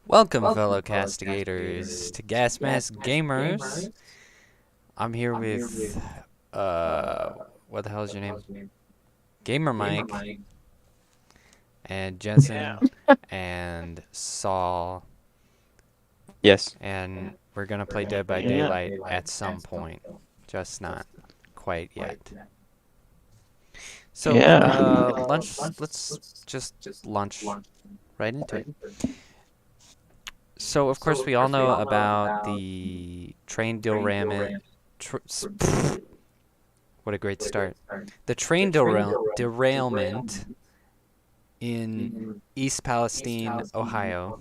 Welcome, fellow castigators, to GasMaskGamers. I'm here with, what the hell is your name? GamerMike, and Yeah. Jensen, and Saul, Yes. and we're gonna play Dead by Yeah. Daylight at some point, just not quite yet. So, Yeah. let's just launch right into it. So, of course, we all know about the train derailment. What a great start. The train derailment in East Palestine, Ohio.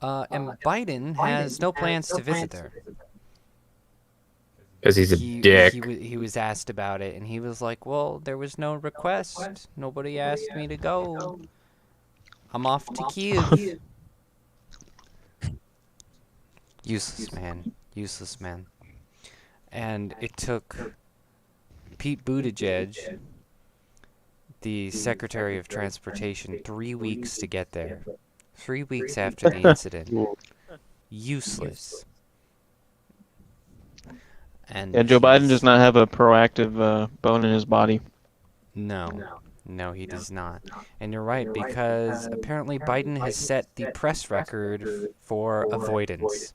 And Biden has no plans to visit there. Because he's a dick. He was asked about it, and he was like, "Well, there was no request. Nobody asked me to go. I'm off to Kiev." Useless man. Useless man. And it took Pete Buttigieg, the Secretary of Transportation, 3 weeks to get there. 3 weeks after the incident. Useless. And Yeah, Joe Biden does not have a proactive bone in his body. No, he does not. And you're right, because apparently Biden has set the press record for avoidance.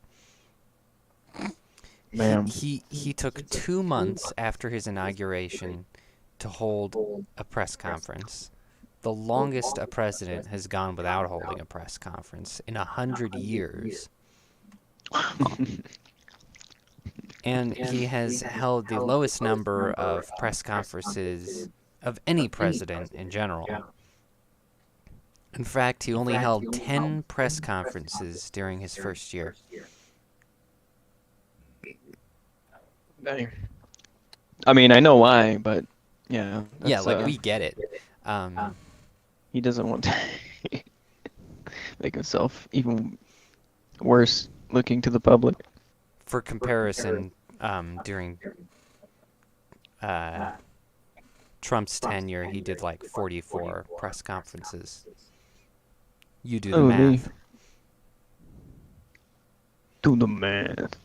Man. He took 2 months after his inauguration to hold a press conference. The longest a president has gone without holding a press conference in 100 years. And he has held the lowest number of press conferences of any president in general. In fact, he only held 10 press conferences during his first year. Dang. I mean, I know why, but yeah. Yeah, like we get it. He doesn't want to make himself even worse looking to the public. For comparison, during Trump's tenure, he did like 44 press conferences. You do the math. Do the math.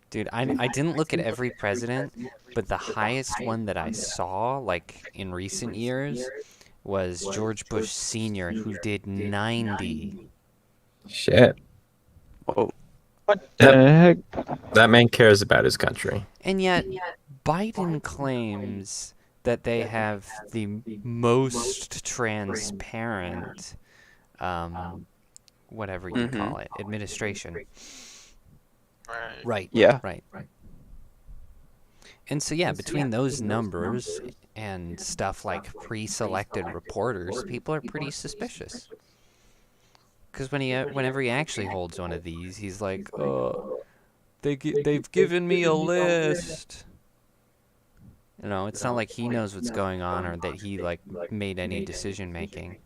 Dude, I didn't look at every president, but the highest one that I saw, like in recent years, was George Bush Sr., who did 90. Shit. Whoa. What the heck? That man cares about his country. And yet, Biden claims that they have the most transparent, whatever you call it, administration. Right. Yeah. Right. And so, yeah, between those numbers and stuff like pre-selected reporters, people are pretty suspicious. Because whenever he actually holds one of these, he's like, they've given me a list. You know, it's not like he knows what's going on or that he, like, made any decision making.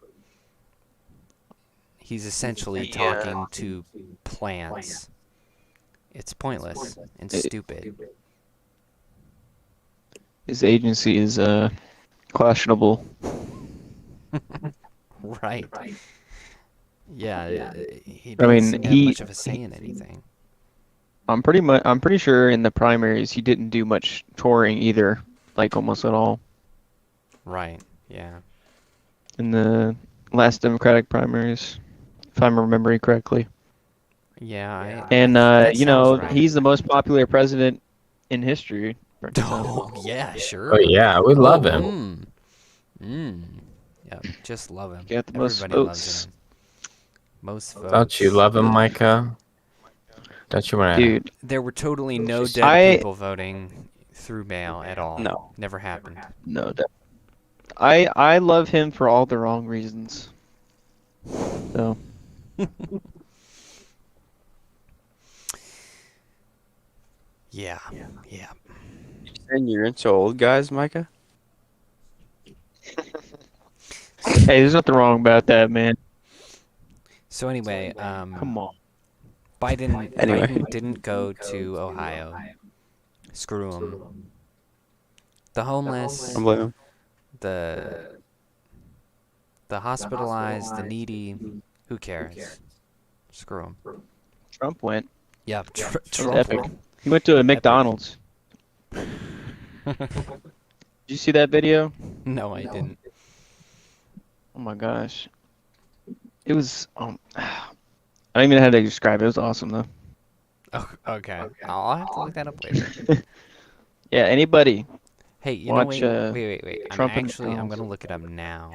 He's essentially talking to plants. It's pointless and stupid. His agency is questionable. Right. Yeah, he doesn't seem to have much of a say in anything. I'm pretty sure in the primaries he didn't do much touring either, like almost at all. Right. Yeah. In the last Democratic primaries, if I'm remembering correctly. Yeah. And that you sounds know, right. he's the most popular president in history. Oh, yeah, sure. Oh yeah, we love him. Yeah, just love him. Got the most Everybody loves votes. him. Most votes. Don't you love him, Micah? Don't you want to? Dude, There were totally no dead people voting through mail at all. No. Never happened. no, I love him for all the wrong reasons. So, Yeah. And you're into old guys, Micah? hey, there's nothing wrong about that, man. So anyway, Come on. Biden didn't go to Ohio. Screw him. The homeless, I blame him. the The hospitalized, the needy, who cares? Screw them. Trump went. Yeah, That was Trump epic. went. He went to a McDonald's. Did you see that video? No, I didn't. Oh my gosh. It was I don't even know how to describe it. It was awesome though. Oh, okay. I'll have to look that up later. Yeah, anybody Hey, you know, watch wait. Trump and I'm McDonald's gonna look it up now,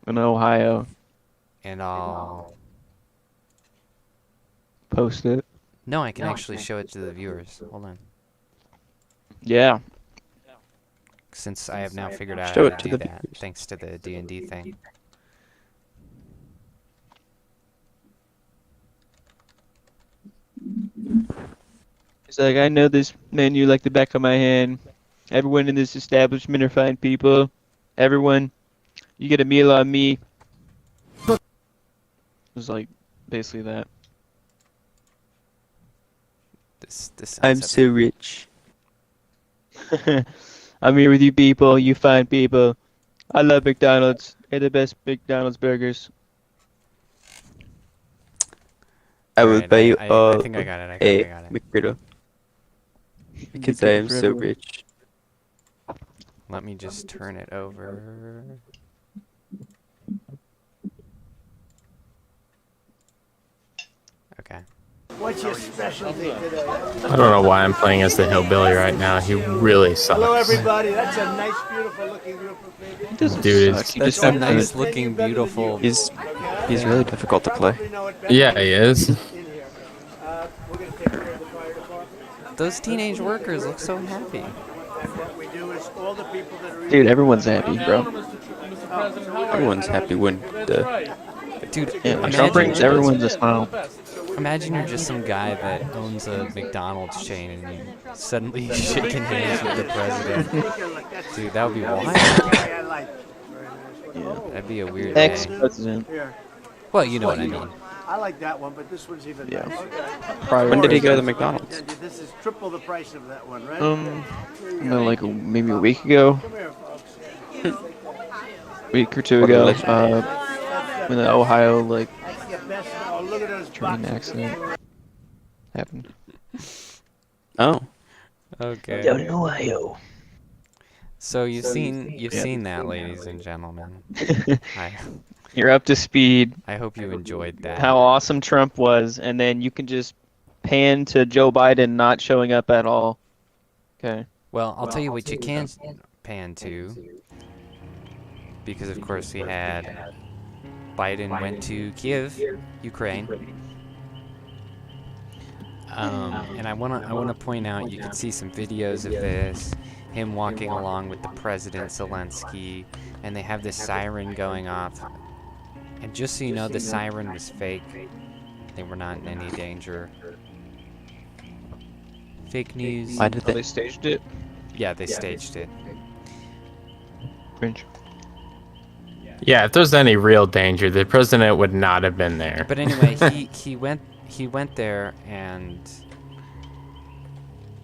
in Ohio and I'll. post it. No, I can actually show it to the viewers. Hold on. Yeah. Since I have now figured out Show how it to to do the that, viewers. thanks to the D&D thing. It's like, I know this menu like the back of my hand. Everyone in this establishment are fine people. Everyone, you get a meal on me. It was like basically that. This I'm sounds so rich. I'm here with you people, you fine people. I love McDonald's. They're the best McDonald's burgers. I will Alright, buy you I all think I got it. I a think I got it. McGriddle. Because You I do it am for so everyone. rich. Let me just turn it over. Okay. What's your specialty today? I don't know why I'm playing as the hillbilly right now. He really sucks. Hello, everybody. That's a nice, beautiful looking group of people. He doesn't Dude, suck. it's- He that's just It's a not nice good. looking, beautiful. He's really difficult to play. Probably know it better Yeah, he is. in here. We're going to take care of the fire department. Those teenage workers look so happy. And what we do is all the people that are Dude, everyone's happy, bro. Everyone's happy when the Dude, Yeah, Trump brings everyone's a smile. imagine you're just some guy that owns a McDonald's chain and you suddenly shaking hands with the president. Dude, that would be wild. I like. That'd be a weird day. Ex-president. Here. Well, you know what I mean. I like that one, but this one's even Yeah. nicer. when did he go to McDonald's? This is triple the price of that one, right? No, like maybe a week ago, Come here, folks. week or two What a ago, legend. when the Ohio like That's your best. Oh, look at those train boxes. accident happened. Oh, Okay. in Ohio. So you've seen that, ladies and gentlemen. You're up to speed. I hope you enjoyed that. How awesome Trump was, and then you can just pan to Joe Biden not showing up at all. Okay. Well, I'll tell you what you can pan to, because of course we had Biden went to Kiev, Ukraine, and I wanna point out, you can see some videos of this, him walking along with the President Zelensky, and they have this siren going off. And just so you know, the siren was fake. They were not in any danger. Fake news. why did They they? staged it. Yeah, they staged it. Cringe. Yeah, if there's any real danger, the president would not have been there. But anyway, he went there and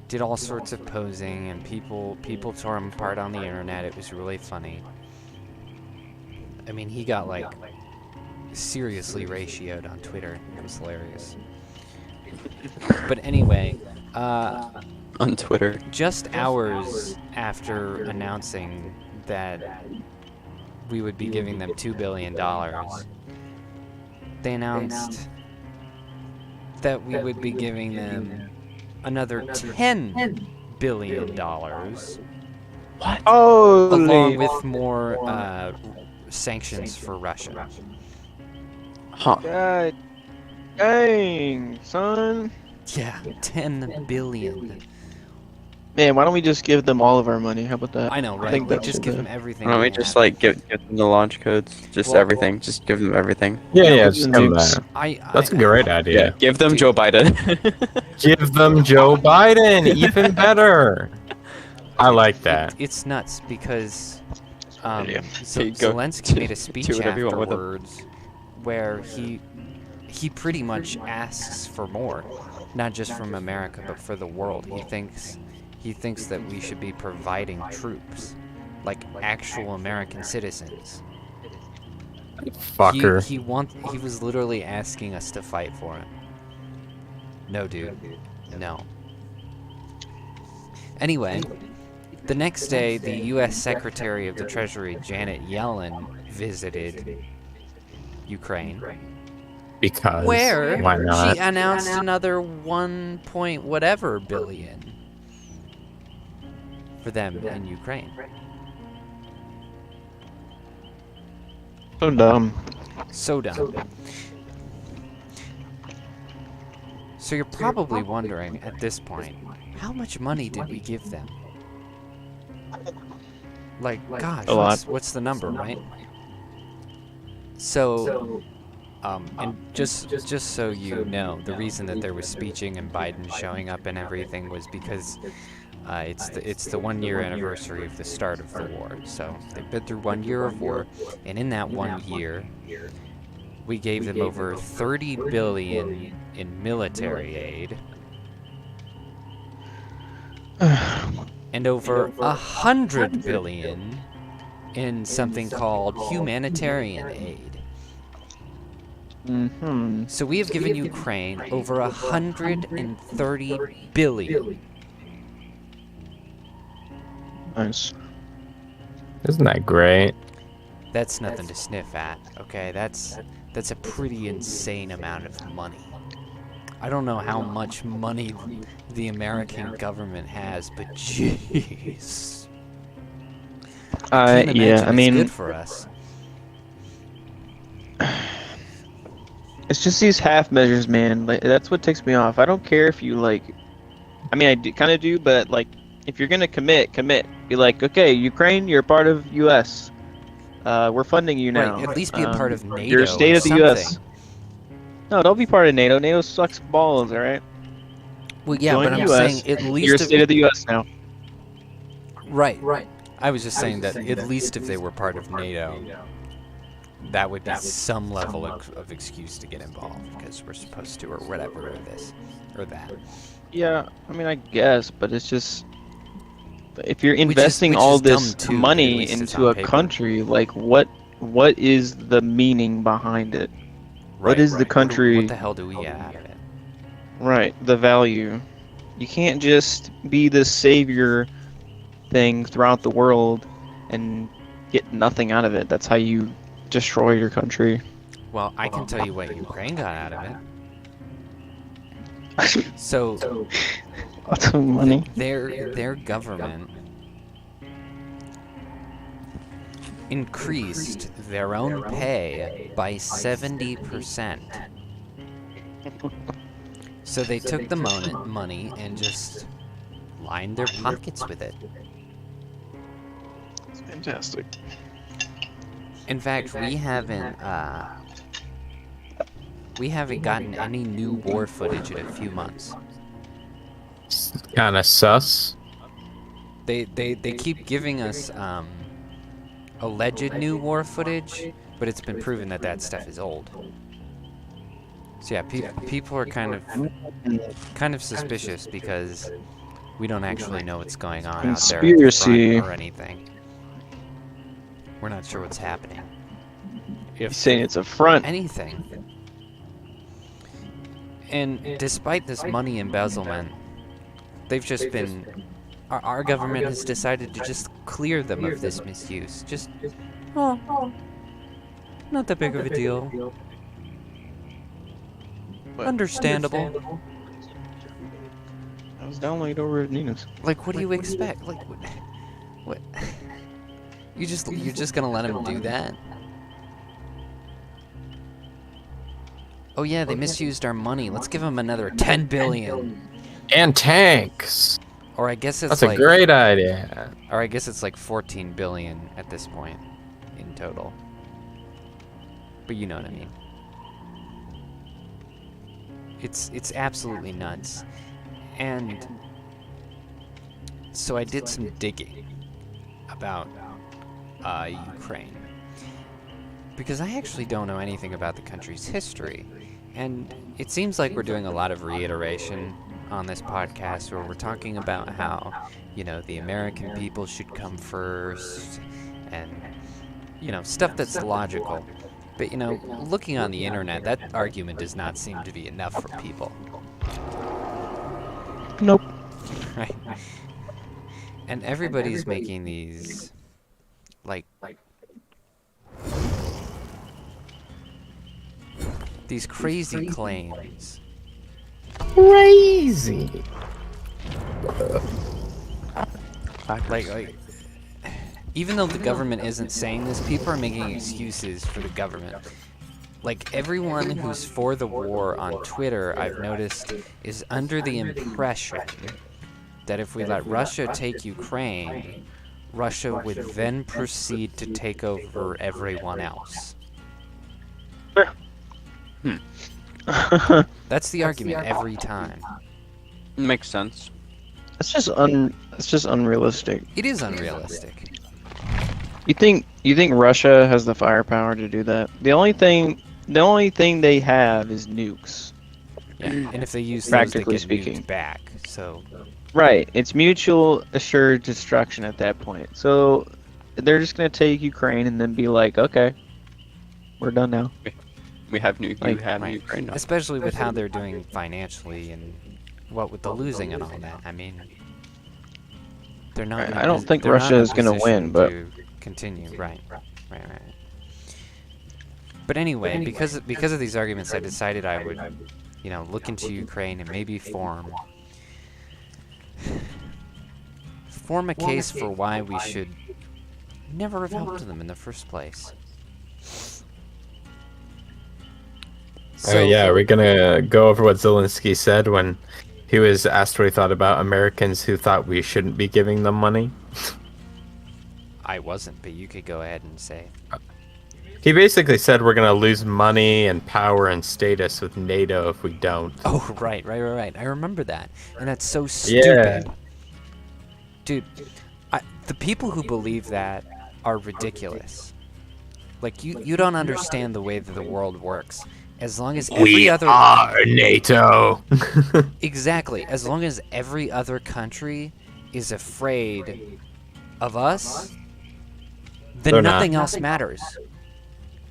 did all sorts of posing, and people tore him apart on the internet. It was really funny. I mean, he got like seriously ratioed on Twitter. It was hilarious. But anyway, On Twitter. just hours after announcing that we would be giving them $2 billion, they announced that we would be giving them another $10 billion, Oh, along with more sanctions for Russia. Huh. God dang, son. Yeah, 10 billion. Man, why don't we just give them all of our money? How about that? I know, right? think Like, that's just what give the- them everything. Why don't we we just have. like give them the launch codes? Just Well- everything. Just give them everything. Yeah, give just them give nukes. that. That's a great idea. Give them Dude. Joe Biden. Give them Joe Biden, even better. I like that. It's nuts because idea. Here you go. Zelensky made a speech Do whatever you want with them. afterwards where he pretty much asks for more, not just from America but for the world. He thinks that we should be providing troops, like actual American citizens. Fucker. He was literally asking us to fight for him. No, dude. No. Anyway, the next day, the U.S. Secretary of the Treasury, Janet Yellen, visited Ukraine. Because Where why not? she announced another 1 point whatever billion for them in Ukraine. So dumb. So dumb. So you're probably wondering at this point, how much money did we give them? Like, gosh, A lot. what's the number, right? So, and just so you know, the reason that there was speeching and Biden showing up and everything was because it's the 1 year anniversary of the start of the war. So they've been through 1 year of war, and in that 1 year, we gave them over 30 billion in military aid, and over 100 billion in something called humanitarian aid. Mm-hmm. So we have given Ukraine over 130 billion. Nice. Isn't that great? That's nothing to sniff at, okay? That's a pretty insane amount of money. I don't know how much money the American government has, but jeez. I can't Yeah, imagine I mean, it's good for us. it's just these half measures, man. Like, that's what takes me off. I don't care if you like. I mean, I kind of do, but like, if you're gonna commit. Be like, okay, Ukraine, you're a part of U.S. We're funding you now. Right, at least be a part of NATO. You're a state or of the something. U.S. No, don't be part of NATO. NATO sucks balls, all right? Well, yeah, Join but I'm US. saying at least You're a if, state of the U.S. now. right. I was just saying that at least if they were part of NATO, that would be some level of excuse to get involved because we're supposed to, or whatever, or this, or that. Yeah, I mean, I guess, but it's just if you're Which is- investing which all is dumb this too, but at money least it's into on a paper. country, like what is the meaning behind it? What is the country? What the hell do we get out of it? Right, the value. You can't just be the savior thing throughout the world and get nothing out of it. That's how you destroy your country. Well, I can tell you what Ukraine got out of it. So Lots of money. their government increased their own pay by 70%. So they took the money and just lined their pockets with it. It's fantastic. In fact, we haven't gotten any new war footage in a few months. Kind of sus. They keep giving us alleged new war footage, but it's been proven that that stuff is old. So yeah, people are kind of suspicious because we don't actually know what's going on out there at the Conspiracy. front or anything. We're not sure what's happening. You're saying it's a front. Anything. And despite this money embezzlement, they've just been... Our government has decided to just clear them of this misuse. Just, oh, not that big of a deal. Understandable. I was downloading over at Nina's. Like, what do you expect? Like, what? You're just gonna let him do that? Oh yeah, they misused our money. Let's give them another 10 billion. And tanks. Or I guess it's That's like, a great idea. or I guess it's like 14 billion at this point in total. But you know what I mean. It's absolutely nuts. And so I did some digging about Ukraine. Because I actually don't know anything about the country's history. And it seems like we're doing a lot of reiteration on this podcast where we're talking about how, you know, the American people should come first and, you know, stuff that's logical. But, you know, looking on the internet, that argument does not seem to be enough for people. Nope. Right? And everybody's making these, like, these crazy claims. Crazy. Like, even though the government isn't saying this, people are making excuses for the government. Like, everyone who's for the war on Twitter, I've noticed, is under the impression that if we let Russia take Ukraine, Russia would then proceed to take over everyone else. That's the argument every time. Makes sense. It's just unrealistic. It is unrealistic. You think Russia has the firepower to do that? The only thing they have is nukes. Yeah, and if they use those, they Practically get speaking. nuked back. So Right, it's mutual assured destruction at that point. So they're just gonna take Ukraine and then be like, okay, we're done now. We have new. You Like, have right. Ukraine now. Especially with how they're doing financially and what with the losing and all that. I mean, they're not. I don't think Russia is gonna win, but to continue. Right. But anyway, because of these arguments, I decided I would, you know, look into Ukraine and maybe form a case for why we should never have helped them in the first place. Oh yeah, we're gonna go over what Zelensky said when he was asked what he thought about Americans who thought we shouldn't be giving them money. I wasn't, but you could go ahead and say. He basically said we're gonna lose money and power and status with NATO if we don't. Oh, right. I remember that. And that's so stupid. Dude, the people who believe that are ridiculous. Like, you don't understand the way that the world works. As long as every other... are NATO! Exactly. As long as every other country is afraid of us, then They're nothing not. else matters.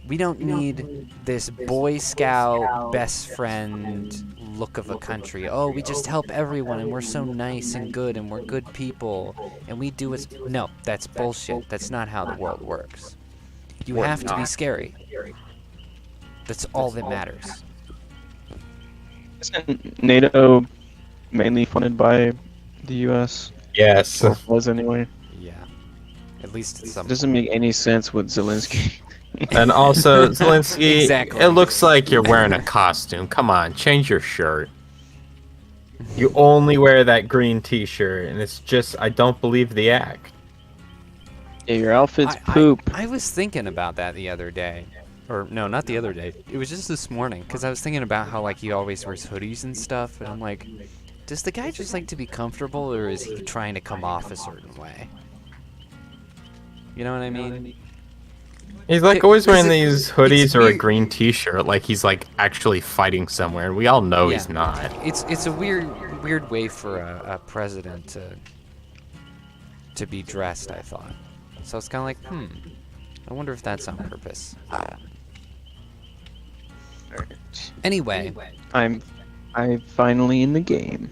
We don't need this Boy Scout best friend look of a country. Oh, we just help everyone and we're so nice and good and we're good people and we do what's... No, that's bullshit. That's not how the world works. You have to be scary. That's all that matters. isn't NATO mainly funded by the U.S.? Yes. Or was anyway. Yeah. At least it's It doesn't make any sense with Zelensky. And also, Zelensky, Exactly. it looks like you're wearing a costume. Come on, change your shirt. You only wear that green t-shirt, and it's just, I don't believe the act. Yeah, your outfit's poop. I was thinking about that the other day. Or, no, not the other day. It was just this morning. Because I was thinking about how, like, he always wears hoodies and stuff. And I'm like, does the guy just like to be comfortable, or is he trying to come off a certain way? You know what I mean? He's like always wearing Because these hoodies or a weird. green t-shirt, like he's like actually fighting somewhere, and we all know he's Yeah. not. It's a weird way for a president to be dressed, I thought. So it's kind of like, I wonder if that's on purpose. Anyway, I'm finally in the game.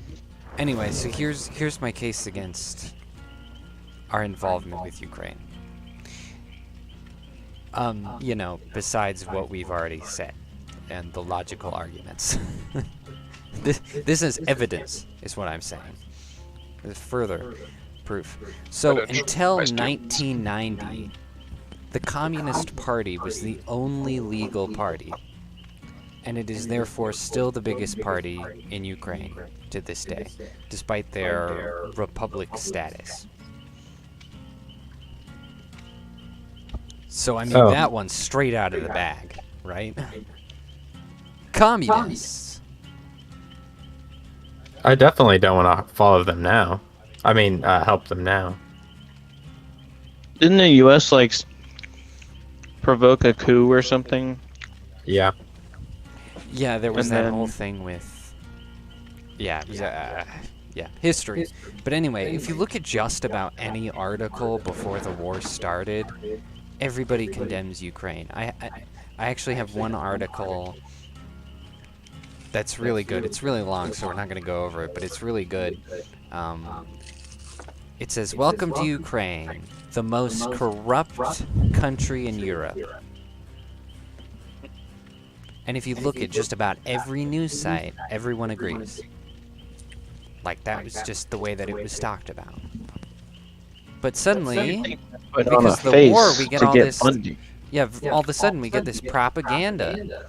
so here's my case against our involvement with Ukraine. You know, besides what we've already said and the logical arguments. This is evidence, is what I'm saying. There's further proof. So until 1990, the Communist Party was the only legal party, and it is therefore still the biggest party in Ukraine to this day, despite their republic status. So, I mean, Oh. that one's straight out of the bag, right? Communists! I definitely don't want to follow them now. I mean, help them now. Didn't the U.S. like provoke a coup or something? Yeah. Yeah, there was And that then- whole thing with... Yeah, it was, history. But anyway, if you look at just about any article before the war started, everybody condemns Ukraine. I actually have one article that's really good. It's really long, so we're not going to go over it, but it's really good. It says, "Welcome to Ukraine, the most corrupt country in Europe." And if you look at just about every news site, everyone agrees. Like, that was just the way that it was talked about. But suddenly, Put on a because the face war, we get to all get this... funding. Yeah, all of a sudden we get this propaganda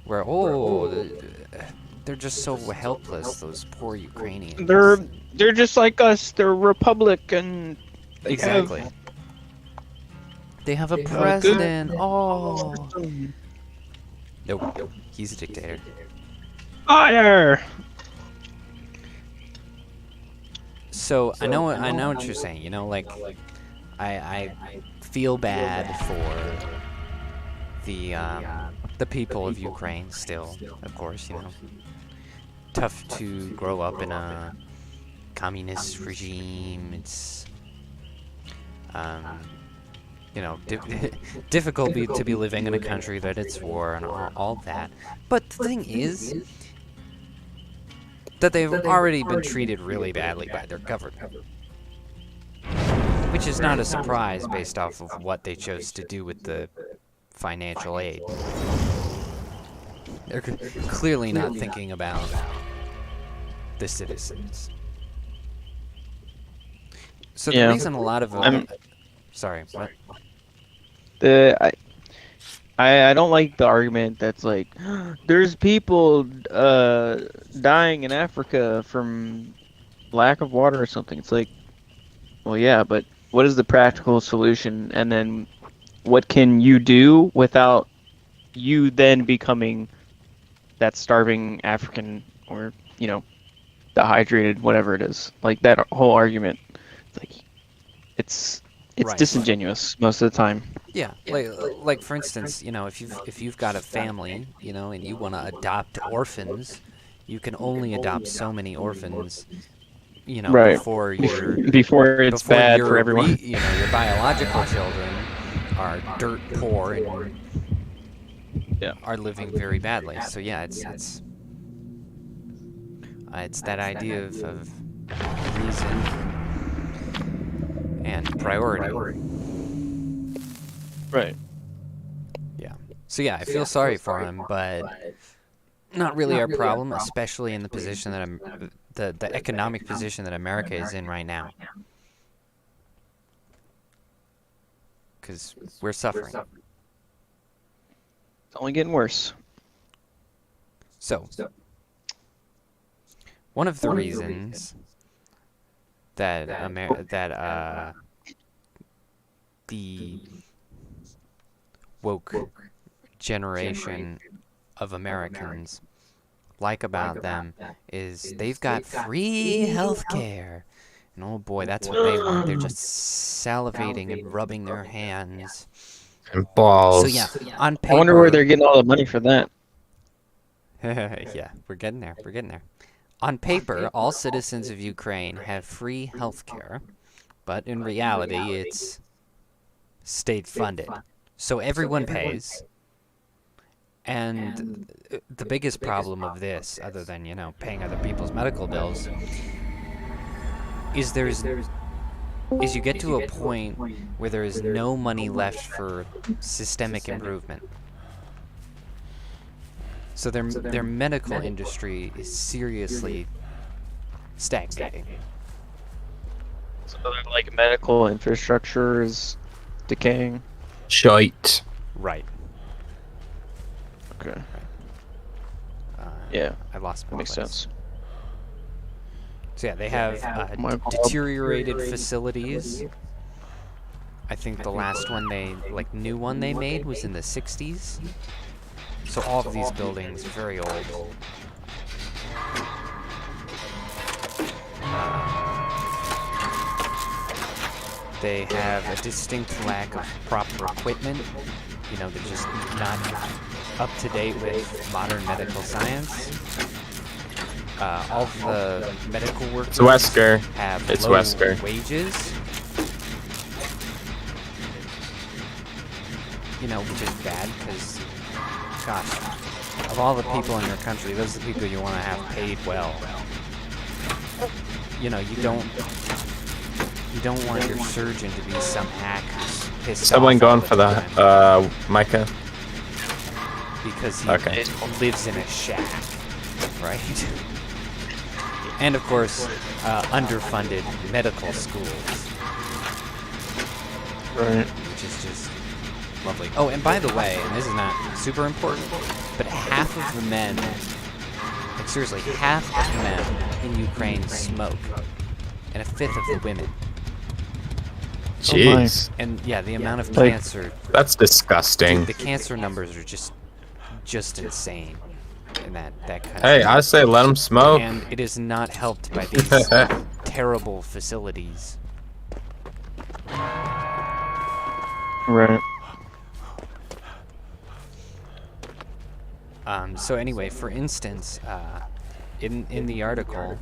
where, oh, they're just so helpless, those poor Ukrainians. They're just like us. They're Republican. Exactly. They have a good- president. Oh. Nope. He's a dictator. Fire! So I know what you're saying. You know, like I feel bad for the people of Ukraine still, of course, you know. Tough to grow up in a communist regime. It's you know, difficult to be living in a country that it's war and all that. But the thing is that they've already been treated really badly by their government. Which is not a surprise based off of what they chose to do with the financial aid. They're clearly not thinking about the citizens. So the Yeah. reason a lot of sorry, what? I don't like the argument that's like, there's people dying in Africa from lack of water or something. It's like, well, yeah, but what is the practical solution? And then what can you do without you then becoming that starving African or, you know, dehydrated, whatever it is? Like that whole argument, like it's Right. disingenuous most of the time. Yeah, like for instance, you know, if you've got a family, you know, and you want to adopt orphans, you can only adopt so many orphans, you know, Right. before you're Before it's before bad your for everyone. you know, your biological children are dirt poor and Yeah. are living very badly. So yeah, it's that idea of reason and priority. Right. Yeah. So yeah, I feel sorry for him, but not really our problem, especially in the position that the economic position that America is in right now. Because we're suffering. It's only getting worse. So, one of the reasons that the woke generation of Americans like about them is they've got free healthcare. And oh boy, that's what they want. They're just salivating and rubbing their hands. And balls. So yeah, on paper... I wonder where they're getting all the money for that. Yeah, we're getting there. We're getting there. On paper, all citizens of Ukraine have free healthcare, but in reality, it's state-funded. So everyone pays. And the biggest problem of this, other than, you know, paying other people's medical bills, is you get to a point where there is no money left for systemic improvement. So their medical industry is seriously stagnating. So like medical infrastructure is decaying. Shite. Right. Okay. Yeah, I lost my that makes place. sense. So yeah, they have My fault. deteriorated facilities. I think the last one new one they made was in the 60s. So all of these buildings are very old. They have a distinct lack of proper equipment. You know, they're just not up to date with modern medical science. All of the medical workers It's Wesker. have It's low Wesker. wages. You know, which is bad because gosh, of all the people in your country, those are the people you want to have paid well. You know, you don't want your surgeon to be some hack who's pissed Someone off going all for the time the Micah. because he Okay. lives in a shack, right? And of course, underfunded medical schools, Right. which is just lovely. Oh, and by the way, and this is not super important, but half of the men, like seriously, half of the men in Ukraine smoke, and a fifth of the women. Jeez, And yeah, the amount of Like- cancer, that's disgusting. dude, the cancer numbers are just insane in that country. Hey, I say let them smoke. And it is not helped by these terrible facilities. Right. So anyway, for instance, in the article,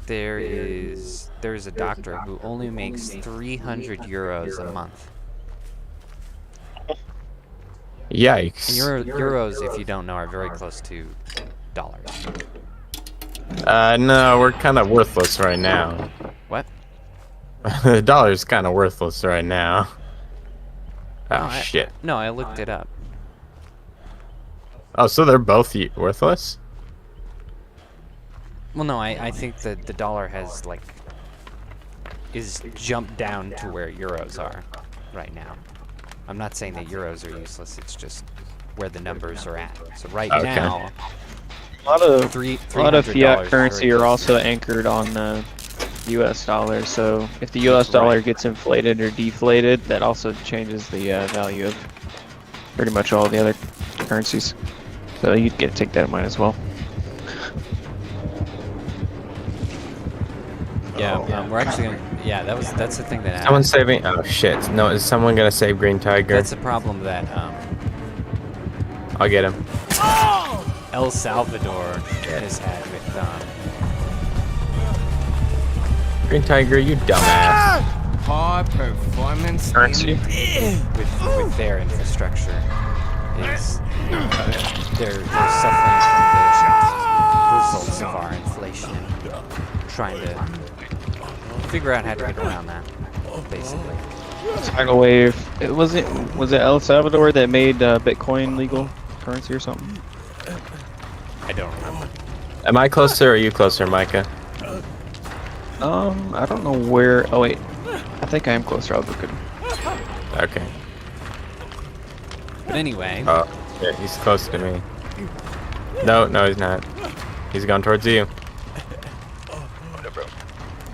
there's a doctor who only makes 300 euros a month. Yikes. And euros, if you don't know, are very close to dollars. No, we're kind of worthless right now. What? The dollar's kind of worthless right now. Oh, No, shit. No, I looked it up. Oh, so they're both worthless? Well, no, I think that the dollar has, is jumped down to where euros are right now. I'm not saying that euros are useless, it's just where the numbers are at. So right Okay. now, A lot of $300 fiat currency very are close. also anchored on the U.S. dollar. So if the U.S. dollar Right. gets inflated or deflated, that also changes the value of pretty much all the other currencies. So you'd take that in mind as well. Yeah, we're actually gonna. Yeah, that's the thing that happened. Someone's saving. Oh, shit. No, is someone gonna save Green Tiger? That's a problem that I'll get him. El Salvador has had with Green Tiger, you dumbass. High performance Currency. with their infrastructure. Is they're suffering from the results of our inflation, and trying to figure out how to get around that, basically. Tidal wave. Was it El Salvador that made Bitcoin legal currency or something? I don't remember. Am I closer or are you closer, Micah? I don't know where. Oh wait, I think I am closer. I'll look at. Okay. But anyway, Oh, yeah, he's close to me. No, he's not. He's gone towards you.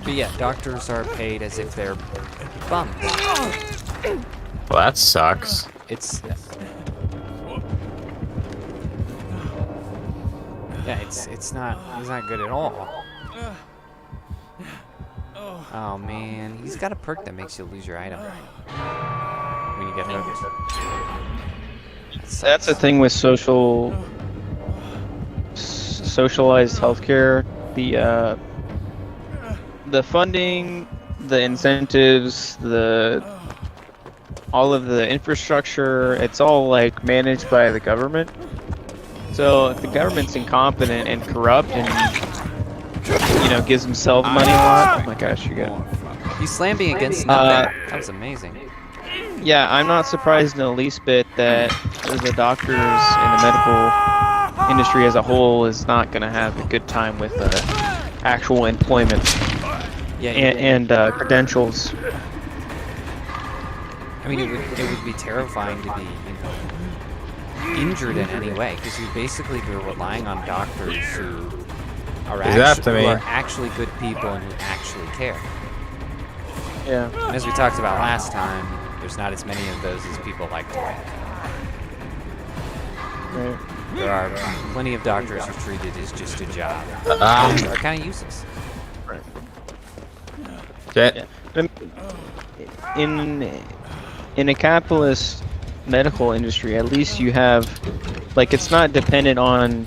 but yeah, doctors are paid as if they're bums. Well, that sucks. It's it's not good at all. Oh man, he's got a perk that makes you lose your item when you get hurt. That's the thing with socialized healthcare. The funding, the incentives, all of the infrastructure, it's all like managed by the government. So if the government's incompetent and corrupt and gives themselves money a lot, oh my gosh, you got. You slammed me against nothing. That was amazing. Yeah, I'm not surprised in the least bit that the doctors and the medical industry as a whole is not going to have a good time with actual employment Yeah, and credentials. I mean, it would be terrifying to be, injured in any way, because you basically be relying on doctors who are actually good people and who actually care. Yeah. And as we talked about last time, there's not as many of those as people like to think. Right. There are plenty of doctors who treat it as just a job. Ah. Are kind of useless. Shit. In a capitalist medical industry, at least you have, it's not dependent on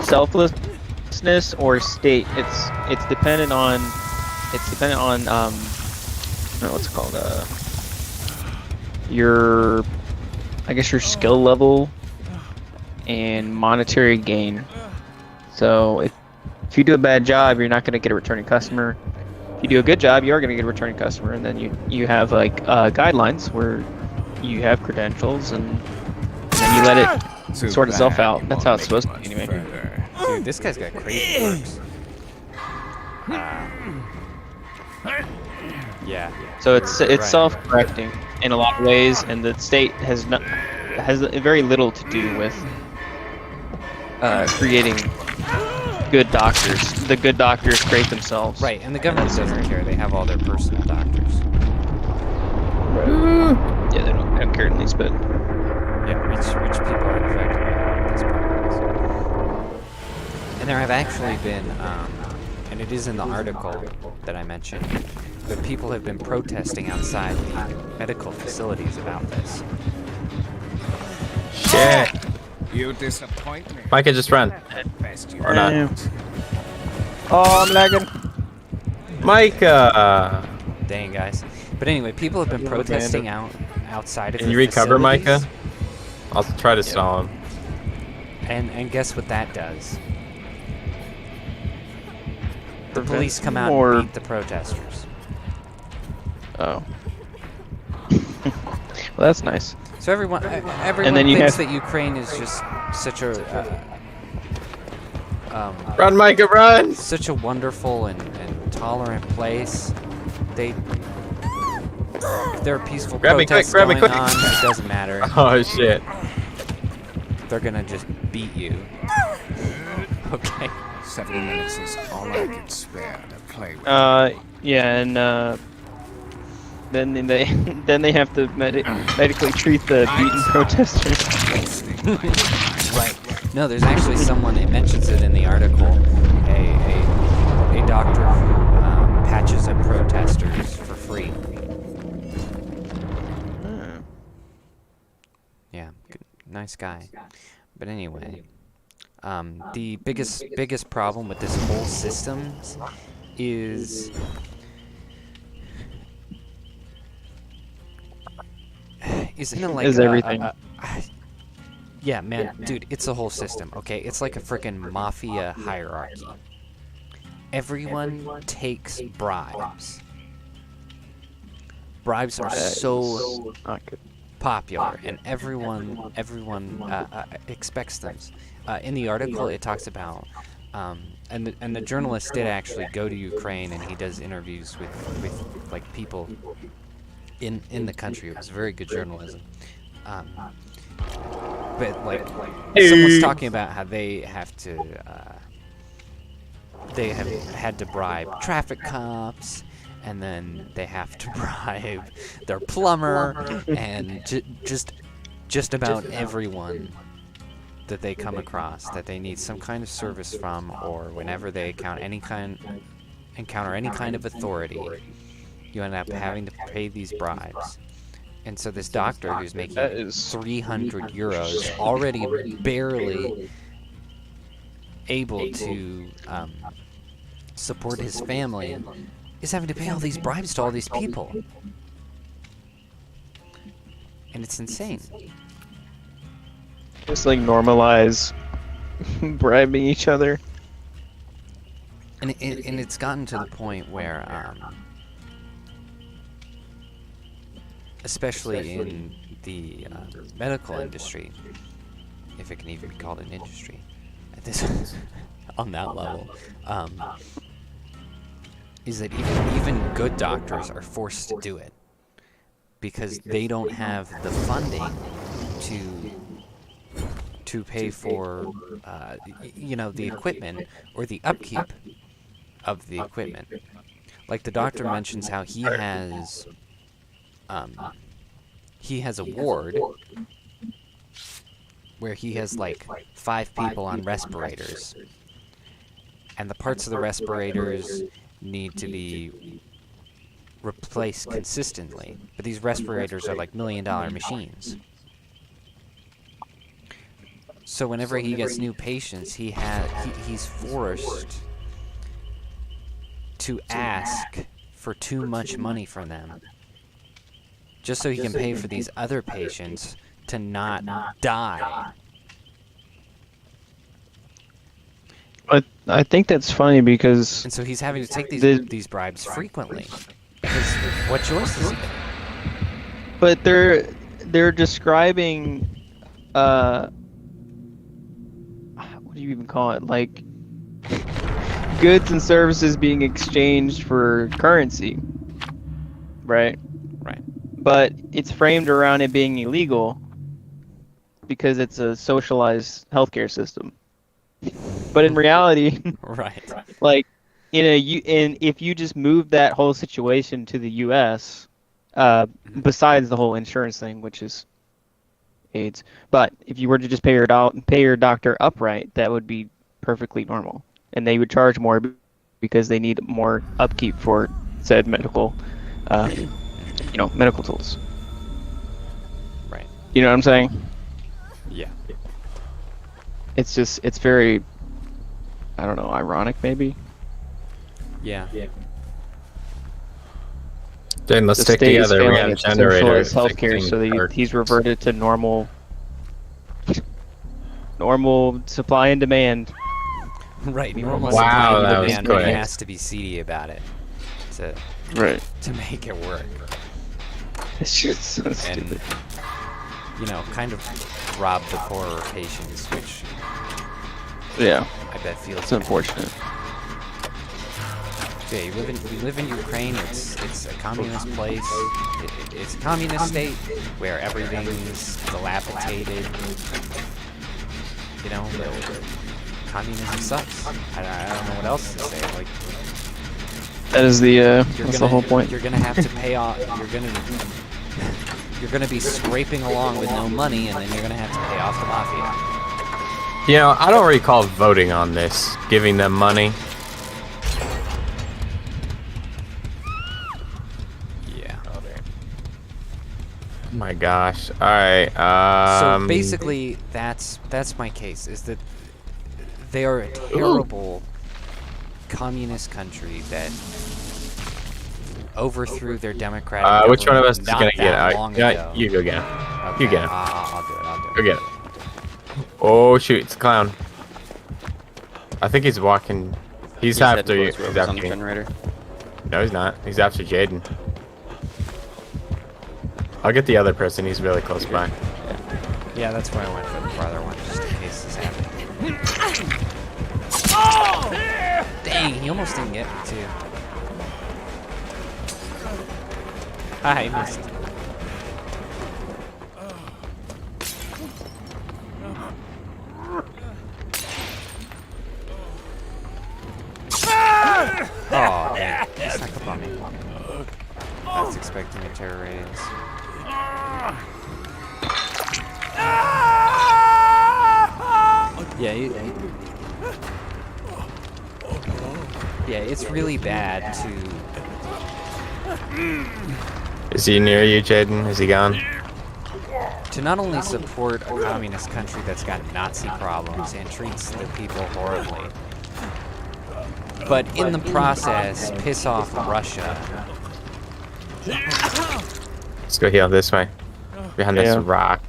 selflessness or state. It's dependent on I don't know what's it called, your I guess, your skill level and monetary gain. So if you do a bad job, you're not going to get a returning customer. If you do a good job, you are going to get a returning customer, and then you have like guidelines where you have credentials, and then you let it sort itself out. That's how it's supposed to be anyway. Dude, this guy's got crazy perks. Yeah. So it's right. self-correcting in a lot of ways, and the state has very little to do with creating good doctors. The good doctors create themselves. Right, and the government doesn't care. They have all their personal doctors. Yeah, they don't care in least bit. Yeah, rich people are affected by this progress. And there have actually been, and it is in the article that I mentioned, but people have been protesting outside the medical facilities about this. Shit. You disappoint me. Micah, just run. At best you Or not. Oh, I'm lagging. Micah! Dang, guys. But anyway, people have been protesting outside of Can the you recover, facilities. Micah? I'll try to stall him. And guess what that does? The Prevent police come out more- and beat the protesters. Oh. Well, that's nice. So everyone then you thinks have- that Ukraine is just such a Run, Micah, run! such a wonderful and tolerant place. There are peaceful Grab me quick, protests grab me going quick. on. It doesn't matter. Oh, shit. They're gonna just beat you. Okay. 7 minutes is all I could spare to play with. Yeah, and then they have to medically treat the beaten protesters. Right. No, there's actually someone. It mentions it in the article. A doctor who patches up protesters for free. Yeah, good, nice guy. But anyway, the biggest problem with this whole system is everything. Yeah, man, dude, it's a whole system, okay? It's like a frickin' mafia hierarchy. Everyone takes bribes. Bribes are so Not good. popular, and everyone expects them. In the article, it talks about, and the journalist did actually go to Ukraine, and he does interviews with like people in the country. It was very good journalism. But like, someone's talking about how they have had to bribe traffic cops, and then they have to bribe their plumber, and just about everyone that they come across that they need some kind of service from, or whenever they encounter any kind of authority, you end up having to pay these bribes. And so this doctor who's making 300 euros, already barely able to support his family, is having to pay all these bribes to all these people. And it's insane. Just like normalize bribing each other. And it's gotten to the point where, especially in the medical industry, if it can even be called an industry, at this on that level, is that even good doctors are forced to do it because they don't have the funding to pay for the equipment or the upkeep of the equipment. Like the doctor mentions how he has a ward where he has like 5 people on respirators, and the parts of the respirators need to be replaced consistently. But these respirators are like $1 million machines. So whenever he gets new patients, he's forced to ask for too much money from them, just so he can pay for these other patients to not die. But I think that's funny because And so he's having to take The- these bribes frequently. Because what choice is he? but they're describing what do you even call it? Like goods and services being exchanged for currency. Right? Right. But it's framed around it being illegal because it's a socialized healthcare system. But in reality, Right. like if you just move that whole situation to the U.S., besides the whole insurance thing, which is AIDS, but if you were to just pay your doctor upright, that would be perfectly normal, and they would charge more because they need more upkeep for said medical, medical tools. Right. You know what I'm saying? Yeah. It's very, I don't know, ironic maybe. Yeah. Then let's The stick state is together. We failing have its generators. socialized healthcare, fixing so our- he's reverted to normal supply and demand. Right. Normal Wow, supply and that was demand, but he quick. has to be seedy about it to Right. make it work. It's just so And stupid. kind of rob the poorer patients, which Yeah, I bet feels it's unfortunate. Yeah, we live in Ukraine. It's a communist place. It's a communist state where everything's dilapidated. Communism sucks. I don't know what else to say. Like, That is you're that's the whole point. You're gonna have to pay off. You're gonna be scraping along with no money, and then you're gonna have to pay off the mafia. I don't recall voting on this, giving them money. Yeah. Oh my gosh. All right. So basically, that's my case. Is that they are a terrible communist country that overthrew their democratic. which one of us is not gonna get that it? long Yeah, ago. you go get it. Okay, You get it. I'll do it. Go get it. Oh shoot! It's a clown. I think he's walking. He's after you. He's on after the you. generator. No, he's not. He's after Jaeden. I'll get the other person. He's really close by. Yeah, that's why I went for the farther one, just in case this happened. Dang, he almost didn't get me too. I missed. Oh, man. He snuck up on me. I was expecting a terror radius. Yeah, it's really bad Is he near you, Jaeden? Is he gone? to not only support a communist country that's got Nazi problems and treats the people horribly, but in the process, piss off Russia. Let's go heal this way. Behind this Yeah. rock.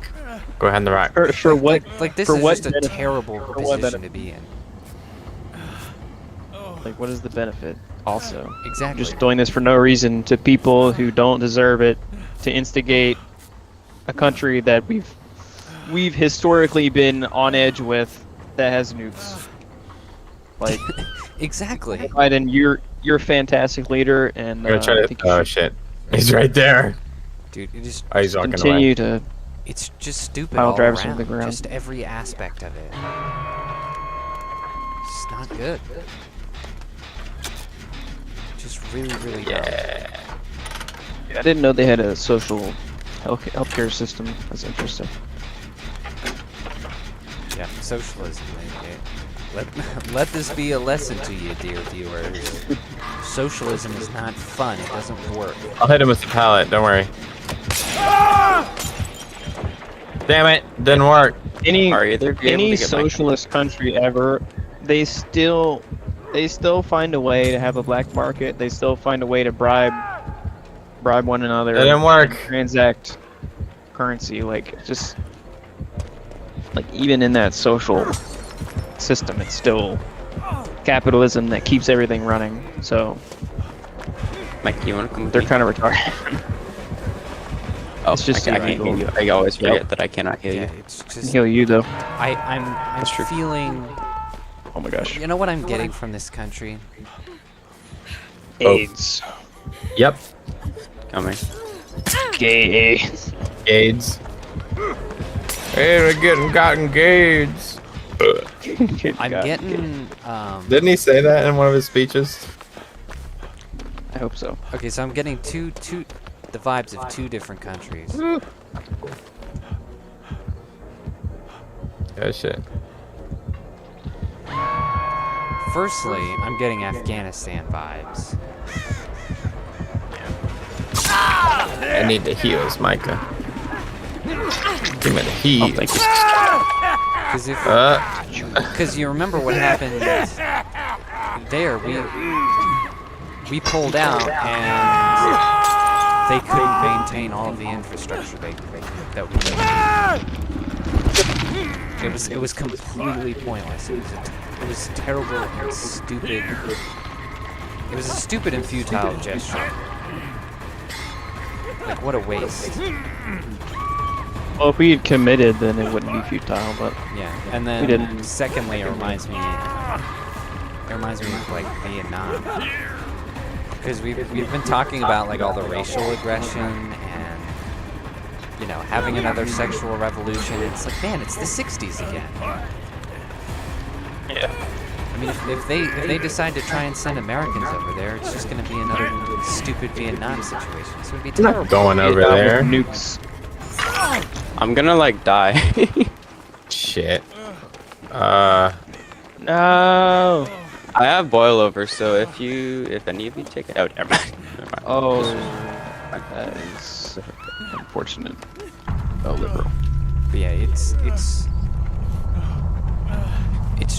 Go behind the rock. For what? Like this For is what just a benefit? terrible For what position to be in. Like, what is the benefit? Also, Exactly. just doing this for no reason to people who don't deserve it, to instigate a country that we've historically been on edge with that has nukes. Like, Exactly. Biden, you're a fantastic leader, and I'm gonna try I to. think you Oh should shit! He's right there. Dude, it just Oh, he's walking continue away. to. it's just stupid Pile all drivers into around. the ground. Just every aspect of it. It's not good. Just really, really dumb. I didn't know they had a social healthcare system. That's interesting. Yeah, socialism. Let this be a lesson to you, dear viewers. Socialism is not fun. It doesn't work. I'll hit him with the pallet. Don't worry. Damn it! Didn't work. Any Are either of you able any to get my- socialist country ever, they still find a way to have a black market. They still find a way to bribe one another. It didn't work. Transact. currency. Like just like even in that social system, it's still capitalism that keeps everything running. So Mike, you want to come with they're me? kind of retarded. Oh, it's just I can't hear you. I always forget that I cannot hear Yeah, you. it's I can just heal you though. I'm true. feeling. Oh my gosh. You know what I'm getting from this country? AIDS. Yep. Coming. Gay. AIDS. Hey, we're getting gotten AIDS. I'm getting. Didn't he say that in one of his speeches? I hope so. Okay, so I'm getting the vibes of two different countries. Yeah, shit. Firstly, I'm getting Afghanistan vibes. I need the heals, Micah. Give me the heal. Thank you. Because you remember what happened there. We pulled out and they couldn't maintain all of the infrastructure that we did. It was completely pointless. It was terrible and stupid. It was a stupid and futile gesture. Like, what a waste. Well, if we had committed, then it wouldn't be futile. But Yeah, and We didn't. then secondly, it reminds me of like Vietnam, because we've been talking about like all the racial aggression and having another sexual revolution. It's like, man, it's the '60s again. yeah. I mean, if they decide to try and send Americans over there, it's just going to be another stupid Vietnam situation. So it'd be terrible. Going over Vietnam there. with nukes. I'm gonna like die. Shit. No. I have boil over, so if any of you take it out, never mind. Never mind. Oh, that is unfortunate. Oh, liberal. But yeah, it's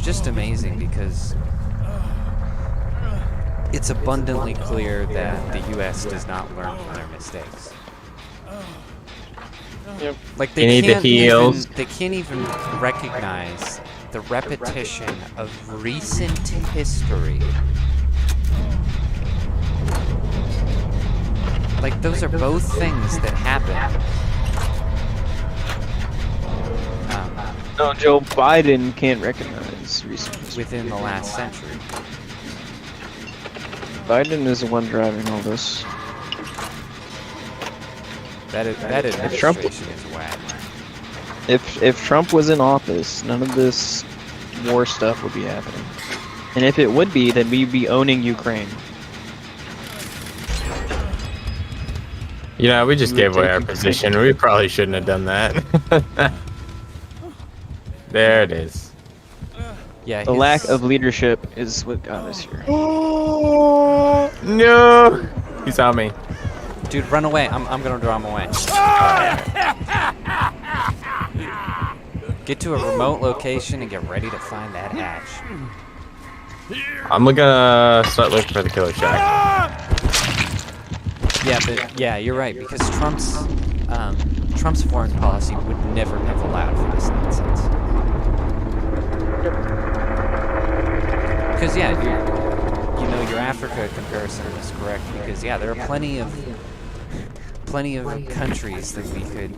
just amazing because it's abundantly clear that the U.S. does not learn from their mistakes. Yep. Like You need the heals. they can't even recognize the repetition of recent history. Like, those are both things that happen. No, Joe Biden can't recognize recent history. Within the last century. Biden is the one driving all this. That Trump- administration is whack. If Trump was in office, none of this war stuff would be happening. And if it would be, then we'd be owning Ukraine. You know, we just We would gave away take our you- position. We probably shouldn't have done that. There it is. Yeah, The lack of leadership is what got us here. Oh no! He's on me. dude, run away. I'm gonna draw him away. Get to a remote location and get ready to find that hatch. I'm gonna start looking for the killer shack. Yeah, but yeah, you're right, because Trump's foreign policy would never have allowed for this nonsense. Because yeah, your Africa comparison is correct. Because yeah, there are plenty of countries that we could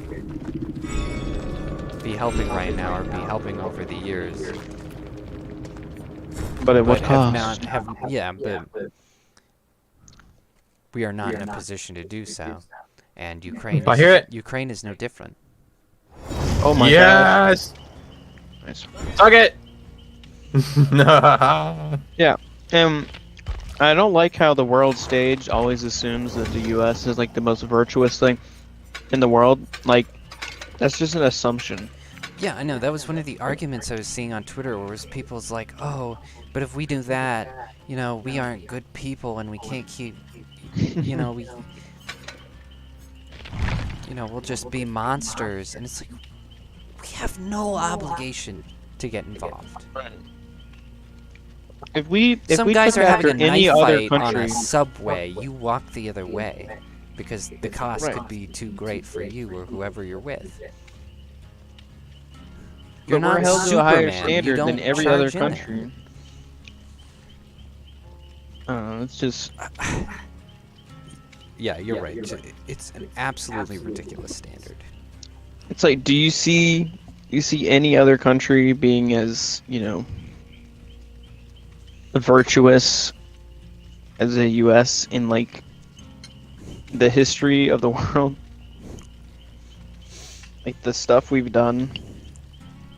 be helping right now or be helping over the years. But at what But cost? but we are not in a position to do so, and Ukraine. I hear it. Ukraine is no different. Oh my Yes! gosh. Suck it! No. Yeah. I don't like how the world stage always assumes that the US is like the most virtuous thing in the world. Like, that's just an assumption. Yeah, I know. That was one of the arguments I was seeing on Twitter, where was people's like, oh, but if we do that, we aren't good people and we can't keep, we'll just be monsters. And it's like, we have no obligation to get involved. If we Some took guys are having after a any knife other fight on country, a subway. You walk the other way. because the cost Right. could be too great for you or whoever you're with. But You're we're not held to a higher Superman. You standard than don't every other charge in there. country. It's just Yeah, you're right. It's an absolutely ridiculous standard. it's like, do you see any other country being as virtuous as the U.S. in like the history of the world? Like the stuff we've done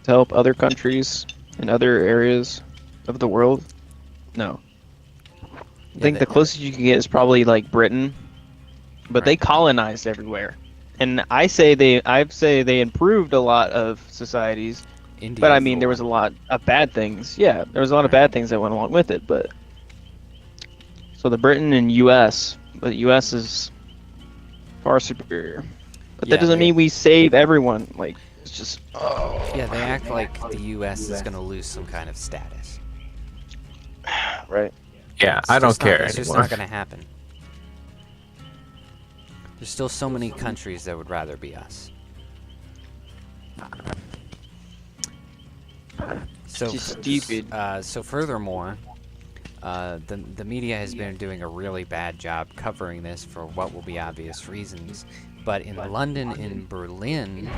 to help other countries in other areas of the world? No. I think the closest you can get is probably like Britain, but they Right. colonized everywhere. And I'd say they improved a lot of societies, India, but I mean for there was a one. lot of bad things. Yeah, there was a lot of Right. bad things that went along with it, but so the Britain and U.S., but U.S. is far superior. But Yeah, that doesn't they- mean we save everyone. Like it's just Yeah, they act like the U.S. is going to lose some kind of status. right. Yeah, It's I don't just not- care It's just anymore. not going to happen. There's still so many countries that would rather be us. So, Just stupid. So furthermore, the media has been doing a really bad job covering this for what will be obvious reasons. But in London and Berlin,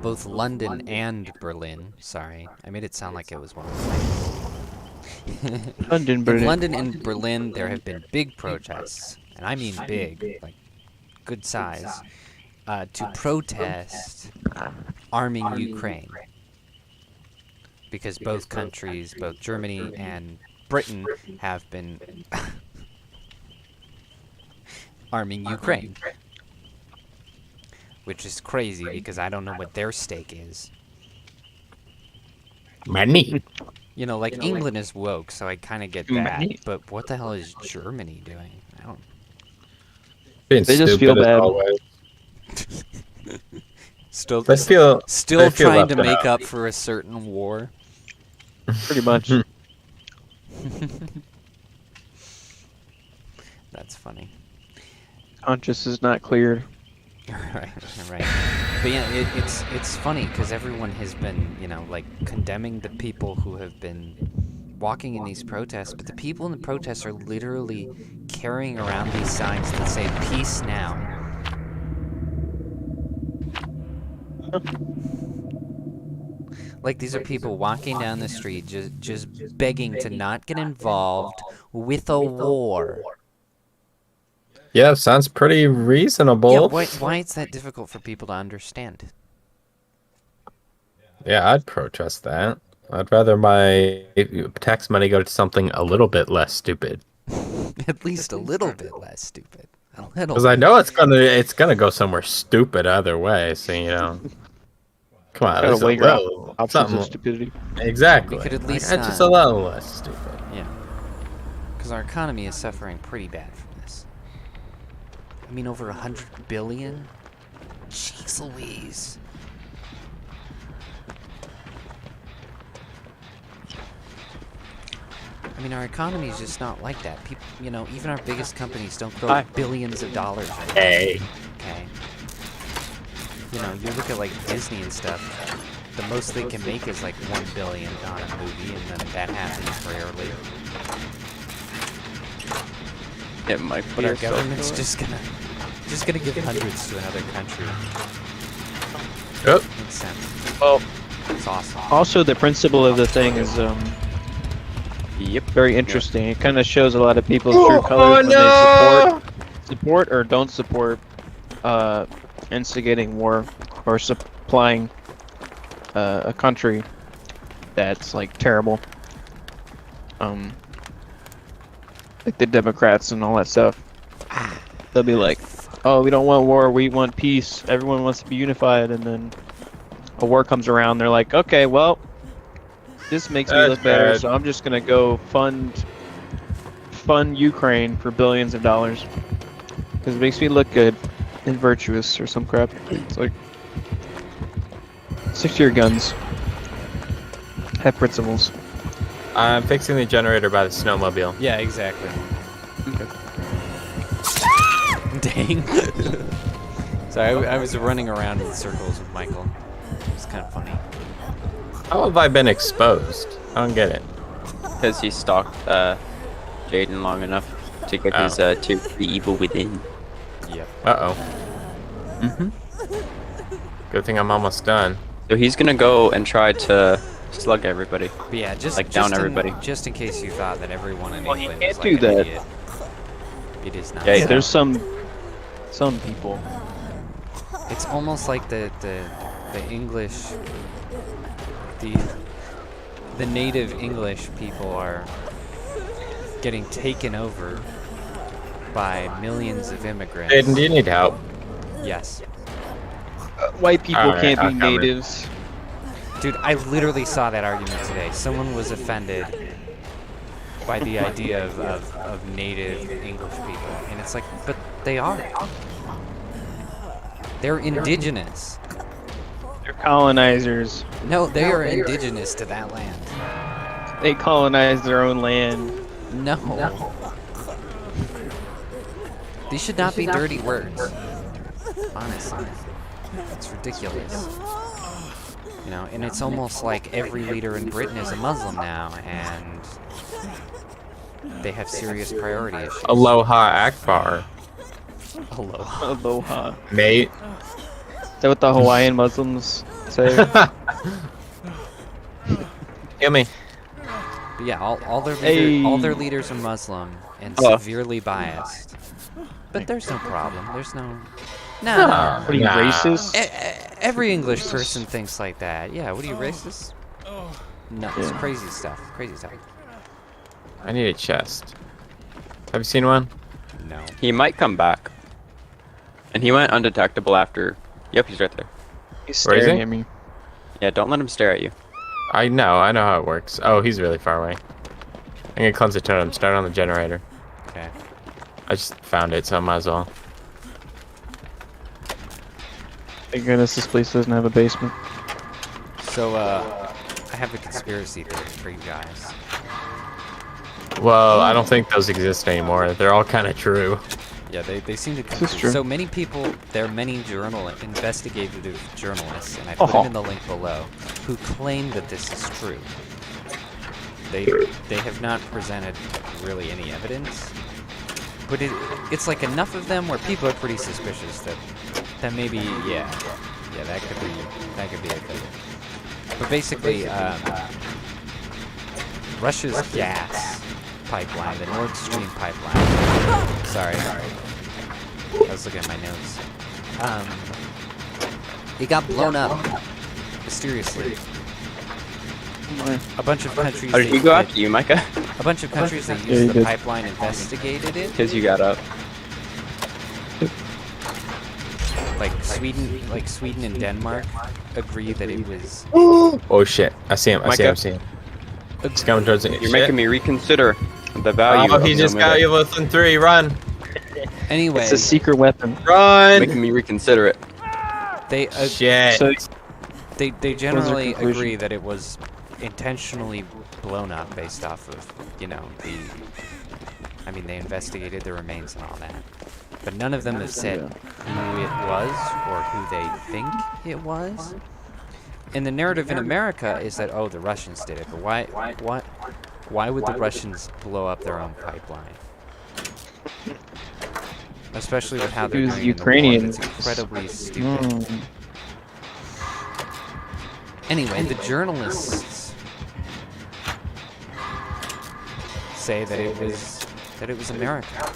both London and Berlin, sorry, I made it sound like it was one of the things. London, In Berlin. London and Berlin, there have been big protests, and I mean big, like good size, to protest arming Ukraine. Because both countries, both Germany and Britain, have been arming Ukraine. Which is crazy because I don't know what their stake is. Money. You know, like England is woke, so I kind of get that. But what the hell is Germany doing? I don't. Being They just stupid feel as bad. always. Still, They feel still feel trying to left make out. up for a certain war. Pretty much. That's funny. Conscience is not cleared. Right, right. But yeah, it's funny because everyone has been, like condemning the people who have been walking in these protests, but the people in the protests are literally carrying around these signs that say "Peace now." Like these are people walking down the street just begging to not get involved with a war. Yeah, sounds pretty reasonable. Yeah, why is that difficult for people to understand? Yeah, I'd protest that. I'd rather my tax money go to something a little bit less stupid. At least a little bit less stupid. A little. Because I know it's gonna go somewhere stupid either way. So come on, Gotta there's a weigh out little options something. of stupidity. Exactly. We could at least just a little less stupid. Yeah. Because our economy is suffering pretty bad from this. I mean, over 100 billion? Jeez Louise. I mean, our economy is just not like that. People, even our biggest companies don't throw Hi. billions of dollars at it. Hey. Okay. You look at like Disney and stuff. The most they can make is like $1 billion on a movie, and then that happens rarely. It might But be our a government's self-killer. just gonna give hundreds to another country. Yep. Makes sense. Well, It's awesome. also the principle of the thing is Yep. very interesting. It kind of shows a lot of people's true colors when they support or don't support instigating war or supplying a country that's like terrible. Like the Democrats and all that stuff. They'll be like, "Oh, we don't want war. We want peace. Everyone wants to be unified." And then a war comes around. They're like, "Okay, well, this makes me That's look better, bad. so I'm just gonna go fund Ukraine for billions of dollars because it makes me look good and virtuous or some crap." It's like, stick to your guns. Have principles. I'm fixing the generator by the snowmobile. Yeah, exactly. saying. So I was running around in circles with Michael. It was kind of funny. How have I been exposed? I don't get it. Because he stalked Jaeden long enough to get his to the evil within. Yep. Uh-oh. Good thing I'm almost done. So he's gonna go and try to slug everybody. But yeah, just Like, down just everybody. Just in case you thought that everyone in Well, he England can't is like do an that. idiot. It is not. Yeah, Yeah, so. there's some people. It's almost like the English, the native English people are getting taken over by millions of immigrants. Jaeden, do you need help? Yes. White people Alright, can't I'll be cover. natives. Dude, I literally saw that argument today. Someone was offended by the idea of native English people. And it's like, but they are. They're indigenous. They're colonizers. No, they are indigenous to that land. They colonize their own land. No. These should not be dirty words. Honestly. It's ridiculous. You know, and it's almost like every leader in Britain is a Muslim now, and they have serious priority issues. Aloha Akbar, Aloha. Aloha. mate. Is that what the Hawaiian Muslims say? Kill me. But yeah, all their leaders are Muslim and Hello. severely biased. But there's no problem. There's no. No. What are you, Nah. racist? Every English person thinks like that. Yeah, what are you, racist? No, it's Yeah. crazy stuff. Crazy stuff. I need a chest. Have you seen one? No. He might come back. And he went undetectable after. Yep, he's right there. He's Where is staring he? at me. Yeah, don't let him stare at you. I know how it works. Oh, he's really far away. I'm gonna cleanse the totem. Start on the generator. Okay. I just found it, so I might as well. Thank goodness this place doesn't have a basement. So, I have a conspiracy theory for you guys. Well, I don't think those exist anymore. They're all kind of true. Yeah, they seem to come This is true. true. So many people, there are many investigative journalists, and I put them in the link below, who claim that this is true. They have not presented really any evidence, but it's like enough of them where people are pretty suspicious that maybe that could be a thing. But basically, Russia's gas pipeline, the Nord Stream pipeline. Sorry. I was looking at my notes. It got blown up mysteriously. A bunch of countries. How did he go after you, Micah? A bunch of countries that he used the did. pipeline investigated it. Because you got up. Like Sweden and Denmark agree that it was. Oh shit! I see him. I see him. I Micah? see him. He's coming towards me. You're making me reconsider the value Oh, of he just got you within 3. Run! Anyway, It's a secret weapon. Run! Making me reconsider it. they Shit. So they generally conclusion? agree that it was intentionally blown up based off of, you know, they investigated the remains and all that. But none of them have said who it was or who they think it was. And the narrative in America is that, oh, the Russians did it. But why would the Russians blow up their own pipeline? Especially with how they're It was doing in the war. Ukrainians. It's incredibly stupid. Mm. Anyway, the journalists say that it was America,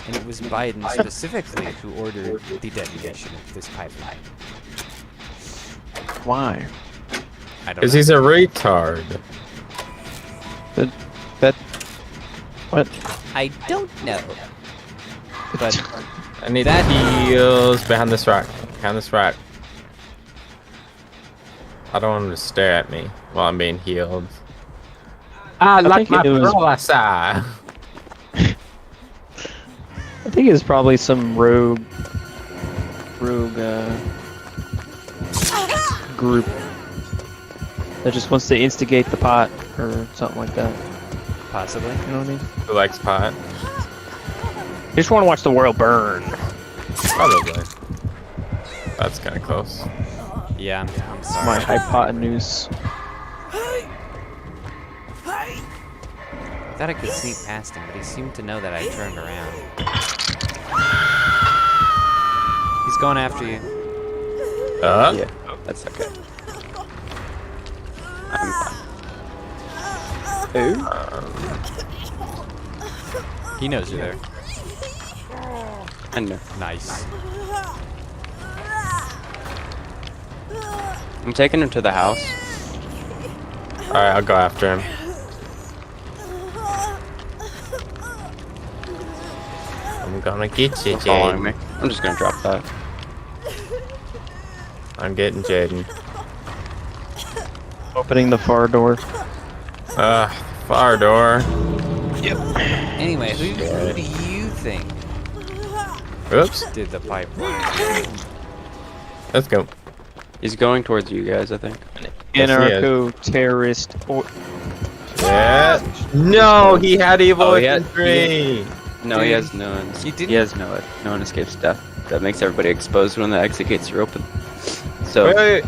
and it was Biden specifically who ordered the detonation of this pipeline. Why? I don't Because know. he's a retard. That. What? I don't know. But I need That- heals behind this rock. Behind this rock. I don't want him to stare at me while I'm being healed. I like think my it was- prowessa. I think it's probably some rogue group that just wants to instigate the pot or something like that. possibly. You know what I mean? Who likes pot? just want to watch the world burn. Probably. That's kind of close. Yeah, I'm My sorry. hypotenuse. I thought I could sneak past him, but he seemed to know that I turned around. He's going after you. Yeah, that's okay. I'm fine. Ooh. He knows you're there. I know. Nice. I'm taking him to the house. Alright, I'll go after him. I'm gonna get you, He's following me. Jaeden. I'm just gonna drop that. I'm getting Jaeden. Opening the far door. Far door. Anyway, who do you think Oops. did the pipeline? Let's go. He's going towards you guys, I think. Anarcho-terrorist. Yeah. No, he had evil Oh, he had- infantry. No, he has no one. He didn't- He has no one escapes death. That makes everybody exposed when the exit gates are open. So Wait,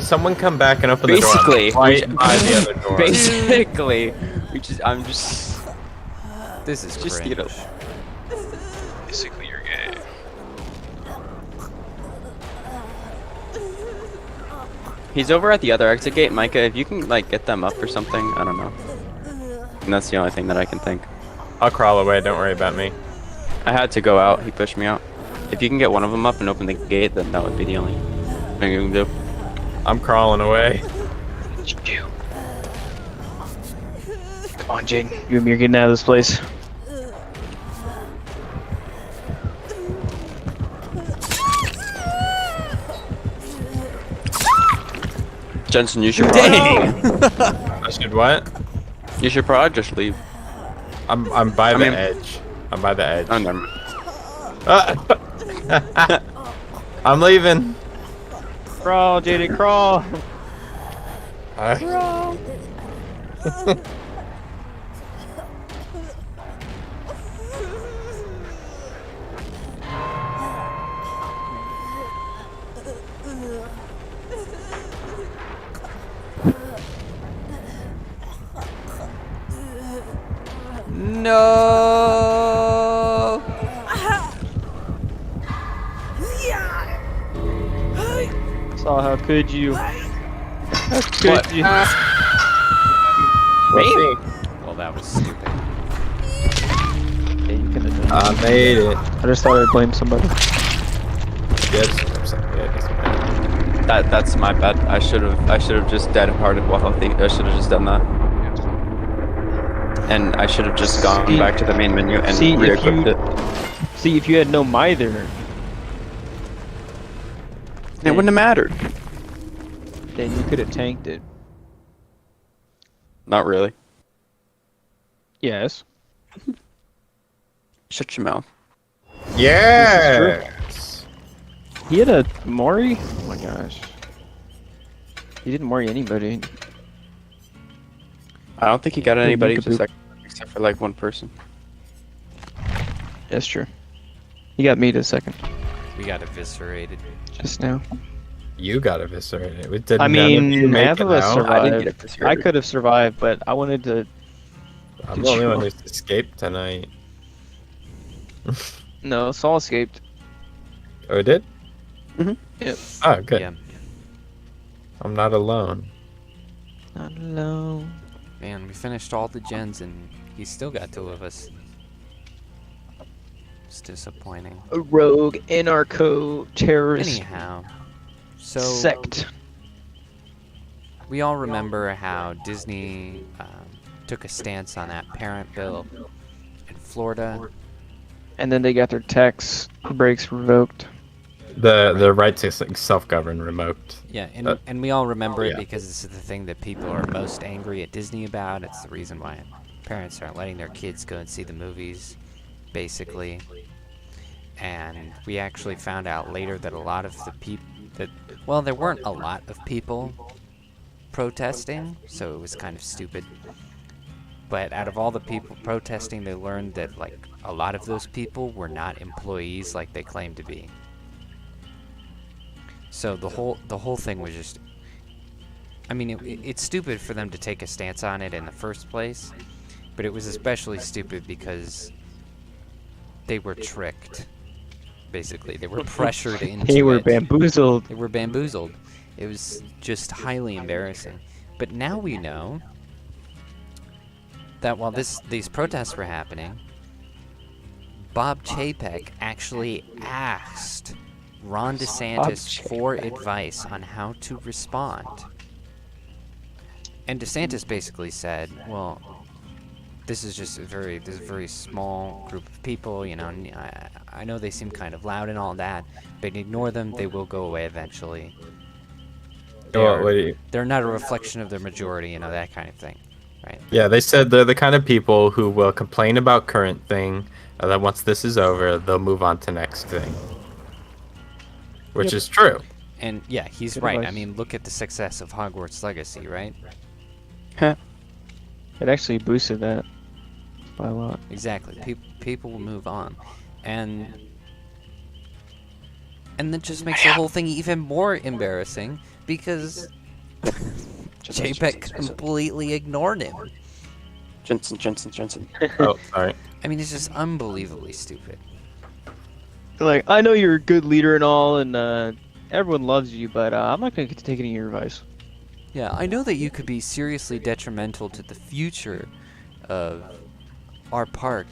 someone come back and open basically, the door. Right by the other door. basically, I'm just This is just cringe. basically you're gay. He's over at the other exit gate, Micah. If you can like get them up or something, I don't know. And that's the only thing that I can think. I'll crawl away. Don't worry about me. I had to go out. He pushed me out. If you can get one of them up and open the gate, then that would be the only thing you can do. I'm crawling away. Come on, Jaeden. You and me are getting out of this place. Jensen, you should probably, I should what? you should probably just leave. I'm by the mean- edge. I'm by the edge. Oh, never mind. I'm leaving. Crawl, Jaeden, crawl. No. Saw how could you? How could you? Well, that was stupid. Yeah, you could've done I made it. I just thought I'd blame somebody. Yes. That's my bad. I should have just dead-hearted while healthy. I should have just done that. And I should have just gone See- back to the main menu and see, if re-equipped you- it. See, if you had no mither, It wouldn't have mattered. then you could have tanked it. Not really. Yes. Shut your mouth. Yes. He had a Mori? Oh my gosh. He didn't Mori anybody. I don't think he got anybody Peekaboo. except for like one person. That's true. He got me to second We got eviscerated. just now. You got eviscerated. We did I none of you mean, make half it of us out. I didn't get survived. eviscerated. I could have survived, but I wanted to. I'm Did the only you- one who's escaped tonight. No, Saul escaped. Oh, it did? Yep. Oh, good. Yeah. I'm not alone. Not alone. Man, we finished all the gens and he still got two of us. It's disappointing. A rogue anarcho terrorist Anyhow, so sect. we all remember how Disney took a stance on that parent bill in Florida. And then they got their tax breaks revoked. The right to self-govern revoked. Yeah, and we all remember Oh, it yeah. because this is the thing that people are most angry at Disney about. It's the reason why parents aren't letting their kids go and see the movies, basically. And we actually found out later that a lot of the people well, there weren't a lot of people protesting, so it was kind of stupid. But out of all the people protesting, they learned that like a lot of those people were not employees like they claimed to be. So the whole thing was just, I mean, it's stupid for them to take a stance on it in the first place, but it was especially stupid because they were tricked. Basically, they were pressured into They were it. bamboozled. They were bamboozled. It was just highly embarrassing. But now we know that while these protests were happening, Bob Chapek actually asked Ron DeSantis for advice on how to respond. And DeSantis basically said, well, this is just a very small group of people, you know, I know they seem kind of loud and all that, but ignore them, they will go away eventually. They're not a reflection of their majority, you know, that kind of thing, right? Yeah, they said they're the kind of people who will complain about current thing, and then once this is over, they'll move on to next thing. Which is true. And yeah, he's Good right. advice. I mean, look at the success of Hogwarts Legacy, right? It actually boosted that by a lot. Exactly. People will move on. And that just makes the whole thing even more embarrassing because Chapek completely ignored him. Jensen. Oh, sorry. I mean, it's just unbelievably stupid. Like, I know you're a good leader and all, and everyone loves you, but I'm not gonna get to take any of your advice. Yeah, I know that you could be seriously detrimental to the future of our park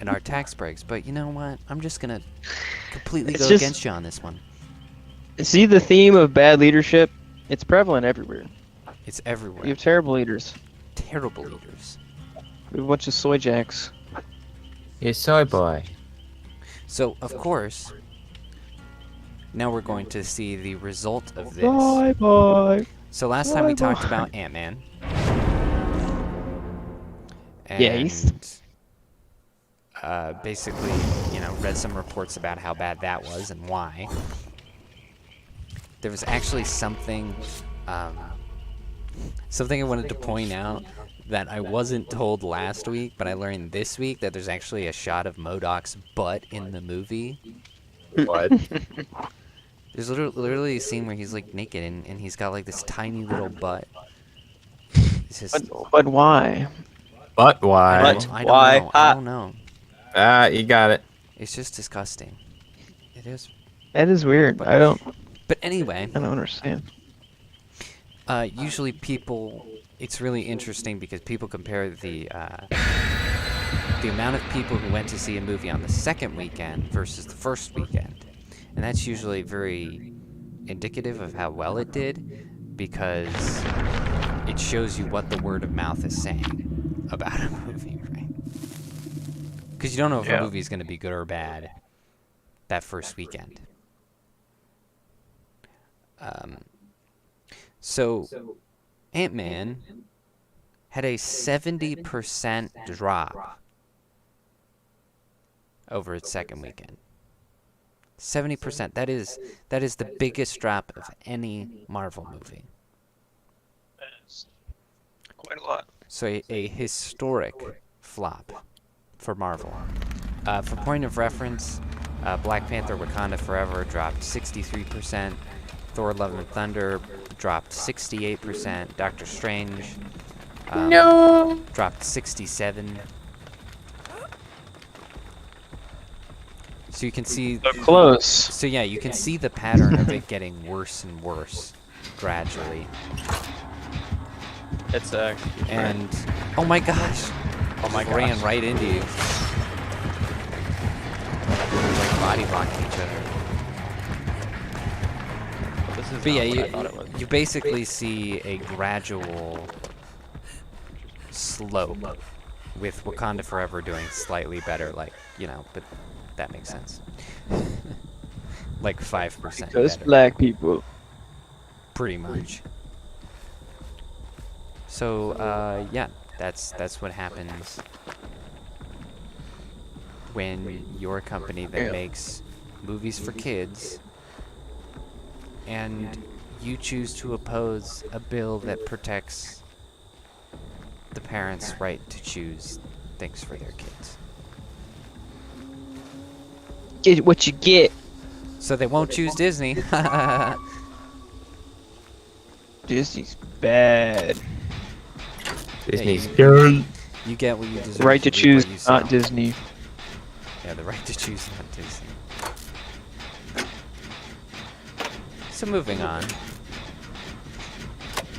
and our tax breaks, but you know what? I'm just gonna completely It's go just- against you on this one. See the theme of bad leadership? It's prevalent everywhere. It's everywhere. We have terrible leaders. Terrible leaders. We have a bunch of soy jacks. You soy boy. So, of course, now we're going to see the result of this. Bye bye. So last time we Bye-bye. talked about Ant-Man. Yeah, he's- And basically, you know, read some reports about how bad that was and why. There was actually something I wanted to point out that I wasn't told last week, but I learned this week that there's actually a shot of MODOK's butt in the movie. What? There's literally a scene where he's like naked and he's got like this tiny little butt. It's just, But why? But why? But I why? don't know. I don't know. Ah, you got it. It's just disgusting. It is. That is weird. But- I don't Anyway, understand. usually people, it's really interesting because people compare the amount of people who went to see a movie on the second weekend versus the first weekend. And that's usually very indicative of how well it did because it shows you what the word of mouth is saying about a movie, right? Because you don't know if a movie is going to be good or bad that first weekend. So Ant-Man had a 70% drop over its second weekend. 70%. That is the biggest drop of any Marvel movie. Quite a lot. So a historic flop for Marvel. For point of reference, Black Panther: Wakanda Forever dropped 63%. Thor: Love and Thunder dropped 68%. Doctor Strange dropped 67%. So you can see. Close. So yeah, you can see the pattern of it getting worse and worse gradually. It's And oh my gosh! Oh my Just ran gosh. right into you. Like body blocking each other. This is But yeah, not what I thought it was. you basically see a gradual slope with Wakanda Forever doing slightly better, like, you know, but that makes sense. Like 5% Because better, black people. pretty much. So, yeah, that's what happens when you're a company that makes movies for kids and you choose to oppose a bill that protects the parents' right to choose things for their kids. Get what you get. So they won't choose Disney. Disney's bad. Disney's you- good. You get what you deserve. The right to you reap choose, what you sow. not Disney. Yeah, the right to choose, not Disney. So moving on.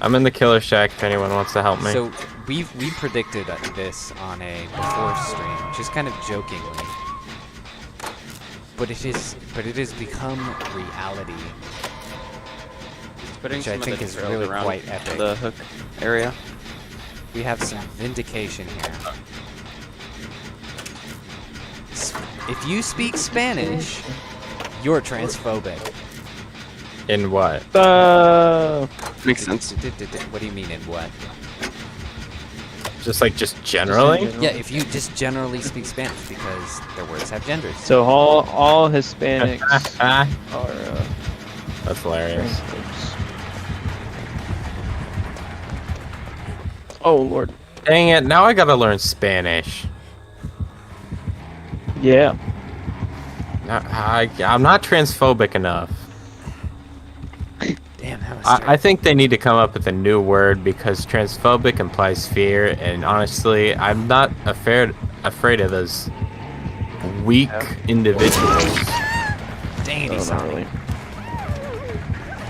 I'm in the killer shack if anyone wants to help me. So we predicted this on a before stream, just kind of jokingly. But it has become reality. Putting Which I some of think the is trails really around quite epic. the hook area. We have some vindication here. If you speak Spanish, you're transphobic. In what? Makes sense. What do you mean in what? Just generally? Yeah, if you just generally speak Spanish because their words have genders. So all Hispanics are That's hilarious. transphobes. Oh Lord. Dang it, now I gotta learn Spanish. Yeah. I'm not transphobic enough. Damn, that was I think they need to come up with a new word because transphobic implies fear, and honestly, I'm not afraid of those weak individuals. dang it, Oh, he's not on really.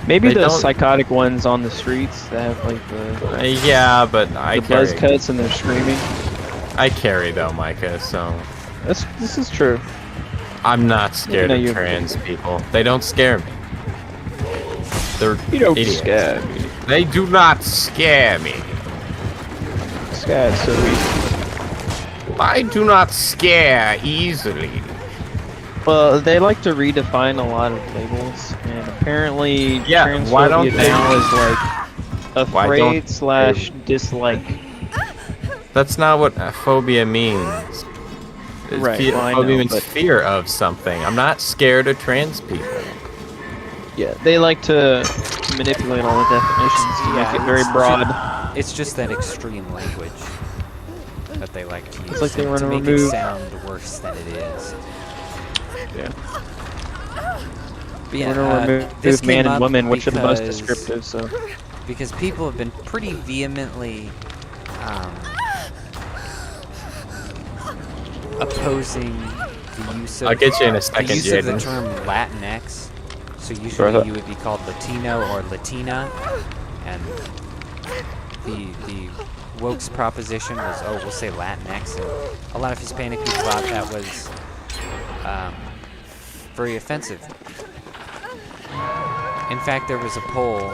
Maybe They the don't- psychotic ones on the streets that have like the Yeah, but I buzz carry. cuts and they're screaming. I carry though, Micah, so This is true. I'm not scared No, of you're- trans people. They don't scare me. They're You don't idiots. scare me. They do not scare me. Scared so easy. I do not scare easily. Well, they like to redefine a lot of labels, and apparently Yeah, why don't transphobia they- now is like Why don't afraid slash dislike. That's not what phobia means. Right, well, I Phobia know, means but- fear of something. I'm not scared of trans people. Yeah, they like to manipulate all the definitions to make it very it's broad. It's just that extreme language that they like to use like they to wanna make it remove- sound worse than it is. Yeah. But yeah, We're gonna this remove came man and up woman, which are the most because- descriptive. So Because people have been pretty vehemently opposing the use of I'll get you in a the second, use of the Jaeden. term Latinx. So usually Bertha. you would be called Latino or Latina, and the woke's proposition was, oh, we'll say Latinx, and a lot of Hispanic people thought that was very offensive. In fact, there was a poll.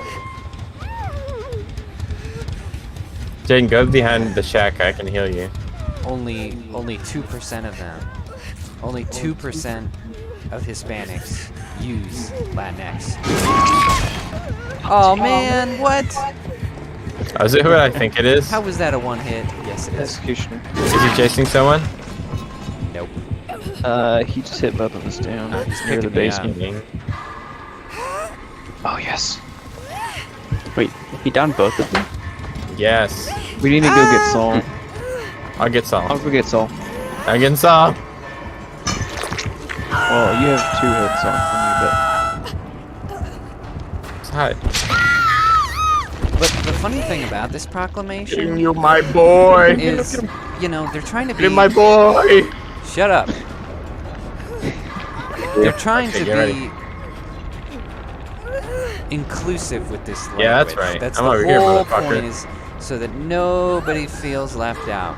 Jaden, go behind the shack. I can heal you. Only 2% of them. Only 2% of Hispanics use Latinx. Oh man, what? Oh, is it who I think it is? How was that a one hit? Yes, it is. executioner. Is he chasing someone? Nope. He just hit both of us down He's near the picking me basement. Oh yes. Wait, he downed both of them? Yes. We need to go get Saul. I'll get Saul. I'll go get Saul. I get Saul. Well, you have 2 hits on Hi. But the funny thing about this proclamation You my boy. is, you know, they're trying to be. Get my boy. Shut up. They're trying Okay, to get ready. be inclusive with this language. Yeah, that's right. That's I'm the over here, whole motherfucker. point, is so that nobody feels left out.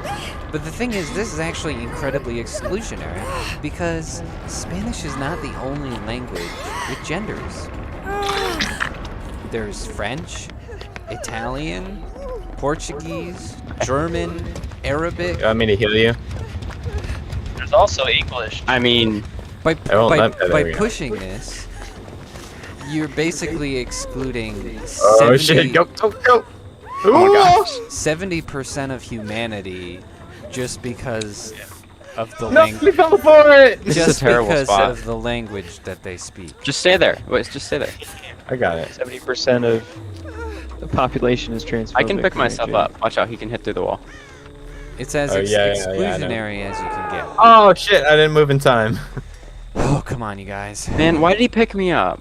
But the thing is, this is actually incredibly exclusionary because Spanish is not the only language with genders. There's French, Italian, Portuguese, German, Arabic. You want me to heal you? There's also English. I mean, By, I won't by, let- there by we go. pushing this, you're basically excluding Oh shit! Go go go! oh my gosh. 70% of humanity just because of the No, language. we fell for it. This is Just a terrible because spot. of the language that they speak. Just stay there. Wait, just stay there. I got it. 70% of The population is transphobic. I can pick myself Jaeden. up. Watch out, he can hit through the wall. It's as Oh, yeah, I know. exclusionary as you can get. Oh shit! I didn't move in time. Oh, come on, you guys. Man, why did he pick me up?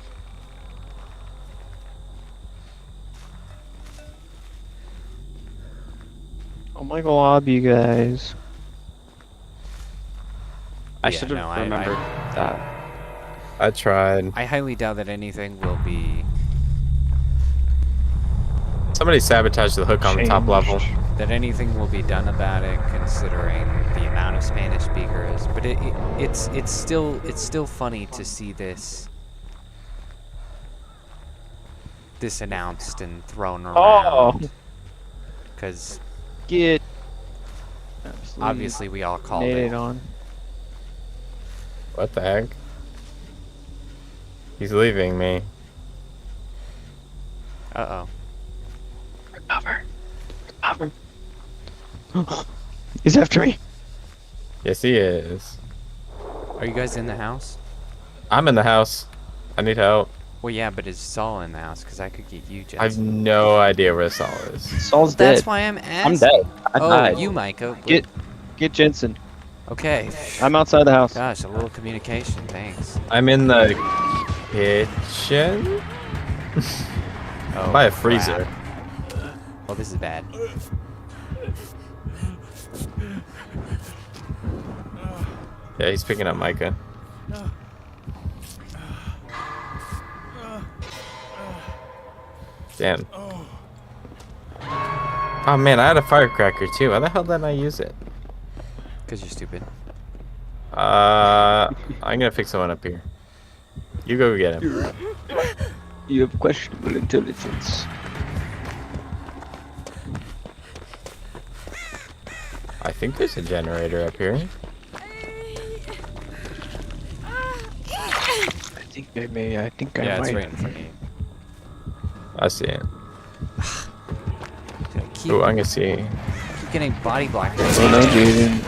Oh my god, you guys. I Yeah, should have no, I- remembered that. I tried. I highly doubt that anything will be Somebody sabotaged the hook on the top level. done about it, considering the amount of Spanish speakers. But it's still funny to see this announced and thrown Oh, around, because get. obviously we all called Made it. it on. What the heck? He's leaving me. Uh oh. Recover. Recover. He's after me. Yes, he is. Are you guys in the house? I'm in the house. I need help. Well, yeah, but is Saul in the house? Because I could get you, Jensen. I have no idea where Saul is. Saul's That's dead. why I'm asking. I'm dead. I Oh, died. you, Micah. Get Jensen. Okay. I'm outside the house. Gosh, a little communication. Thanks. I'm in the kitchen. Oh, By a crap. freezer. Well, this is bad. Yeah, he's picking up Micah. Damn. Oh man, I had a firecracker too. Why the hell didn't I use it? Because you're stupid. I'm gonna fix someone up here. You go get him. You have questionable intelligence. I think there's a generator up here. I think I Yeah, it's might. right in front of you. I see it. Keep, Oh, I'm gonna see. keep getting body blocked. Oh no, Jaeden.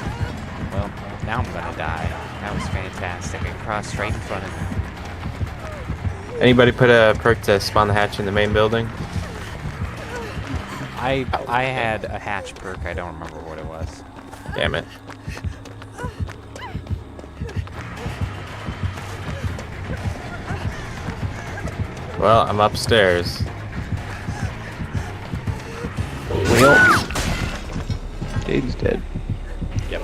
Well, now I'm gonna die. That was fantastic. I crossed right in front of me. Anybody put a perk to spawn the hatch in the main building? I had a hatch perk. I don't remember what it was. Damn it. Well, I'm upstairs. Well, Jaden's dead. Yep.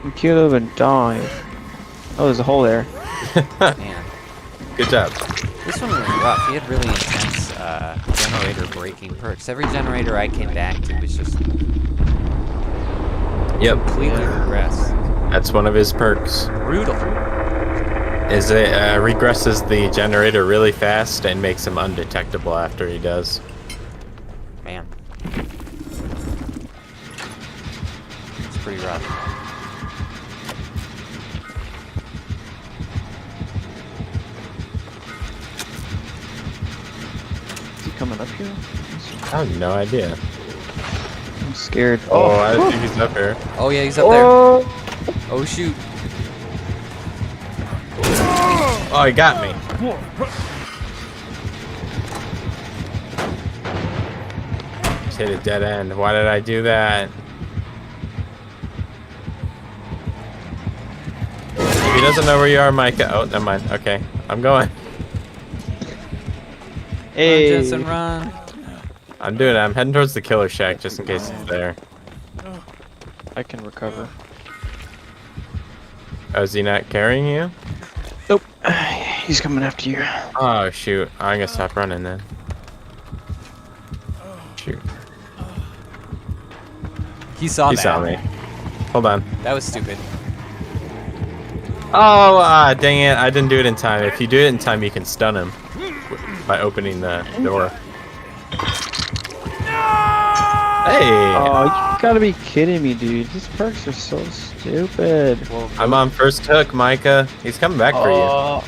You kill him and die. Oh, there's a hole there. Man, Good job. this one was rough. He had really intense generator breaking perks. Every generator I came back to was just Yep. completely regressed. That's one of his perks. Brutal. Is it regresses the generator really fast and makes him undetectable after he does. Man. It's pretty rough. Is he coming up here? I have no idea. I'm scared. Oh, I think he's up here. Oh yeah, he's up there. Oh shoot. Oh, he got me. Just hit a dead end. Why did I do that? If he doesn't know where you are, Micah. Oh, never mind. Okay, I'm going. Hey. Run, Jensen, run. I'm doing it. I'm heading towards the killer shack just in case it's there. I can recover. Oh, is he not carrying you? Nope. He's coming after you. Oh, shoot. I'm gonna stop running then. Shoot. He saw He that. saw me. Hold on. That was stupid. Oh, dang it. I didn't do it in time. If you do it in time, you can stun him by opening the door. Hey! Oh, you gotta be kidding me, dude. These perks are so stupid. Well, I'm on first hook, Micah. He's coming back for you.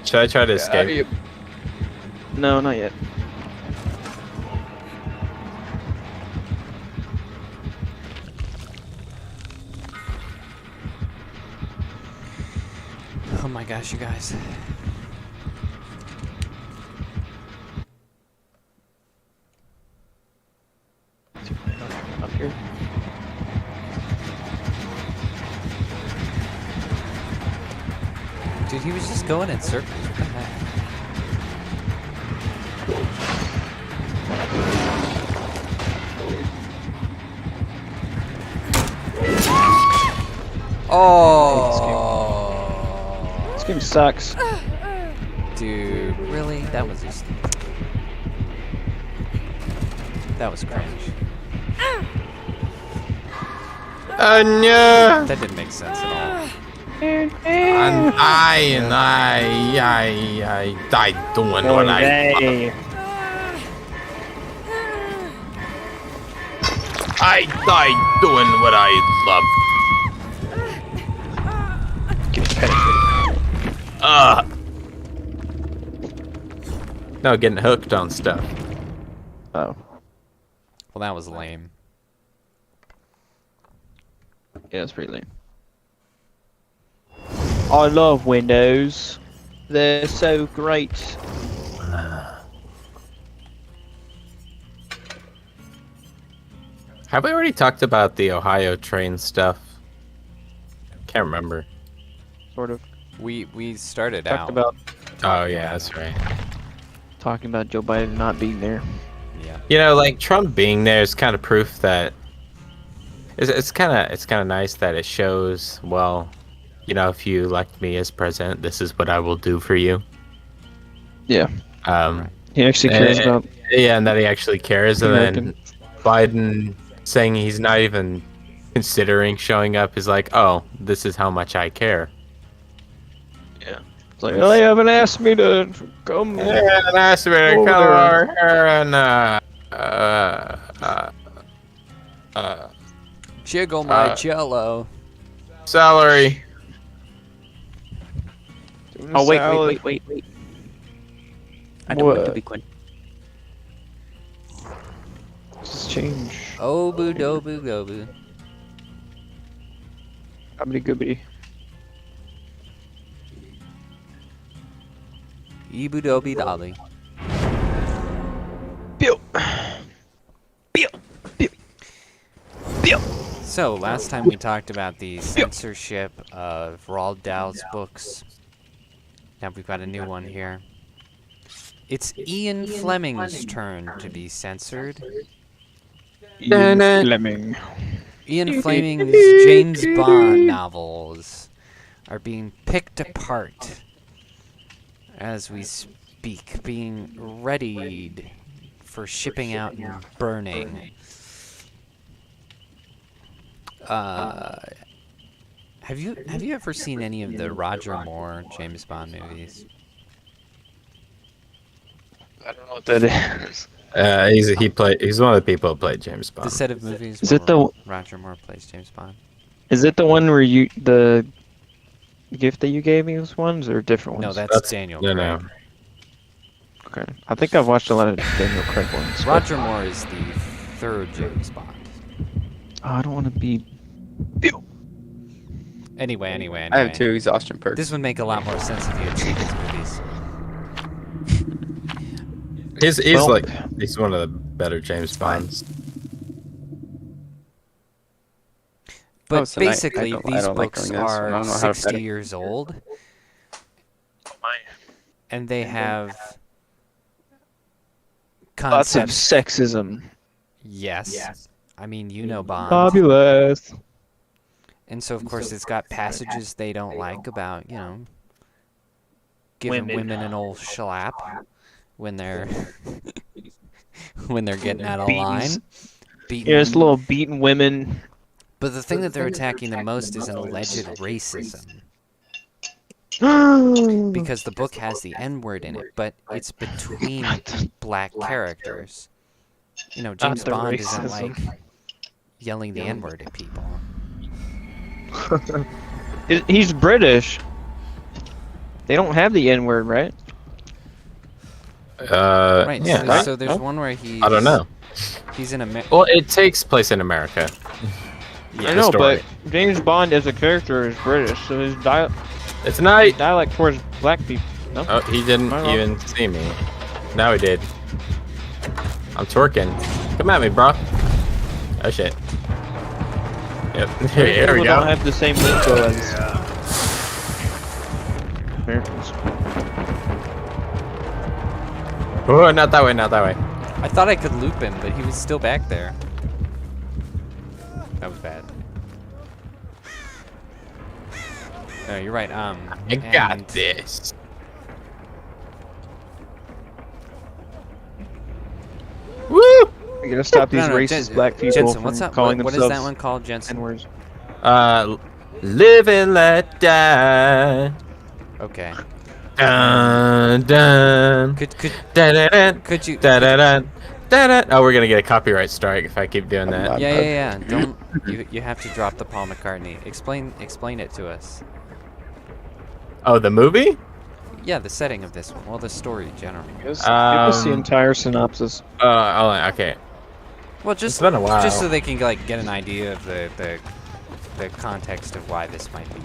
Should I try to escape? No, not yet. oh my gosh, you guys. Dude, he was just going in circles. What the heck? Oh, This game sucks. dude, really? That was just... That was cringe. No! That didn't make sense at all. And I doing what I. Hey. I died doing what I love. No, getting hooked on stuff. Oh. Well, that was lame. Yeah, it's pretty lame. I love Windows. They're so great. Have we already talked about the Ohio train stuff? Can't remember. Sort of. We started Talked out. about Oh yeah, that's right. talking about Joe Biden not being there. Yeah. You know, like Trump being there is kind of proof that it's kind of nice that it shows. Well, you know, if you elect me as president, this is what I will do for you. Yeah. Um, He actually cares about. Yeah, and that he actually cares, and American. then Biden saying he's not even considering showing up is like, oh, this is how much I care. It's like, well, they haven't asked me to come. Yeah, that's really Over come there. over here and Jiggle my jello. celery. Oh wait. I don't want to What? be Quinn. Just change. Obu dobu gobu. Gobbity goobity. Ibu dobi dolly. Pew. So, last time we talked about the censorship of Roald Dahl's books. Now we've got a new one here. It's Ian Fleming's turn to be censored. Ian Fleming. Ian Fleming's James Bond novels are being picked apart as we speak, being readied for shipping out and burning. Have you ever seen any of the Roger Moore James Bond movies? I don't know what that is. He's one of the people who played James Bond. The set of movies Is where it the- Roger Moore plays James Bond. Is it the one where the gift that you gave me was ones or different ones? No, that's Daniel Craig. No. Okay. I think I've watched a lot of Daniel Craig ones. but- Roger Moore is the third James Bond. Oh, I don't want to be. Anyway. I have 2 exhaustion perks. This would make a lot more sense if you had seen his movies. Well- He's one of the better James Bonds. But so I basically, don't- I these don't like books doing this. I are don't know how to 60 fit it. years old, and they have Lots of concepts. sexism. Yes. I mean, you know Bond. Fabulous. And so, of course, it's got passages they don't like about, giving women an old schlap when they're getting out of line. Beating. Yeah, it's little beaten women. But the thing that they're attacking the most is an alleged racism. Because the book has the N-word in it, but it's between black characters. James the Bond isn't racism. like yelling the N-word at people. He's British. They don't have the N word, right? Right. Yeah. So there's one where he's. I don't know. He's in America. Well, it takes place in America. Yeah, I know, story. but James Bond as a character is British, so his It's night. dialect towards black people. No? Oh, he didn't Am I wrong? even see me. Now he did. I'm twerking. Come at me, bro. Oh shit. Yep. Here we People don't go. have the same lingo as. Americans. Oh, not that way, not that way. I thought I could loop him, but he was still back there. That was bad. Oh, you're right. I got this. Woo! We gotta stop these racist black people Jensen, from what's that? calling What is themselves that one called, Jensen? N-words. Live and let die. Okay. Dun dun. Could Dun dun dun. could you? Dun dun dun. Dun dun. Oh, we're gonna get a copyright strike if I keep doing that. Yeah. Don't you have to drop the Paul McCartney. Explain it to us. Oh, the movie? Yeah, the setting of this one. Well, the story generally. Give us the entire synopsis. Oh, okay. Well, just It's been a while. just so they can like get an idea of the context of why this might be.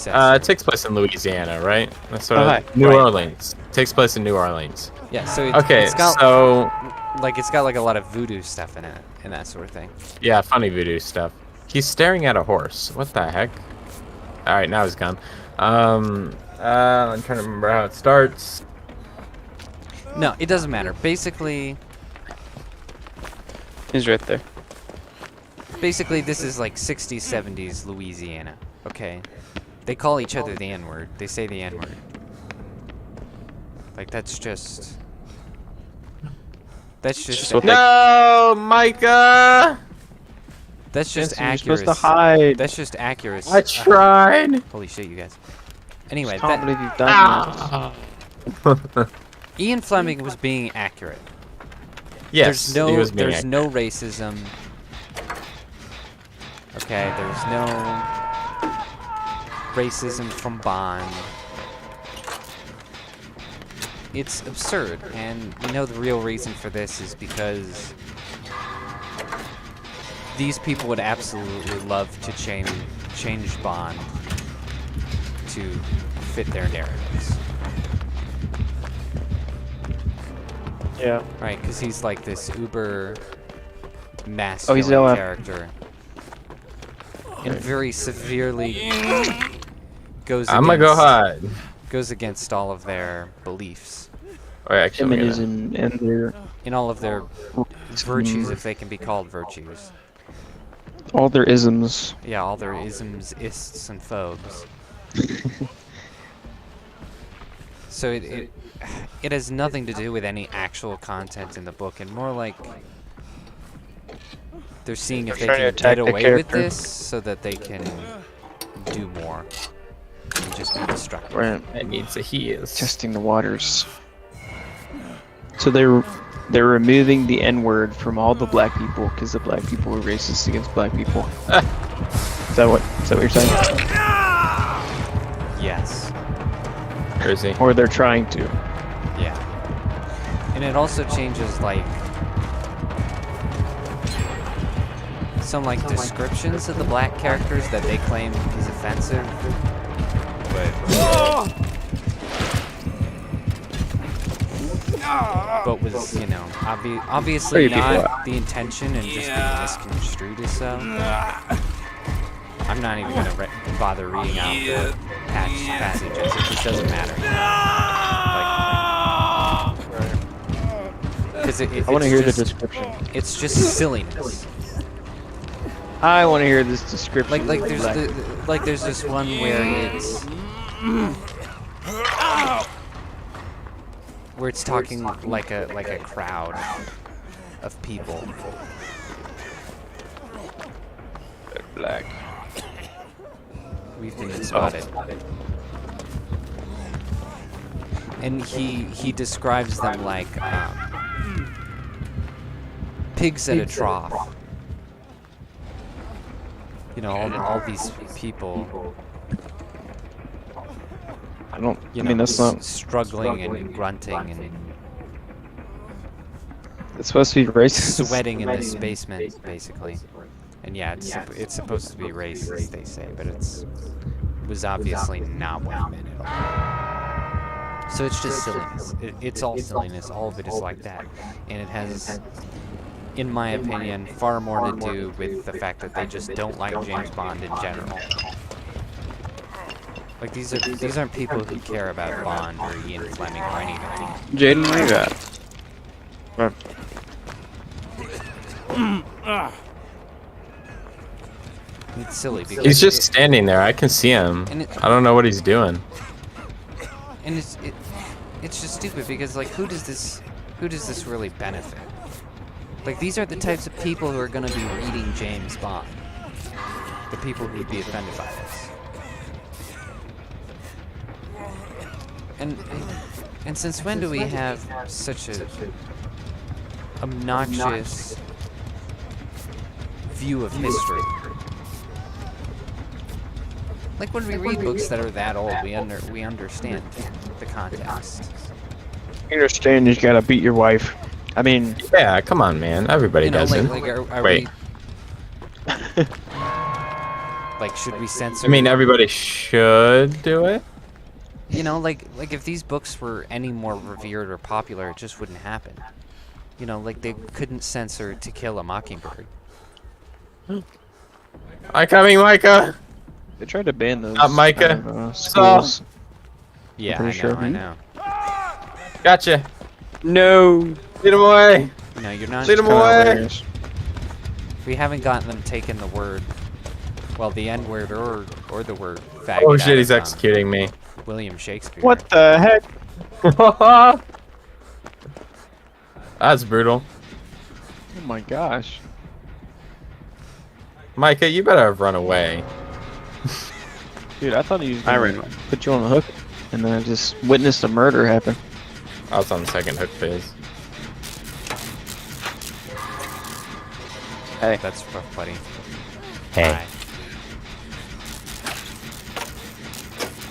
It takes place in Louisiana, right? That's what. Hi. New Right. Orleans. It takes place in New Orleans. Yeah, so Okay, it's got so it's got like a lot of voodoo stuff in it and that sort of thing. yeah, funny voodoo stuff. He's staring at a horse. What the heck? All right, now he's gone. I'm trying to remember how it starts. No, it doesn't matter. Basically, He's right there. this is like 60s, 70s Louisiana. Okay, they call each other the N-word. They say the N-word. Like that's just what No, Micah! that's just Jensen, you're accurate. supposed to hide. That's just accurate. I tried. Holy shit, you guys. Anyway, Can't believe you've done Ah. Ian Fleming was being accurate. Yes, There's he was being there's no racism. Okay, there's no racism from Bond. It's absurd, and we know the real reason for this is because these people would absolutely love to change Bond to fit their narratives. Yeah. Right, because he's like this uber Oh, masculine he's LF. character. And very severely goes I'm gonna go against, hide. goes against all of their beliefs. Or actually, I'm gonna- Feminism and their In all of their virtues, if they can be called virtues. all their isms. Yeah, all their isms, ists, and phobes. So it has nothing to do with any actual content in the book, and more like they're seeing if they trying to can attack get the away with character. this so that they can do more and just be destructive. Right. That needs a heal. Testing the waters. So they're removing the N-word from all the black people because the black people were racist against black people. Is that what you're saying? Yes. Where is he? Or they're trying to. Yeah. And it also changes like some like descriptions of the black characters that they claim is offensive. But was, you know, obviously Pretty people not the intention and just being misconstrued as so. I'm not even gonna bother reading out the passages. It just doesn't matter. Because I want to hear the description. It's just silliness. I want to hear this description. Like there's this one where it's talking like a crowd of people. Black. We've been spotted. And he describes them like pigs at a trough. You know, all these people. I don't. You I mean, know, that's not. struggling and grunting and It's supposed to be racist. sweating in this basement, basically. And yeah, it's supposed to be racist, they say, but it was obviously not what he meant at all. So it's just silliness. It's all silliness. All of it is like that, and it has, in my opinion, far more to do with the fact that they just don't like James Bond in general. Like these aren't people who care about Bond or Ian Fleming or anything. Jaeden, where you at? It's silly because He's just standing there. I can see him. And I don't know what he's doing. and it's just stupid because like who does this really benefit? Like these are the types of people who are going to be reading James Bond. The people who would be offended by this. And since when do we have such a obnoxious view of history? Like when we read books that are that old, we understand the context. You understand you gotta beat your wife. I mean, Yeah, come on, man. Everybody You know, does it. like are Wait. we like should we censor? I mean, everybody should do it. You know, like if these books were any more revered or popular, it just wouldn't happen. You know, like they couldn't censor To Kill a Mockingbird. I'm coming, Micah. they tried to ban those. Micah. out of, schools. Yeah, pretty I know. Gotcha. No. Lead him away. No, you're not. Lead him Kinda away. hilarious. We haven't gotten them taking the word, well, the N word or the word faggot. Oh out shit, he's of, executing me. William Shakespeare. What the heck? That's brutal. Oh my gosh. Micah, you better have run away. Dude, I thought he was I gonna ran. put you on the hook, and then I just witnessed a murder happen. I was on the second hook phase. Hey. That's rough, buddy. Hey.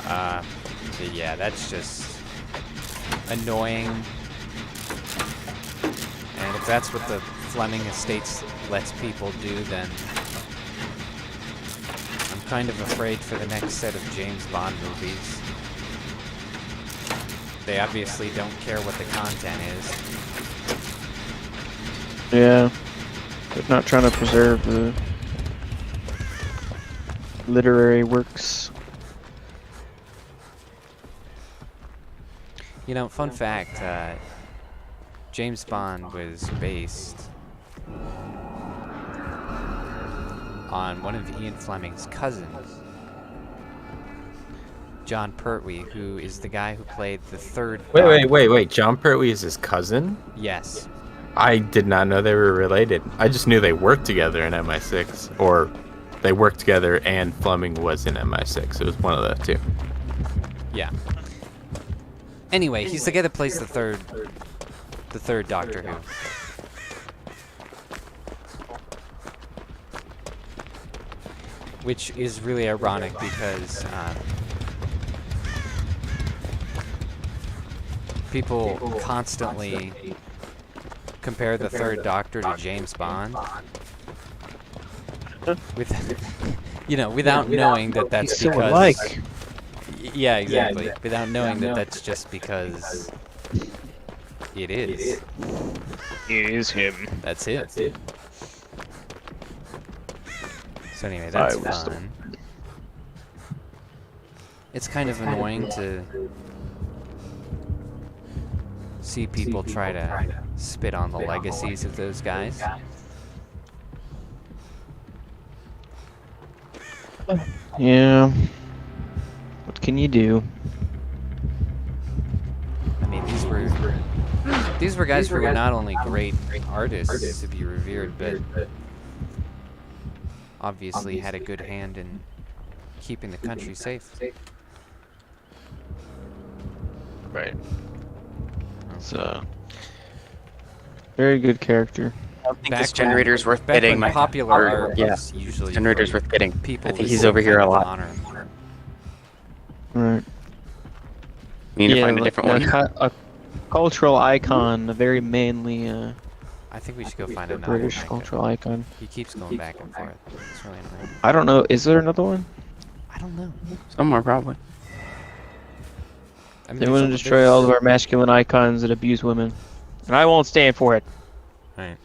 Hi. Yeah, that's just annoying. And if that's what the Fleming Estates lets people do, then I'm kind of afraid for the next set of James Bond movies. They obviously don't care what the content is. Yeah. They're not trying to preserve the literary works. You know, fun fact, James Bond was based on one of Ian Fleming's cousins, John Pertwee, who is the guy who played the third Wait. John Pertwee is his cousin? Yes. I did not know they were related. I just knew they worked together in MI6, or they worked together and Fleming was in MI6. It was one of the two. Yeah. Anyway, he's the guy that plays the third Doctor Who. Which is really ironic because people constantly compare the third Doctor to James Bond. Without knowing that that's He's so because. alike. Yeah, exactly. Without knowing that that's just because it is. It is him. That's it. So anyway, that's fun. It's kind of annoying to see people try to spit on the legacies of those guys. Yeah. What can you do? I mean, these were guys who were not only great artists to be revered, but obviously had a good hand in keeping the country safe. Right. It's very good character. I don't think Back this generator's worth Back bidding. when popular art yeah, was usually generator's for worth bidding. people I think with he's some over here kind a of lot. honor. Right. We need to find a like different one. a cultural icon, a very manly I think we should go find another British Micah. cultural icon. He keeps going back and forth. It's really annoying. I don't know. Is there another one? I don't know. Somewhere probably. I mean, They want to destroy all of our masculine icons that abuse women, and I won't stand for it. Right.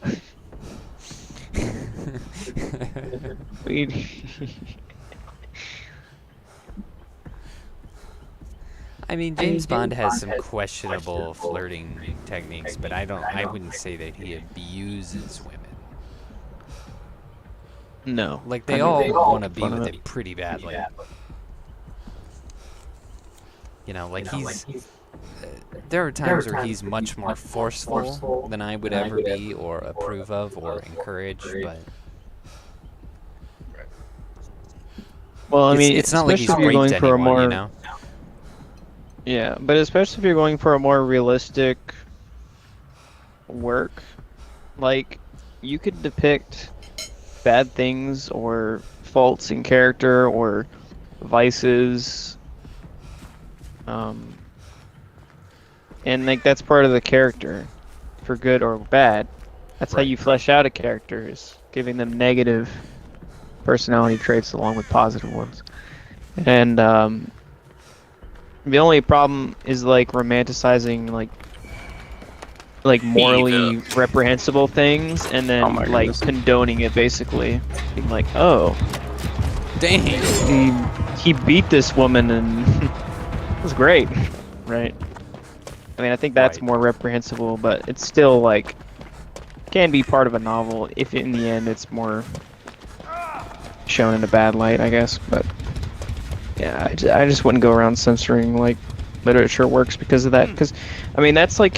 I mean, James Bond has some questionable flirting techniques, but I wouldn't say that he abuses women. No. Like, I they mean, all want to be fun of with it. it pretty badly. You know, like there are times where he's much more forceful than I would ever be or approve of or encourage, but Well, I mean, it's not like he's especially if you're raped going for a anyone, more, you know? yeah, but especially if you're going for a more realistic work, like you could depict bad things or faults in character or vices, and like that's part of the character, for good or bad. That's how Right. you flesh out a character, is giving them negative personality traits along with positive ones. And the only problem is like romanticizing like morally reprehensible things and Oh then my like goodness. condoning it, basically being like, oh, Dang! he beat this woman and it was great, right? I mean, I think that's Right. more reprehensible, but it's still like can be part of a novel if in the end it's more shown in a bad light, I guess. But yeah, I just wouldn't go around censoring like literature works because of that. Because I mean, that's like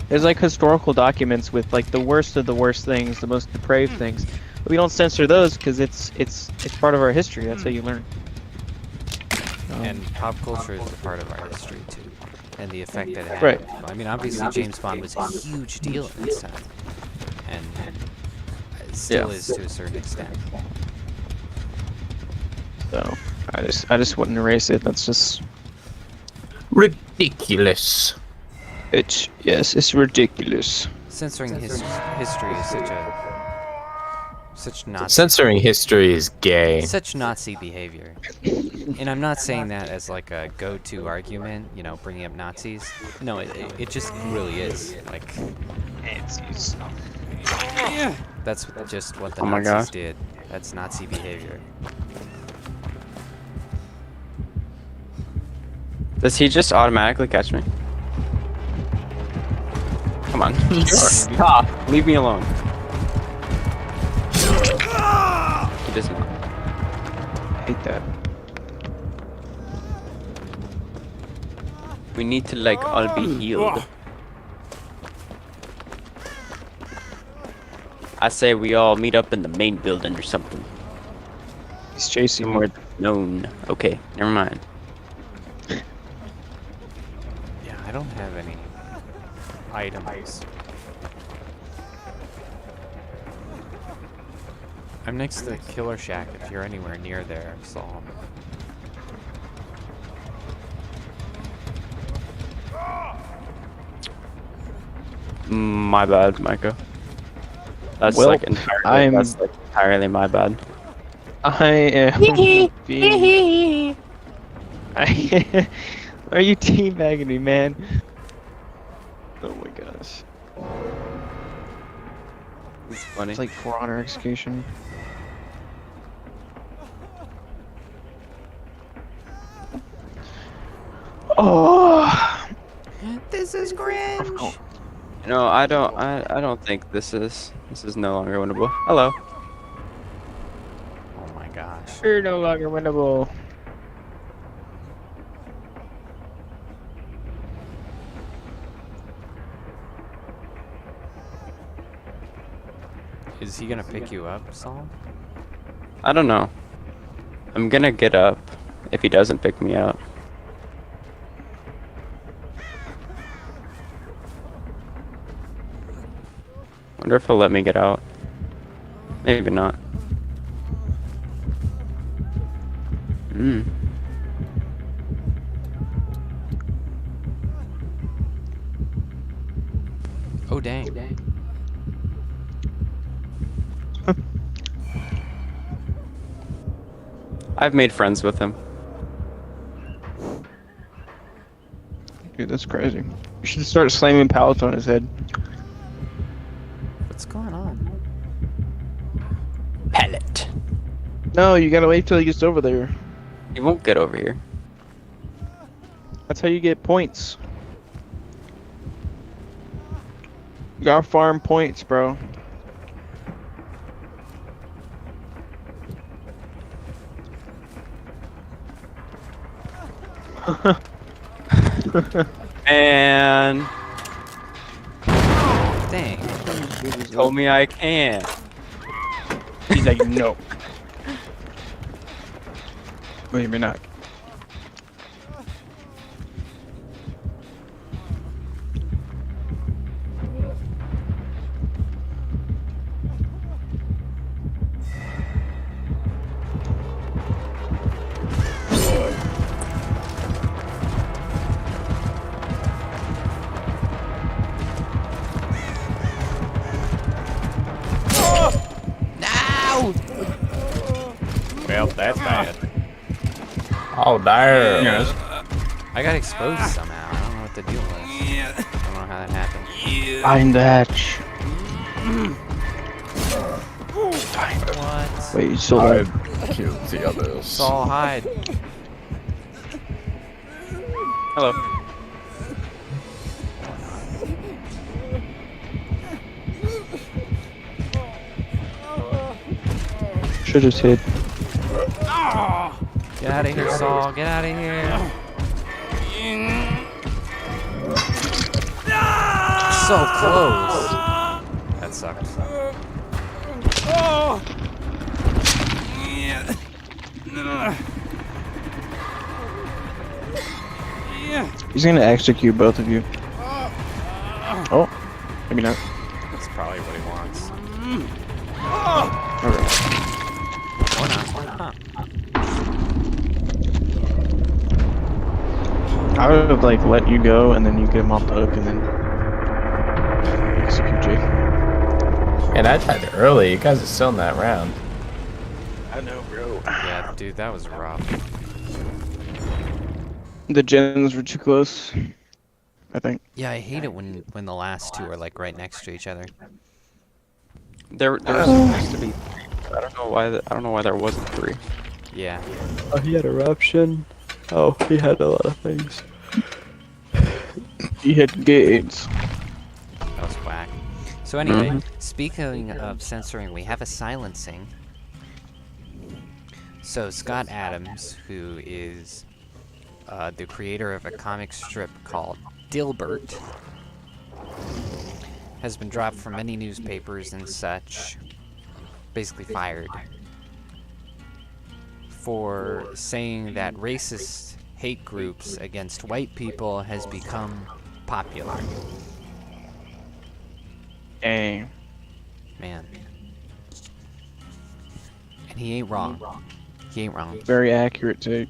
there's like historical documents with like the worst of the worst things, the most depraved things. But we don't censor those because it's part of our history. That's how you learn. And pop culture is a part of our history, too. And the effect that it had. Right. I mean, obviously, James Bond was a huge deal at this time. And it still is to a certain extent. So I just wouldn't erase it. That's just Ridiculous. it's ridiculous. Censoring his history is such Nazi Censoring history is gay. such Nazi behavior. And I'm not saying that as like a go-to argument, you know, bringing up Nazis. No, it just really is. Like, that's just what the Oh my Nazis gosh. did. That's Nazi behavior. Does he just automatically catch me? Come on. Stop. Leave me alone. He does not. I hate that. We need to like all be healed. I say we all meet up in the main building or something. He's chasing me. Somewhere known. Okay, never mind. Yeah, I don't have any items. I'm next to the Killer Shack if you're anywhere near there, Saul. My bad, Micah. That's Well, like I'm- entirely my bad. I am being... Are you teabagging me, man? Oh my gosh. It's funny. It's like For Honor execution. Oh! This is cringe. No, I don't think this is no longer winnable. Hello. Oh my gosh. You're no longer winnable. Is he gonna pick you up, Saul? I don't know. I'm gonna get up if he doesn't pick me up. Wonder if he'll let me get out. Maybe not. Hmm. Oh dang. I've made friends with him. Dude, that's crazy. You should start slamming pallets on his head. What's going on? Pallet. No, you gotta wait till he gets over there. He won't get over here. That's how you get points. You gotta farm points, bro. And Dang. told me I can't. He's like, no. Wait a minute. No! Well, that's bad. Oh, damn. Yes. I got exposed somehow. I don't know what the deal was. I don't know how that happened. Find the hatch. What? Wait, you still I alive? killed the others. Saul, hide. Hello. Should just hit. Get out of here, Saul. Get out of here. So close. That sucked. He's gonna execute both of you. Oh, maybe not. That's probably what he wants. Okay. Or not. Huh. I would have like let you go and then you get him off the hook and then execute Jake. And I died early. You guys are still in that round. I know, bro. Yeah, dude, that was rough. The gens were too close, I think. Yeah, I hate it when the last two are like right next to each other. There was supposed to be. I don't know why. I don't know why there wasn't 3. Yeah. Oh, he had eruption. Oh, he had a lot of things. He had gates. That was whack. So anyway, speaking of censoring, we have a silencing. So Scott Adams, who is the creator of a comic strip called Dilbert, has been dropped from many newspapers and such, basically fired, for saying that racist hate groups against white people has become popular. Dang. Man. And he ain't wrong. He ain't wrong. Very accurate take.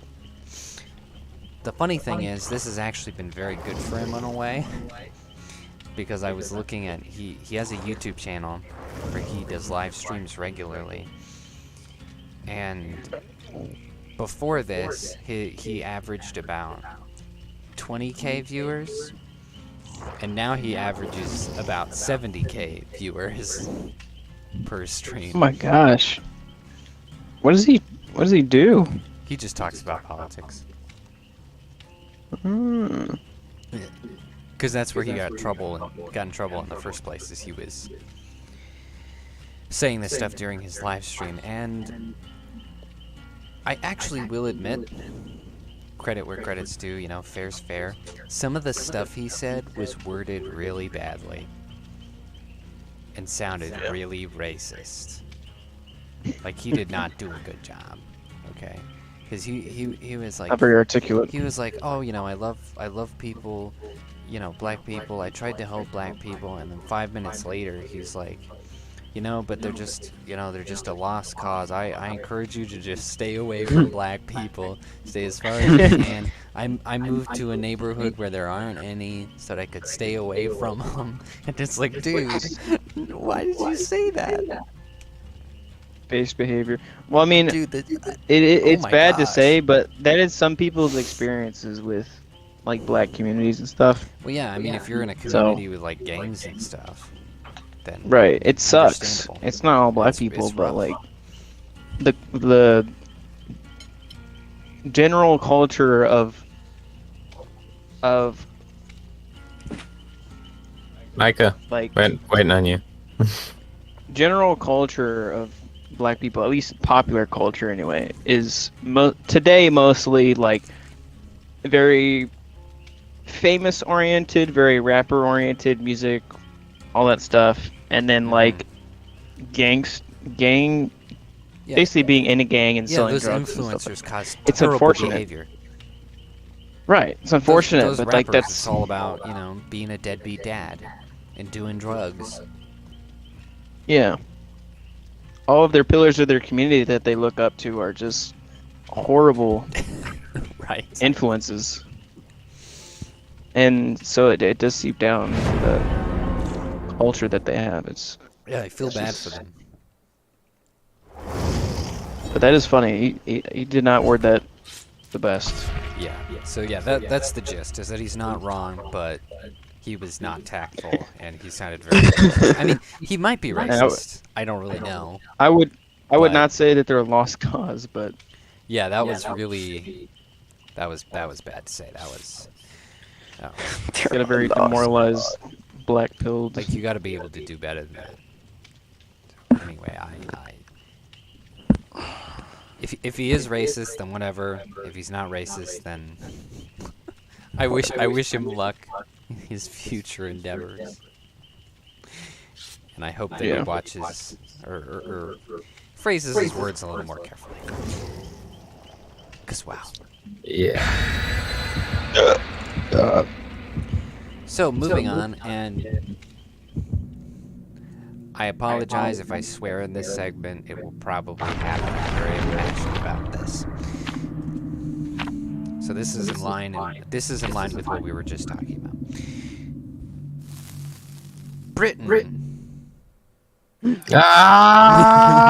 The funny thing is, this has actually been very good for him in a way. Because I was looking at, he has a YouTube channel where he does live streams regularly. And before this, he averaged about 20k viewers. And now he averages about 70k viewers per stream. Oh my gosh. What does he do? He just talks about politics. Because that's where he got in trouble in the first place, is he was saying this stuff during his live stream. And I actually will admit, credit where credit's due, you know, fair's fair. Some of the stuff he said was worded really badly and sounded really racist. Like, he did not do a good job, okay? Because he was like, Not very articulate. he was like, oh, you know, I love people, you know, black people. I tried to help black people, and then 5 minutes later, he's like, you know, but they're just, you know, they're just a lost cause. I encourage you to just stay away from black people. Stay as far as you can. I moved to a neighborhood where there aren't any, so that I could stay away from them. And it's like, dude, why did you say that? Base behavior. Well, I mean, Dude, it's my bad to gosh. say, but that is some people's experiences with, like, black communities and stuff. Well, yeah, I mean, if you're in a community with, like, gangs and stuff, then... Right. It sucks. Understandable. It's not all black It's people, but rough. like the general culture of of Micah, like waiting on you. general culture of black people, at least popular culture anyway, is today mostly like very famous oriented, very rapper oriented music, all that stuff, and then like gang, Yeah. basically being in a gang and Yeah, selling those drugs and stuff. influencers cause It's terrible unfortunate. behavior. Right, it's unfortunate, Those but rappers, like that's it's all about, being a deadbeat dad and doing drugs. yeah. All of their pillars of their community that they look up to are just horrible Right. influences. And so it does seep down the culture that they have. Yeah, I feel It's bad just- for them. But that is funny. He did not word that the best. Yeah. So yeah, that's the gist, is that he's not wrong, but he was not tactful, and he sounded very racist. I mean, he might be racist. I don't really know. I would But- not say that they're a lost cause, but Yeah, that was really... That was bad to say. That was... Oh. got a very demoralized, black-pilled. Like, you gotta be able to do better than that. Anyway, if he is racist, then whatever. If he's not racist, then I wish him luck in his future endeavors. And I hope that he Yeah. watches or phrases his words a little more carefully. 'Cause wow. Yeah. So moving on, and I apologize if I swear in this segment. It will probably happen. I'm very passionate about this. So this is in line, with what we were just talking about. Britain.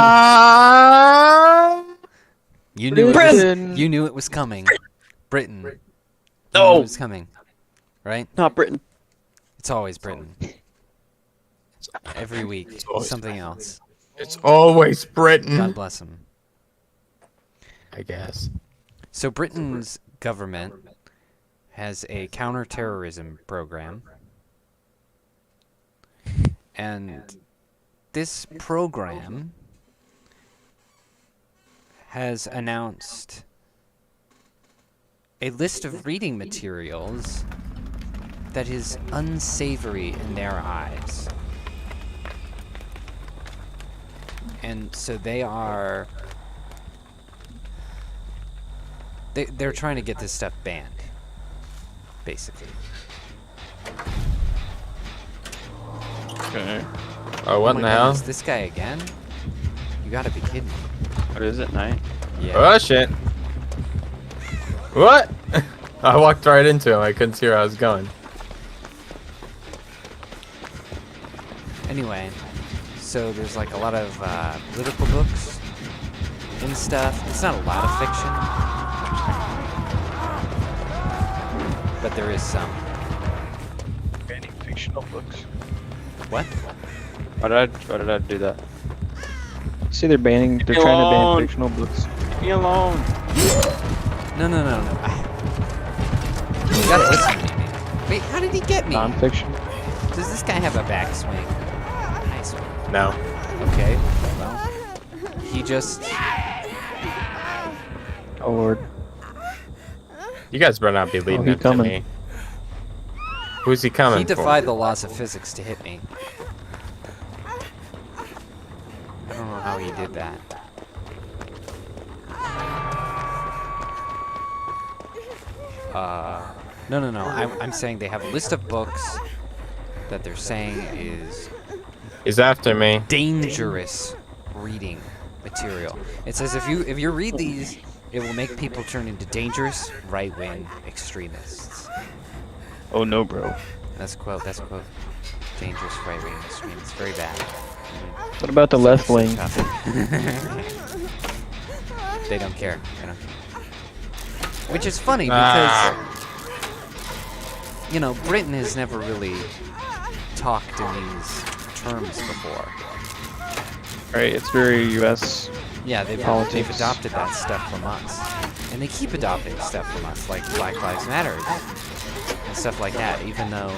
Ah! You knew Britain. you knew it was coming. Britain. You No. knew it was coming. Right? Not Britain. It's always Britain. Every week, always something else. It's always Britain. God bless him. I guess. So Britain's government has a counterterrorism program, and this program has announced a list of reading materials that is unsavory in their eyes. And so they're trying to get this stuff banned, basically. Okay. Oh, what Oh in my the hell? goodness, this guy again? You gotta be kidding me. What is it, night? Yeah. Oh shit! What? I walked right into him. I couldn't see where I was going. Anyway, so there's like a lot of political books and stuff. It's not a lot of fiction, but there is some. Banning fictional books. What? Why did I do that? See, they're trying to ban alone. fictional books. Leave me alone. No. You gotta listen to me. Wait, how did he get me? Non-fiction. Does this guy have a backswing? Nice one. No. Okay, well, he just... Oh lord. You guys better not be leading he him to coming. me. Who's he coming He for? defied the laws of physics to hit me. I don't know how he did that. No. I'm saying they have a list of books that they're saying is He's after me. dangerous reading material. It says if you read these, it will make people turn into dangerous right-wing extremists. Oh no, bro. That's a quote. Dangerous right-wing extremists. Very bad. What about the left wing? They don't care. Which is funny because Britain has never really talked in these terms before. Right, it's very U.S. Yeah, they've Politics. adopted that stuff from us, and they keep adopting stuff from us, like Black Lives Matter. and stuff like that, even though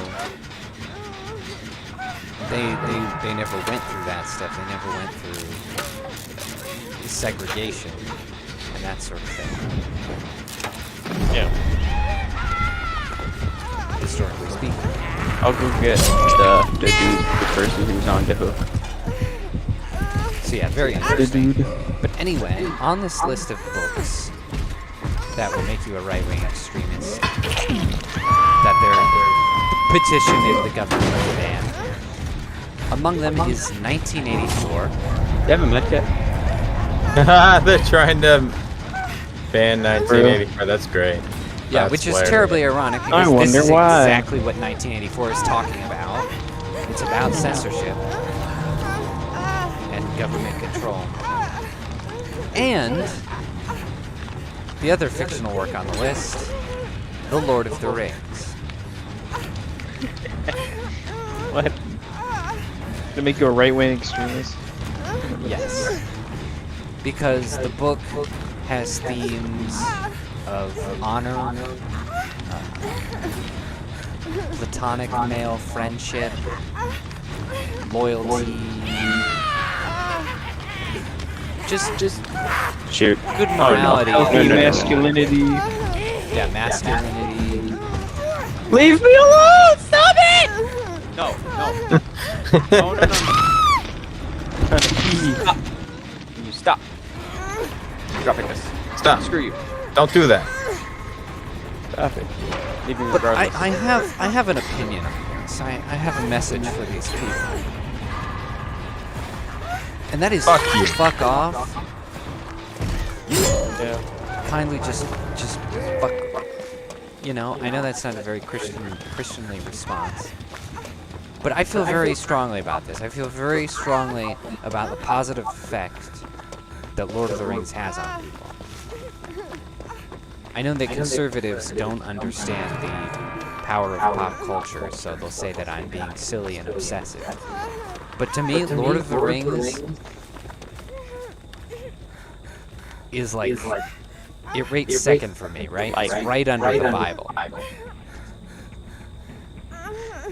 they never went through that stuff. They never went through segregation and that sort of thing. Yeah. Historically speaking. I'll go get the dude, the person who's on the hook. So yeah, very interesting. But anyway, on this list of books that will make you a right-wing extremist, that they're petitioning the government to ban, among them is 1984. You have a medkit? They're trying to ban 1984. That's great. Yeah, That's which is hilarious. terribly ironic because I this wonder is why. exactly what 1984 is talking about. It's about censorship and government control. And the other fictional work on the list, The Lord of the Rings. What? To make you a right-wing extremist? Yes. Because the book has themes of honor, platonic male friendship, loyalty, just Shoot. good morality. Healthy no. masculinity. Yeah, masculinity. Leave me alone! Stop it! No, no. No, no, no. Trying to pee. Stop. You stop. Dropping this. Stop. Screw you. Don't do that. Stop it. Leave me But regardless. I have an opinion on this. I have a message for these people. And that is Fuck you. fuck off. Yeah. Kindly just fuck. You know, I know that's not a very Christianly response. But I feel very strongly about this. I feel very strongly about the positive effect that Lord of the Rings has on people. I know that conservatives don't understand the power of pop culture, so they'll say that I'm being silly and obsessive. But to me, Lord of the Rings is like, it rates second for me, right? It's right under the Bible.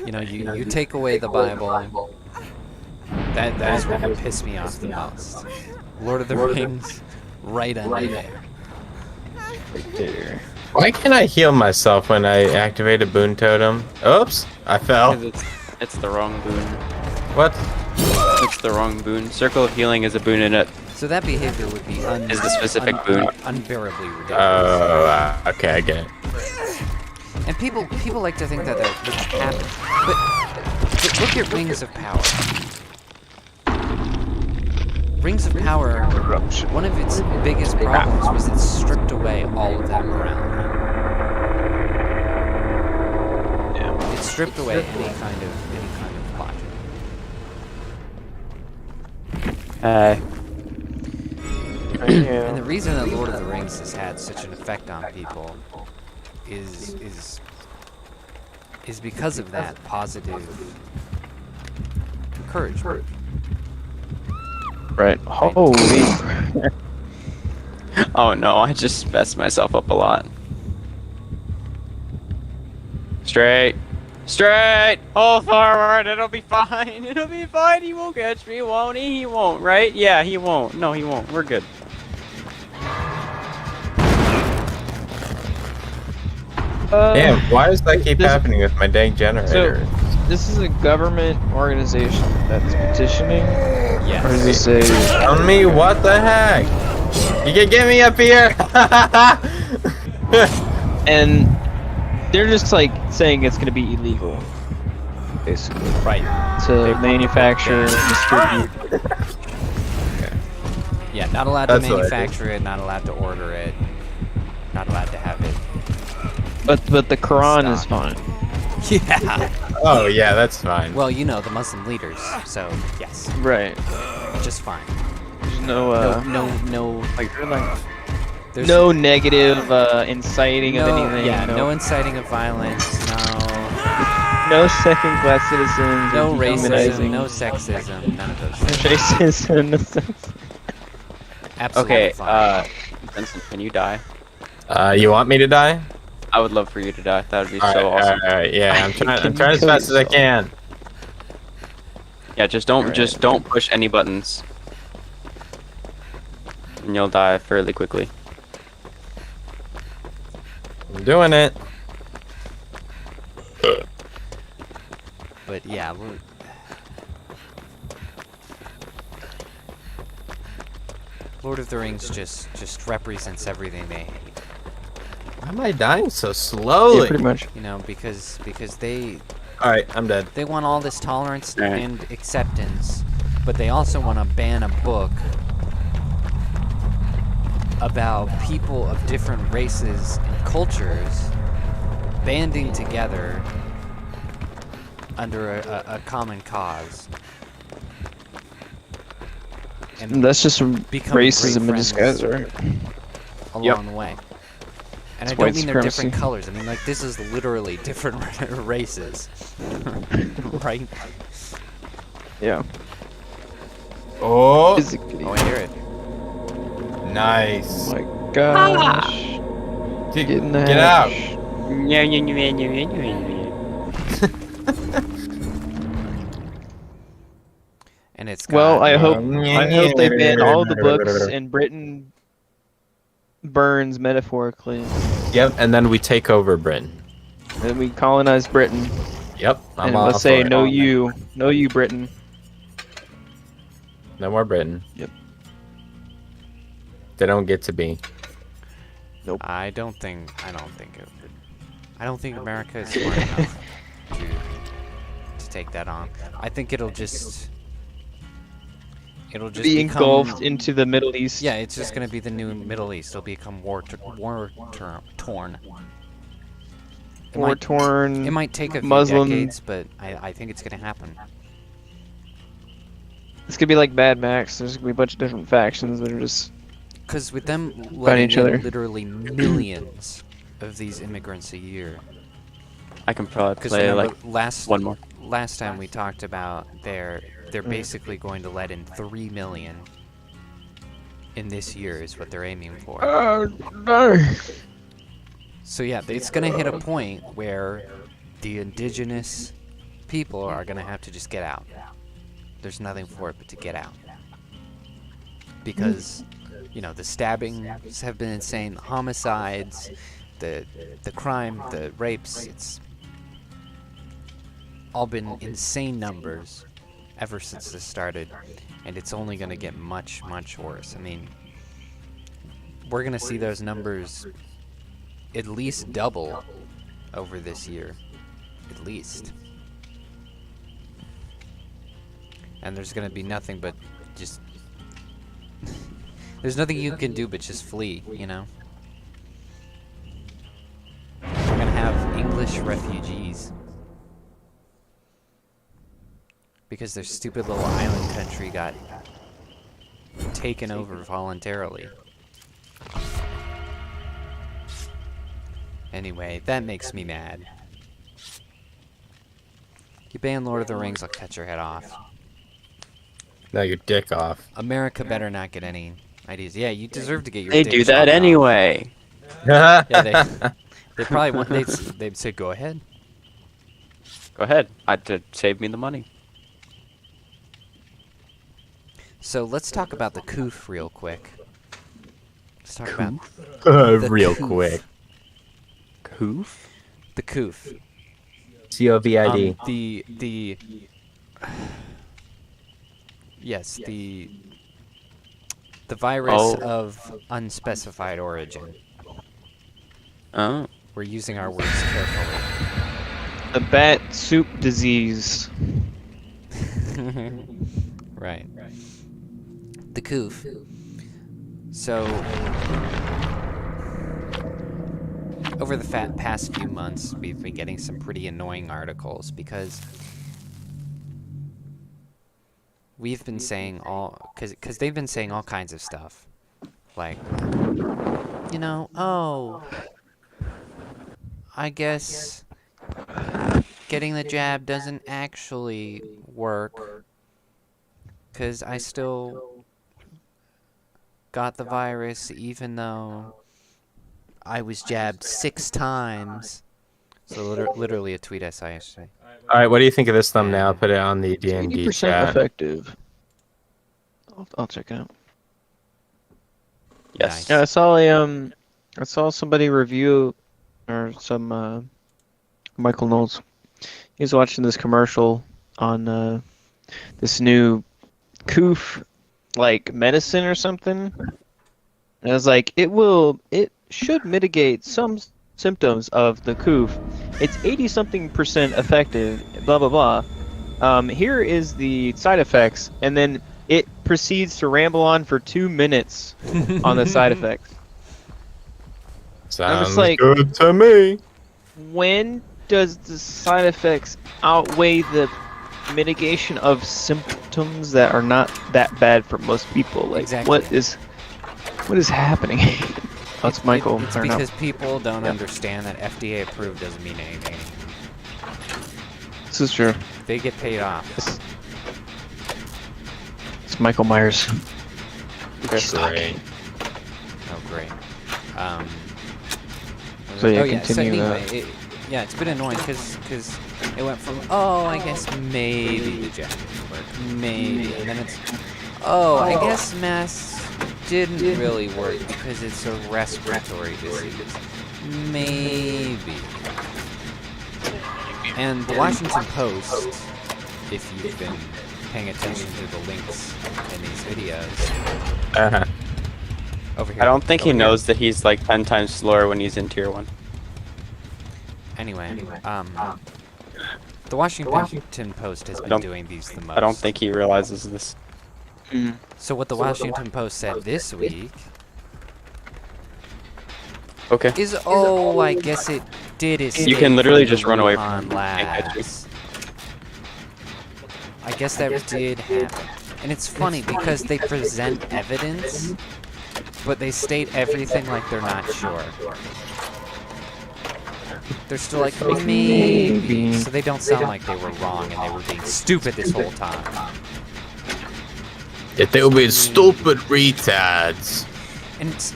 You know, you take away the Bible, that is what would piss me off the most. Lord of the Rings, right under there. There. Why can't I heal myself when I activate a boon totem? Oops, I fell. It's the wrong boon. What? It's the wrong boon. Circle of Healing is a boon in it. So that behavior would be Is the specific boon. unbearably ridiculous. Oh, okay, I get it. And people like to think that that happen. But look at Rings of Power. Rings of Power, one of its biggest problems was it stripped away all of that morality. Yeah. It stripped away any kind of logic. And the reason that Lord of the Rings has had such an effect on people is because of that positive encouragement. Right. Holy. Oh no, I just messed myself up a lot. Straight. Straight! Hold forward, it'll be fine. It'll be fine. He won't catch me, won't he? He won't, right? Yeah, he won't. No, he won't. We're good. Damn, why does that keep happening with my dang generator? This is a government organization that's petitioning? Yes. Or is this a... Tell me what the heck? You can get me up here! And they're just like saying it's gonna be illegal. Basically. Right. To manufacture and distribute. Yeah, not allowed to That's what I manufacture it, not allowed to order it, not allowed to have it. But the Quran is Stop. fine. Yeah. Oh yeah, that's fine. Well, you know, the Muslim leaders, so yes, Right. just fine. There's no No, like you're like there's no negative inciting of anything. Yeah, no inciting of violence, no second class citizens. no or racism, dehumanizing. no sexism, none of those things. Racism. No sex. Absolutely Okay, fine. Vincent, can you die? You want me to die? I would love for you to die. That would be so awesome. Alright, yeah, I'm Can you trying as kill fast as I yourself? can. Yeah, just don't push any buttons, and you'll die fairly quickly. I'm doing it. But yeah, Lord of the Rings just represents everything they hate. Why am I dying so Yeah, slowly? pretty much. You know, because they Alright, I'm dead. they want all this tolerance Alright. and acceptance, but they also want to ban a book about people of different races and cultures banding together under a common cause. And That's just some become racism great in disguise, friends. right? along the way. And It's I white don't mean they're different supremacy. colors. I mean, like, this is literally different races. Right? Yeah. Oh, Physically. Oh, I hear it. nice. Oh my gosh. Dude, Get in the get out. hatch. And it's Well, got... I hope they ban all the books and Britain burns metaphorically. Yep, and then we take over Britain. And we colonize Britain. Yep, I'm And all we'll say, for it. no you. No you, Britain. No more Britain. Yep. They don't get to be. I don't think it would. I don't think America is smart enough to take that on. I think it'll just Be become, engulfed into the Middle East. Yeah, it's just gonna be the new Middle East. It'll become torn. War torn. It might take a few Muslim. decades, but I think it's gonna happen. It's gonna be like Mad Max. There's gonna be a bunch of different factions that are just. Because with them letting each in other. literally millions of these immigrants a year. I can probably Because play like last one more. last time we talked about they're basically going to let in 3 million in this year is what they're aiming for. No. So yeah, it's gonna hit a point where the indigenous people are gonna have to just get out. There's nothing for it but to get out. Because, you know, the stabbings have been insane, the homicides, the crime, the rapes, it's all been insane numbers ever since this started, and it's only gonna get much, much worse. I mean, we're gonna see those numbers at least double over this year. At least. And there's gonna be nothing but just... there's nothing you can do but just flee, you know? We're gonna have English refugees. Because their stupid little island country got taken over voluntarily. Anyway, that makes me mad. You ban Lord of the Rings, I'll cut your head off. No, your dick off. America better not get any ideas. Yeah, you deserve to get your They dick do that chopped off. anyway. Yeah, they probably want, they'd say, go ahead. Go ahead. To save me the money. So let's talk about the coof real quick. Let's talk about The Real coof. quick. Coof? the coof. COVID. Yes, the virus Oh. of unspecified origin. Oh. We're using our words carefully. The bat soup disease. Right. The coof. So, over the past few months, we've been getting some pretty annoying articles because we've been saying because they've been saying all kinds of stuff. Like, you know, oh, I guess getting the jab doesn't actually work because I still got the virus even though I was jabbed 6 times. So literally a tweet I saw yesterday. All right, what do you think of this thumbnail? Put it on the D&D 80% chat. effective. I'll check it out. Yes. Yeah, I saw somebody review or some Michael Knowles. He was watching this commercial on this new coof like medicine or something. And I was like, it should mitigate some symptoms of the coof. It's 80-something% effective, blah blah blah. Here is the side effects, and then it proceeds to ramble on for 2 minutes on the side effects. Sounds like- good to me. When does the side effects outweigh the mitigation of symptoms that are not that bad for most people? Like, Exactly. what is happening? That's Michael. It's I don't know. because people don't understand that FDA approved doesn't mean anything. This is true. They get paid off. It's Michael Myers. Great. Oh, great. So yeah, oh, yeah. So continue anyway, it's been annoying because it went from, oh, I guess maybe the jackets work, maybe, and then it's, oh, I guess masks didn't really work because it's a respiratory disease, maybe. And the Washington Post, if you've been paying attention to the links in these videos, Uh-huh. over here. I don't think he over here. knows that he's like 10 times slower when he's in tier 1. Anyway, the Washington Post has been doing these the most. I don't think he realizes this. So what the Washington Post said this week Okay. is, oh, I guess it did escape You can literally from the just run away Wuhan from it. Can't catch you. labs. I guess that did happen. And it's funny because they present evidence, but they state everything like they're not sure. They're still like, maybe. So they don't sound like they were wrong and they were being stupid this whole time. If they will be stupid retards. And it's,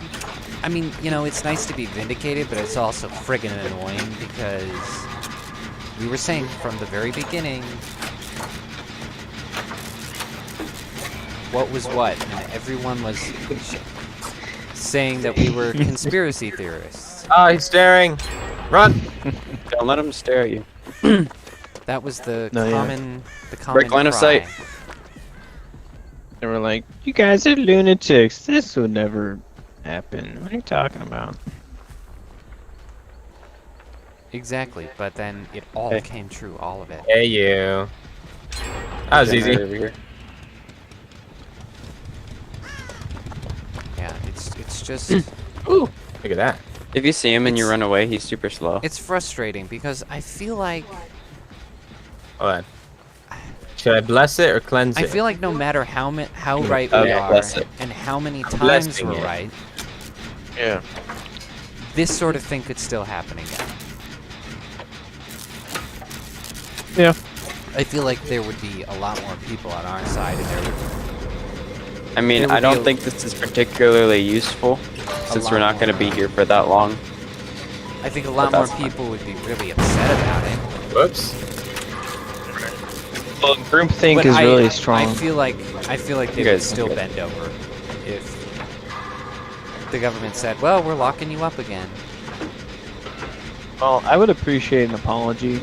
I mean, you know, it's nice to be vindicated, but it's also friggin' annoying because we were saying from the very beginning what was what, and everyone was saying that we were conspiracy theorists. Ah, he's staring. Run. Don't let him stare at you. That was the No, yeah. common Break line of cry. sight. They were like, "You guys are lunatics. This would never happen. What are you talking about?" Exactly, but then it all Hey. came true, all of it. Hey, you. That was easy. Over here. Yeah, it's just Ooh, look at that. If you see him and you It's- run away, he's super slow. it's frustrating because I feel like Hold on. Should I bless it or cleanse I it? feel like no matter how right we Okay, are bless it. and how many times Blessing we're it. right, Yeah. this sort of thing could still happen again. Yeah. I feel like there would be a lot more people on our side, and there would I mean, It I would don't be think this is particularly useful since lot we're not going to more. be here for that long. I think a lot But more that's fine. people would be really upset about it. Whoops. Well, groupthink But is I, really I strong. feel like they You would guys still can bend over if the government said, "Well, we're locking you up again." Well, I would appreciate an apology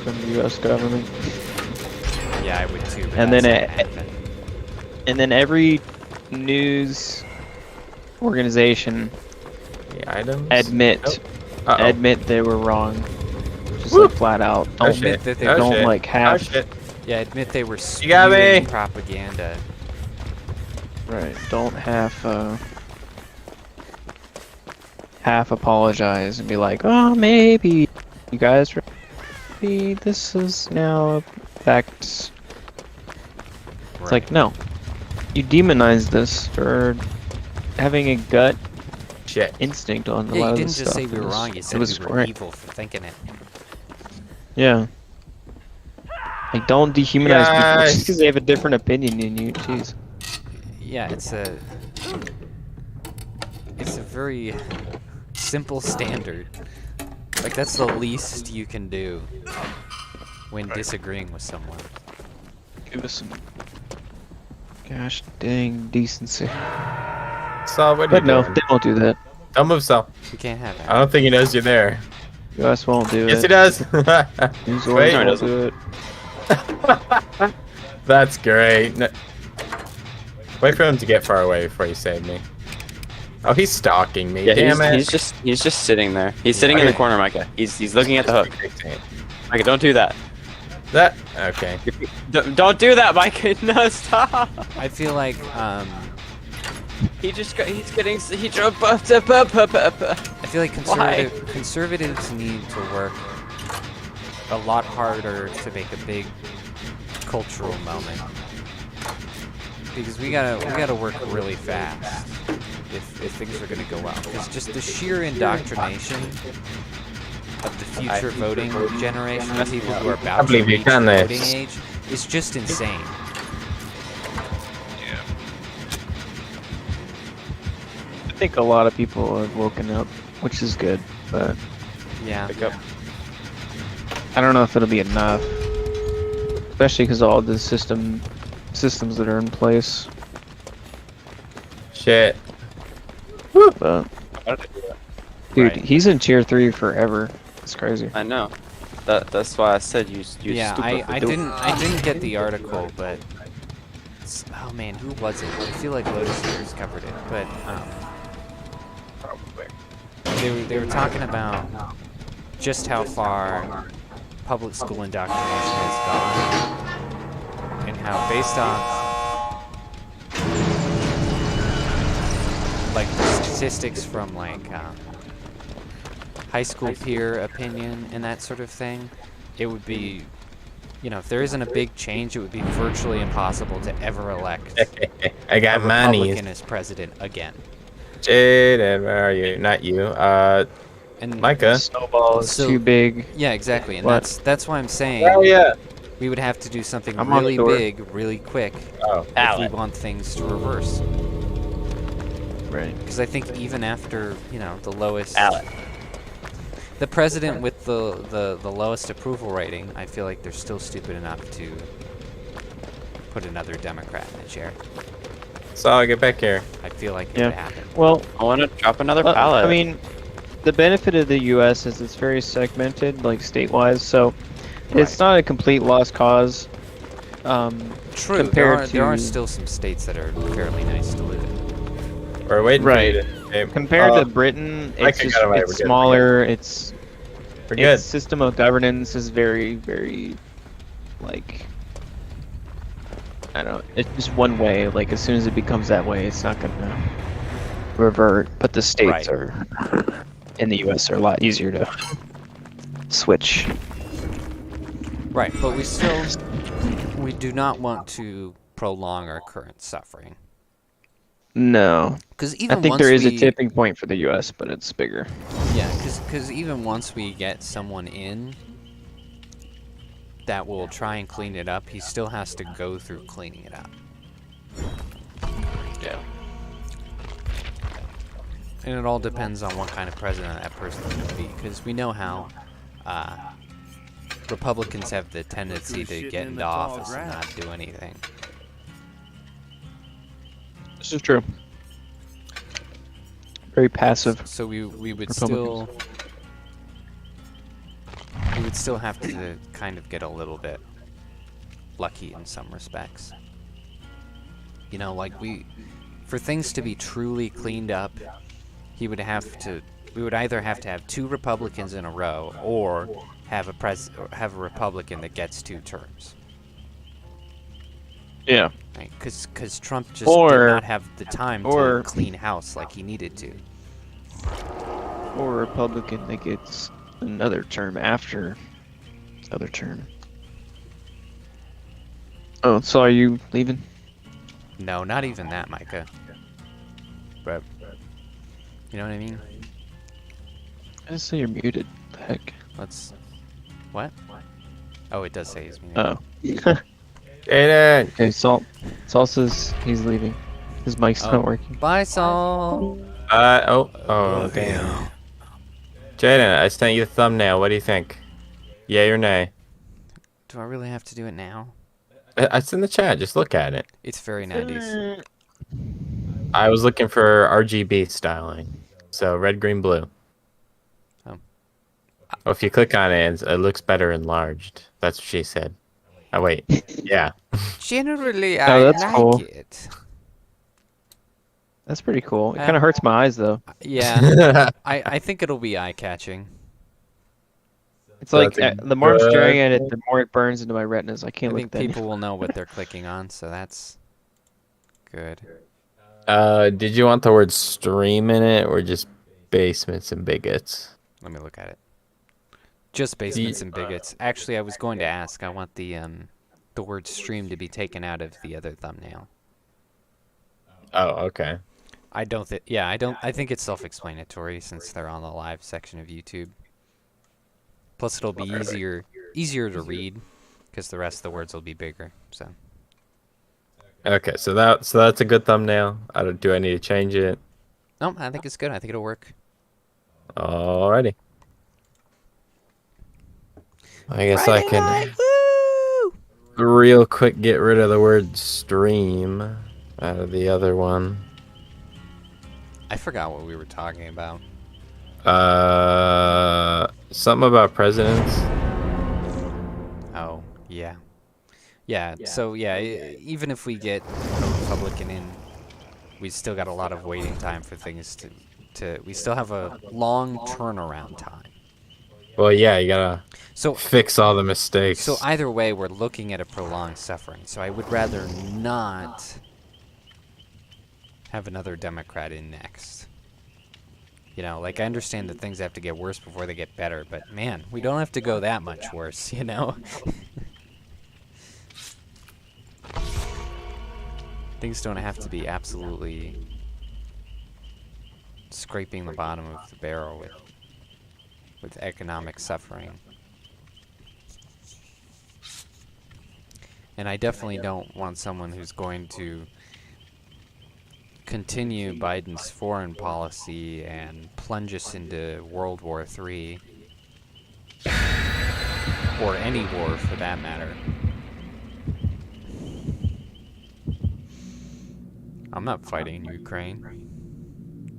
from the U.S. government, Yeah, I would too. But And that's then not it- gonna happen. and then every news organization The items. admit Uh-oh. admit they were wrong, just Woo! like flat out. Oh, Don't admit shit. that they Oh, don't shit. like Oh, half shit. Yeah, admit they were You got spewing me. propaganda. right. Don't half apologize and be like, "Oh, maybe you guys maybe this is now fact." It's like, no, you demonize this for having a gut Shit. instinct on a Yeah, lot you of didn't this just stuff. say we It were was- wrong. You it said was we were great. evil for thinking it. Yeah. Like, don't dehumanize people Guys. just because they have a different opinion than you. Jeez. Yeah, it's a very simple standard. Like, that's the least you can do when disagreeing with someone. Give us some gosh dang decency. Saul, what are But you no, doing? they won't do that. Don't move, Saul. We can't have I that. don't think he knows you're there. US won't do Yes, it. he does. News Wait. won't do it. That's great. Wait for him to get far away before you save me. Oh, he's stalking me. Yeah, Damn it. he's just sitting there. He's sitting in the corner, Micah. He's looking at the hook. Micah, don't do that. That okay. Don't do that, Micah. No, stop. I feel like, He drove up. I feel like conservatives need to work a lot harder to make a big cultural moment. Because we gotta work really fast if things are gonna go well. Because just the sheer indoctrination of the future voting generation, of people who are about to believe you've reach done this. voting age, is just insane. I think a lot of people have woken up, which is good, but Yeah. I don't know if it'll be enough. Especially because all the systems that are in place. Shit. But dude, Right. he's in tier 3 forever. It's crazy. I know. That's why I said you Yeah, stupid. I didn't get the article, but oh man, who was it? I feel like Lotus Eaters covered it, but they were talking about just how far public school indoctrination has gone, and how based on like the statistics from like high school peer opinion and that sort of thing, it would be, you know, if there isn't a big change, it would be virtually impossible to ever elect I got a money. Republican as president again. Jaeden, where are you? Not you. And Micah. Snowball is So- too big. yeah, exactly, and What? that's why I'm saying Oh yeah. we would have to do something I'm on the really door. big, really quick, Oh. if we want things to reverse. Right. Because I think even after, you know, the lowest, Ballot. the president with the lowest approval rating, I feel like they're still stupid enough to put another Democrat in the chair. Saul, get back here. I feel like it Yeah. would happen. Well, I want to drop another pallet. I mean, the benefit of the U.S. is it's very segmented, like state-wise, so it's not a complete lost cause. True, compared there are to- still some states that are fairly nice to live in. We're waiting Right. for you to. Hey, Compared to Britain, Micah it's just got away, we're it's good, we're smaller. It's We're good. its system of governance is very, very, like, I don't know. It's just one way. Like as soon as it becomes that way, it's not gonna revert. But the states Right. are in the U.S. are a lot easier to switch. Right, but we do not want to prolong our current suffering. No, Because I even think once there is a we- tipping point for the U.S., but it's bigger. Yeah, because even once we get someone in that will try and clean it up, he still has to go through cleaning it up. Yeah. And it all depends on what kind of president that person is going to be, because we know how Republicans have the tendency to get into office and not do anything. This is true. Very passive. So we would Republicans. still have to kind of get a little bit lucky in some respects. You know, like for things to be truly cleaned up, we would either have to have 2 Republicans in a row or have a Republican that gets 2 terms. Yeah. Right? Because Trump just Or- did not have the time or- to clean house like he needed to. Or a Republican that gets another term after other term. Oh, so are you leaving? No, not even that, Micah. But you know what I mean? I just say you're muted. The heck? Let's. What? Oh, it does say he's muted. Oh. Jaeden. Okay, Salt says he's leaving. His mic's Oh. not working. Bye, Saul. Oh, damn. Jaeden, I sent you the thumbnail. What do you think? Yay or nay? Do I really have to do it now? It's in the chat. Just look at it. It's very 90s. I was looking for RGB styling. So red, green, blue. Oh. Well, if you click on it, it looks better enlarged. That's what she said. Oh, wait. Yeah. Generally, Oh, I that's like cool. it. That's pretty cool. It kind of hurts my eyes though. Yeah, I think it'll be eye-catching. It's So like that's a the more I'm staring at it, good- the more it burns into my retinas. I I can't look think at that. people will know what they're clicking on, so that's good. Did you want the word stream in it or just basements and bigots? Let me look at it. Just basements and bigots. Actually, I was going to ask. I want the word stream to be taken out of the other thumbnail. Oh, okay. I don't think. Yeah, I don't. I think it's self-explanatory since they're on the live section of YouTube. Plus, it'll be easier to read because the rest of the words will be bigger. So. Okay, so that's a good thumbnail. Do I need to change it? No, I think it's good. I think it'll work. Alrighty. I guess I can real quick get rid of the word stream out of the other one. I forgot what we were talking about. Something about presidents. Oh, yeah. Yeah, so yeah, even if we get a Republican in, we still got a lot of waiting time for things to we still have a long turnaround time. Well, yeah, you gotta So fix all the mistakes. So either way, we're looking at a prolonged suffering. So I would rather not have another Democrat in next. You know, like I understand that things have to get worse before they get better, but man, we don't have to go that much worse, you know? Things don't have to be absolutely scraping the bottom of the barrel with economic suffering. And I definitely don't want someone who's going to continue Biden's foreign policy and plunge us into World War III. Or any war, for that matter. I'm not fighting in Ukraine.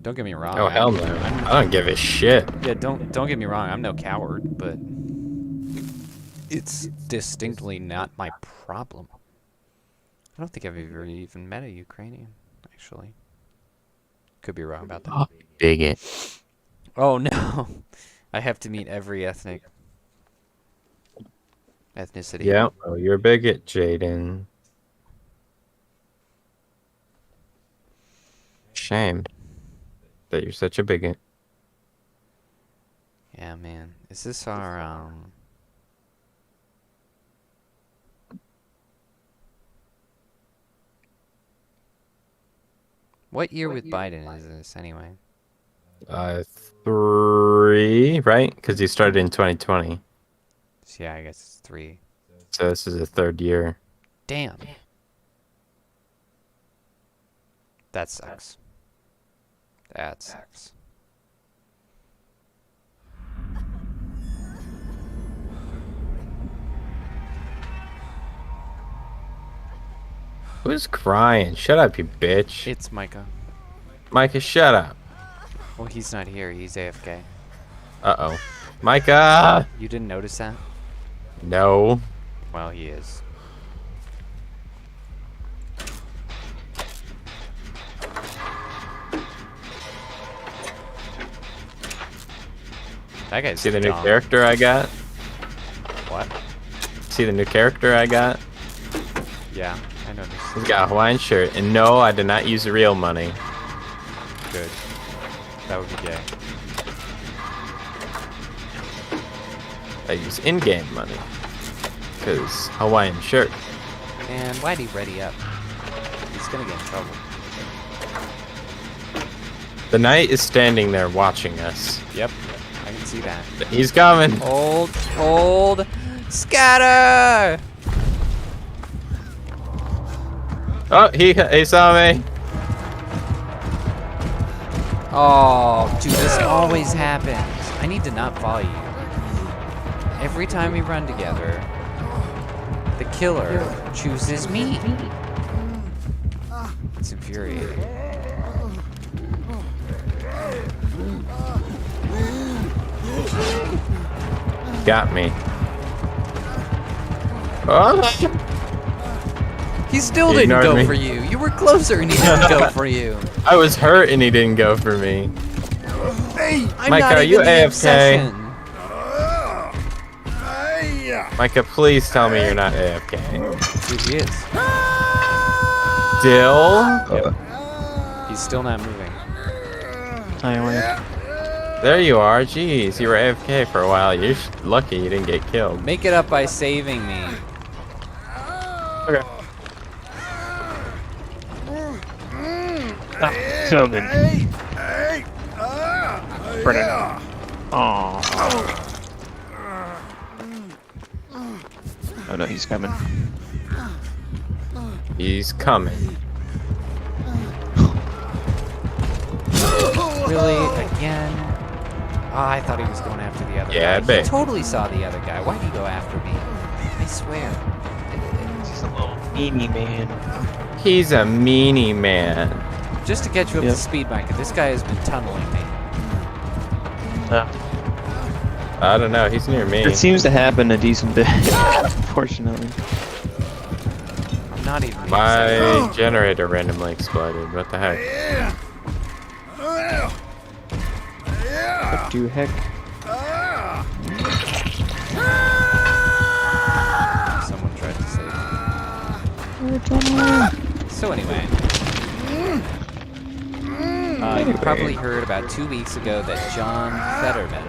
Don't get me wrong. Oh, hell no. I don't give a shit. Yeah, don't get me wrong. I'm no coward, but it's distinctly not my problem. I don't think I've ever even met a Ukrainian, actually. Could be wrong about that. Oh, bigot. Oh no, I have to meet every ethnicity. Yeah, well, you're a bigot, Jaeden. Shame that you're such a bigot. Yeah, man. Is this our What year with Biden is this anyway? 3, right? Because he started in 2020. So yeah, I guess it's 3. So this is the 3rd year. Damn. That sucks. That sucks. Who's crying? Shut up, you bitch. It's Micah. Micah, shut up. Well, he's not here. He's AFK. Uh-oh. Micah! You didn't notice that? No. Well, he is. That guy's See the new dumb. character I got? What? See the new character I got? Yeah, I noticed. He's got a Hawaiian shirt. And no, I did not use real money. Good. That would be gay. I use in-game money. Because Hawaiian shirt. And why'd he ready up? He's gonna get in trouble. The knight is standing there watching us. Yep, I can see that. He's coming. Hold, scatter! Oh, he saw me. Oh, dude, this always happens. I need to not follow you. Every time we run together, the killer chooses me. It's infuriating. Got me. Oh. He still He didn't ignored go me. for you. You were closer and he didn't go for you. I was hurt and he didn't go for me. I'm Micah, not are even you the AFK? obsession. Micah, please tell me you're not AFK. Dude, he is. Still? He's still not moving. There you are. Jeez, you were AFK for a while. You're lucky you didn't get killed. Make it up by saving me. Okay. Coming. Oh no, he's coming. He's coming. Really? Again? Oh, I thought he was going after the other Yeah, I guy. bet. He totally saw the other guy. Why'd he go after me? I swear. He's a little meanie man. He's a meanie man. Just to catch you up Yep. to speed, Micah, this guy has been tunneling me. I don't know. He's near me. It seems to happen a decent bit, unfortunately. I'm not even being My serious. generator randomly exploded. What the heck? What the heck? Someone tried to save me. So anyway. You probably heard about 2 weeks ago that John Fetterman,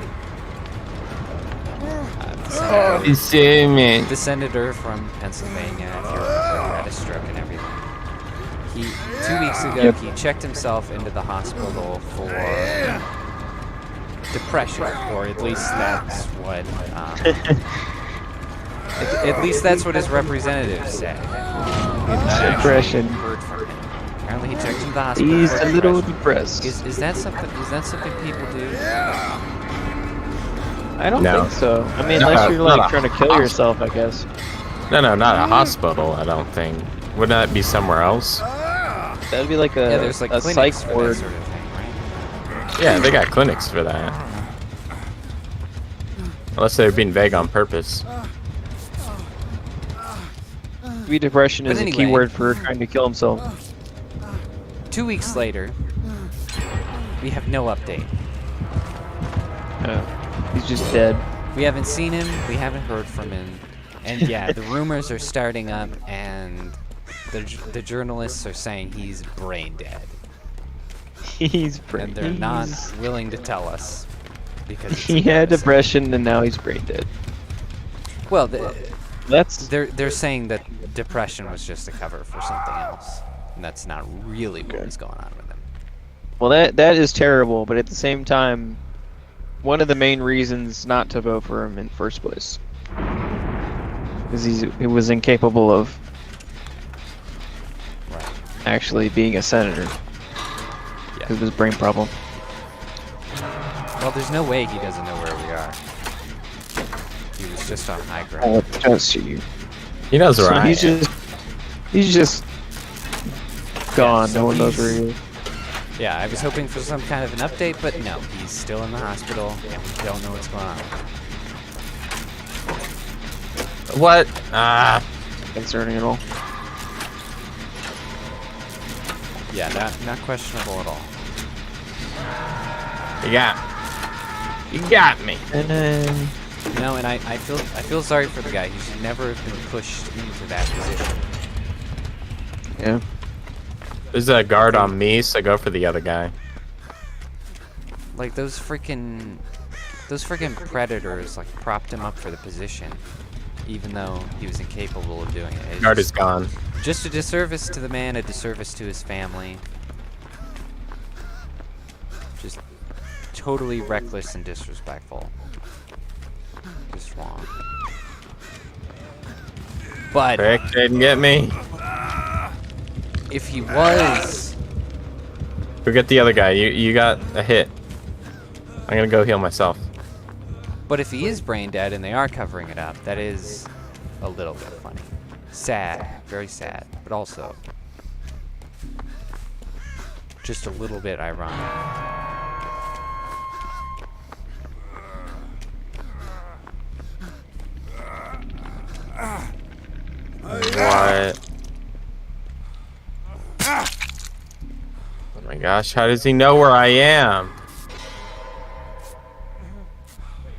the senator from Pennsylvania, if you remember, who had a stroke and everything. 2 weeks ago, he checked himself into the hospital for depression, or at least that's what at least that's what his representatives said. We have not actually Depression. heard from him. Apparently, he checked into the hospital. He's for a little depression. depressed. Is that something? Is that something people do? I don't No. think so. I mean, No, unless you're not like a trying to kill hospital. yourself, I guess. No, not a hospital. I don't think. Wouldn't that be somewhere else? That'd be like Yeah, there's like a clinics psych for ward. that sort of thing, right? Yeah, they got clinics for that. Unless they're being vague on purpose. Maybe depression But is anyway. a keyword for trying to kill himself. 2 weeks later, we have no update. He's just dead. We haven't seen him, we haven't heard from him, and yeah, the rumors are starting up, and the journalists are saying he's brain dead, He's and they're not willing to tell us because it's He had embarrassing. depression and now he's brain dead. Well, That's they're saying that depression was just a cover for something else, and that's not really what was going on with him. well, that is terrible. But at the same time, one of the main reasons not to vote for him in the first place is he was incapable of Right. actually being a senator because of his brain problem. Well, there's no way he doesn't know where we are. He was just on high ground. Oh, just you. He knows where So I he's am. just gone. so No one knows he's- where he is. Yeah, I was hoping for some kind of an update, but no, he's still in the hospital, and we don't know what's going on. What? Ah. Concerning at all. Yeah, not questionable at all. You got me. And then No, and I feel sorry for the guy. He should never have been pushed into that position. yeah, There's a guard on me, so go for the other guy. Like those freaking predators like propped him up for the position, even though he was incapable of doing it. It's Guard is gone. just a disservice to the man, a disservice to his family. Just totally reckless and disrespectful. Just wrong. But Rick didn't get me. if he was Go get the other guy. You got a hit. I'm gonna go heal myself. But if he is brain dead and they are covering it up, that is a little bit funny. Sad, very sad, but also just a little bit ironic. What? Oh my gosh, how does he know where I am?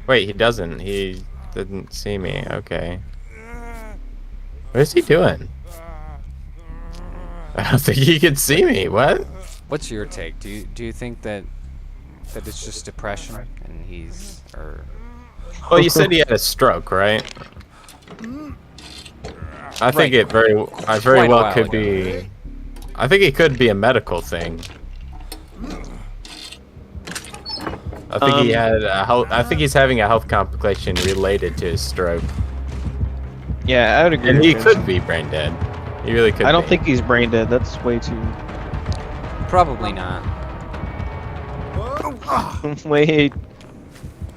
Wait, he doesn't. He didn't see me. Okay. What is he doing? I don't think he can see me. What? What's your take? Do you think that it's just depression and he's Well, you said he had a stroke, right? I think it very Quite a well while could ago. be. I think it could be a medical thing. I think he had a I think he's having a health complication related to his stroke, Yeah, I would agree. and with he this. could be brain dead. He really could. I don't be. think he's brain dead. That's way too. probably not. Wait.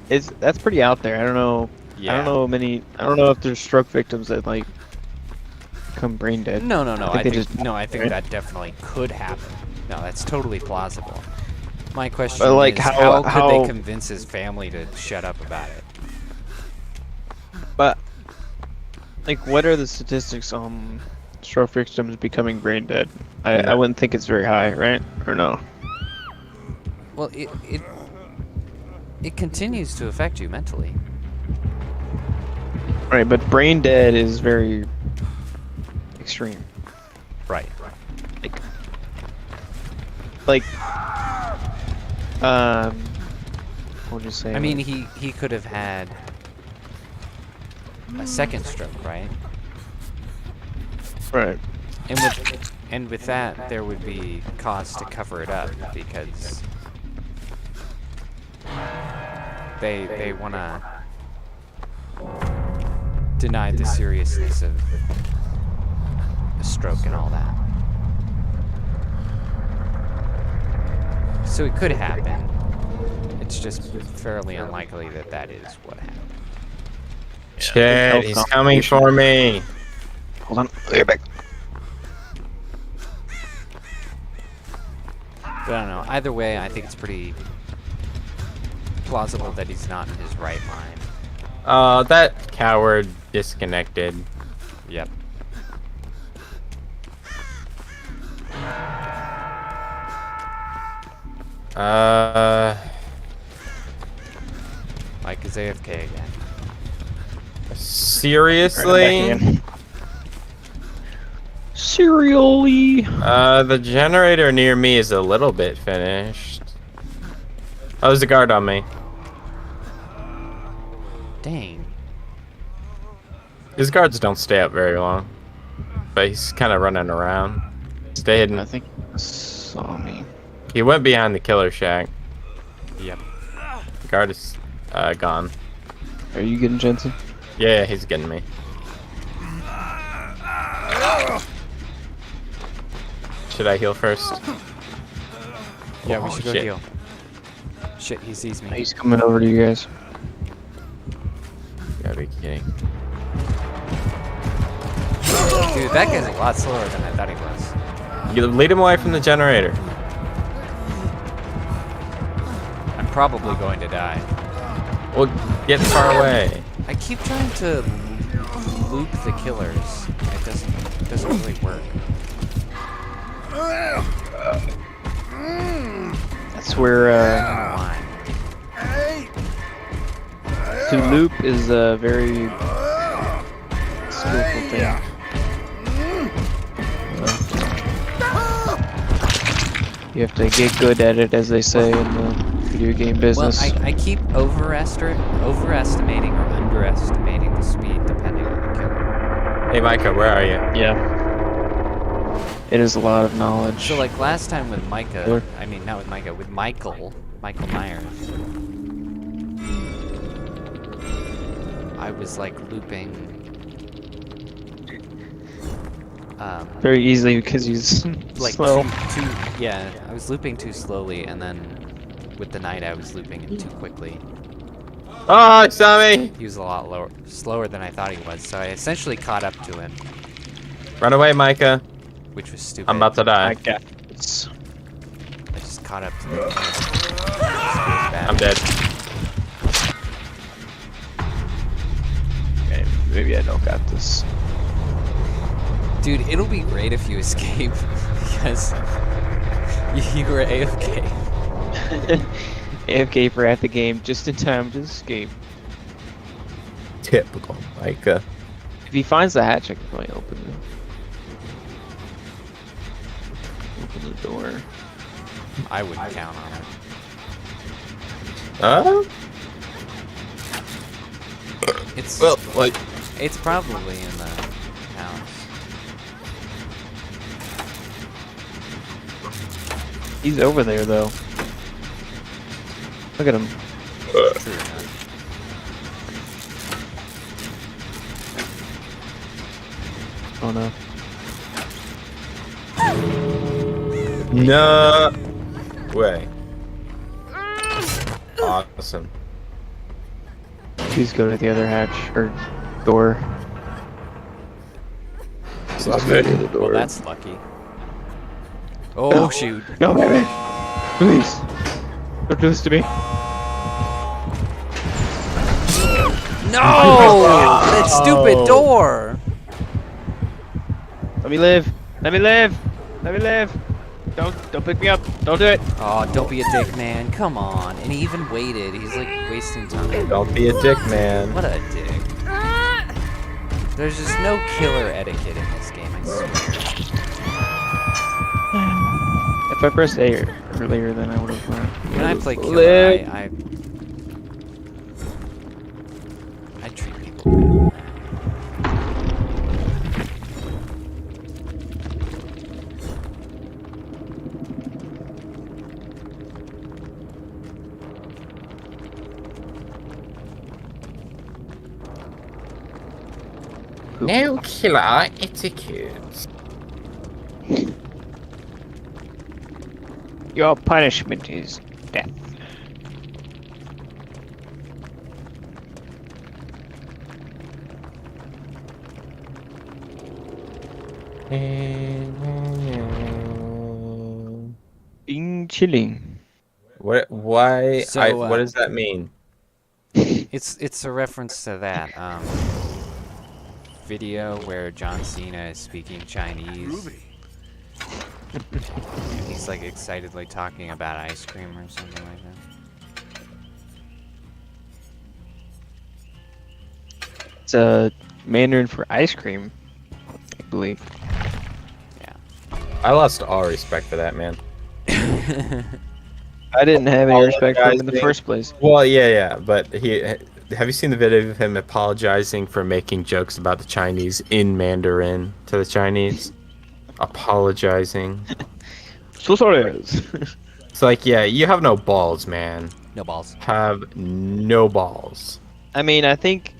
That's pretty out there. I don't know. Yeah. I don't know many. I don't know if there's stroke victims that like become brain dead. No. I they think just- I think right? that definitely could happen. No, that's totally plausible. My question But, like, is, how- could how- they convince his family to shut up about it? But like, what are the statistics on stroke victims becoming brain dead? I wouldn't think it's very high, right? Or no? Well, it continues to affect you mentally. Right, but brain dead is very extreme. Right. Like, what would you say? I mean, he could have had a second stroke, right? right. And with that, there would be cause to cover it up because they want to deny the seriousness of a stroke and all that. So it could happen. It's just fairly unlikely that that is what happened. Shit, he's coming for me. Hold on. Get back. But I don't know. Either way, I think it's pretty plausible that he's not in his right mind. That coward disconnected. Yep. Mike is AFK again. Seriously? Serially. The generator near me is a little bit finished. Oh, there's a guard on me. Dang. His guards don't stay up very long. But he's kind of running around. Stay hidden. I think he saw me. He went behind the killer shack. Yep. The guard is gone. Are you getting Jensen? Yeah, he's getting me. Should I heal first? Yeah, we Oh, should go shit. heal. Shit, he sees me. He's coming over to you guys. You gotta be kidding. Dude, that guy's a lot slower than I thought he was. You lead him away from the generator. I'm probably going to die. Well, get far away. I keep trying to loop the killers. It doesn't really work. That's where I don't know why. to loop is a very skillful thing. You have to get good at it, as they say in the video game Well, business. I keep overestimating or underestimating the speed depending on the killer. Hey, Micah, where are you? Yeah. It is a lot of knowledge. So like last time with Micah, Sure. I mean not with Micah, with Michael Myers, I was like looping Very easily because he's like slow. yeah, I was looping too slowly, and then with the knight I was looping it too quickly. Oh, he saw me! He was a lot slower than I thought he was, so I essentially caught up to him, Run away, Micah. which was stupid. I'm about to die. I got this. I just caught up to him. I'm dead. Okay, maybe I don't got this. Dude, it'll be great if you escape, because you were AFK. AFK for half the game, just in time to escape. Typical Micah. If he finds the hatch, I can probably open the door. I wouldn't count on it. It's Well, like, it's probably in the house. He's over there though. Look at him. True enough. Oh no. no way. Awesome. Please go to the other hatch or door. Well, that's lucky. Oh shoot! No, baby. Please. Don't do this to me. No! That stupid door! Let me live. Let me live. Let me live. Don't pick me up. Don't do it. Oh, don't be a dick, man. Come on. And he even waited. He's like wasting time. Don't be a dick, man. What a dick. There's just no killer etiquette in this game, I swear. If I pressed A earlier, then I would have. When I play killer, I treat people bad. No killer etiquette. Your punishment is death. Being chilling. What? Why? So, what does that mean? It's a reference to that video where John Cena is speaking Chinese. And he's like excitedly talking about ice cream or something like that. It's a Mandarin for ice cream, I believe. I lost all respect for that man. I didn't have any respect for him in the Apologizing. first place. Well, yeah, but have you seen the video of him apologizing for making jokes about the Chinese in Mandarin to the Chinese? Apologizing. So sorry. It's like, yeah, you have no balls, man. No balls. Have no balls. I mean, I think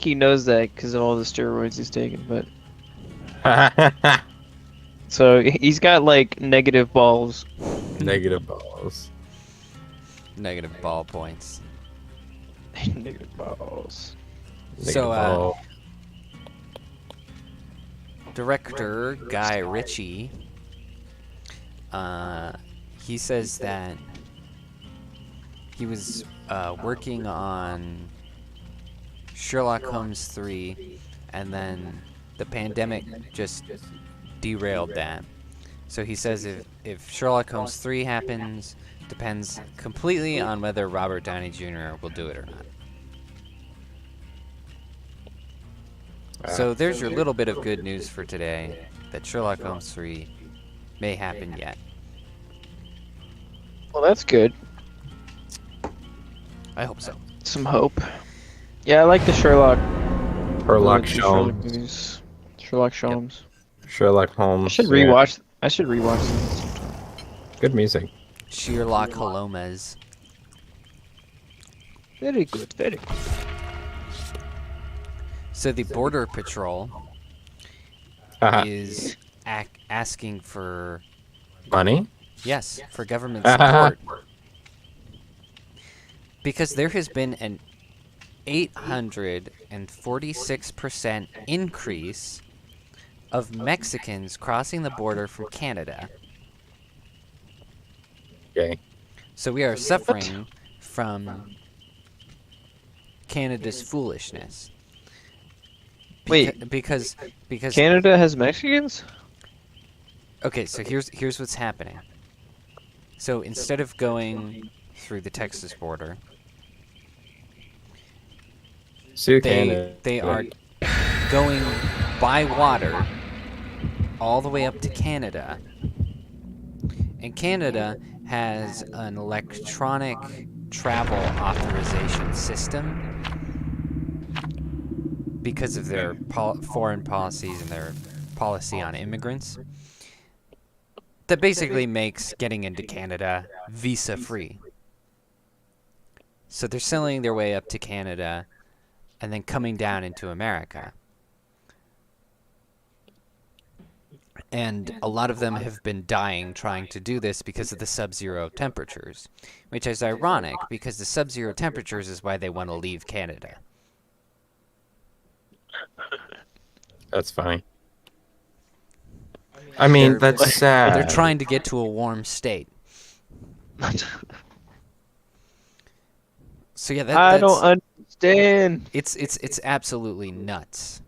he knows that because of all the steroids he's taken, but so he's got like negative balls. Negative balls. Negative ball points. Negative balls. So, Negative ball. Director Guy Ritchie, he says that he was working on Sherlock Holmes 3, and then the pandemic just derailed that. So he says if Sherlock Holmes 3 happens, depends completely on whether Robert Downey Jr. will do it or not. So there's your little bit of good news for today, that Sherlock Holmes 3 may happen yet. Well, that's good. I hope so. Some hope. Yeah, I like the Sherlock. Sherlock the Sherlock Holmes. movies. Sherlock Holmes. Sherlock Holmes. I should yeah. rewatch. I should rewatch them sometime. Good music. Sherlock Holmes. Very good. Very good. So the Border Patrol Haha. is asking for Money? yes, for government support. Because there has been an 846% increase of Mexicans crossing the border from Canada. Okay. So we are suffering from Canada's foolishness. Wait. Because Canada has Mexicans? okay, so here's what's happening. So instead of going through the Texas border, Sue Canada. they are going by water all the way up to Canada. And Canada has an electronic travel authorization system because of their foreign policies and their policy on immigrants that basically makes getting into Canada visa free. So they're selling their way up to Canada and then coming down into America. And a lot of them have been dying trying to do this because of the sub-zero temperatures, which is ironic because the sub-zero temperatures is why they want to leave Canada. That's funny. I mean, that's sad. They're trying to get to a warm state. So yeah, I don't understand. It's absolutely nuts.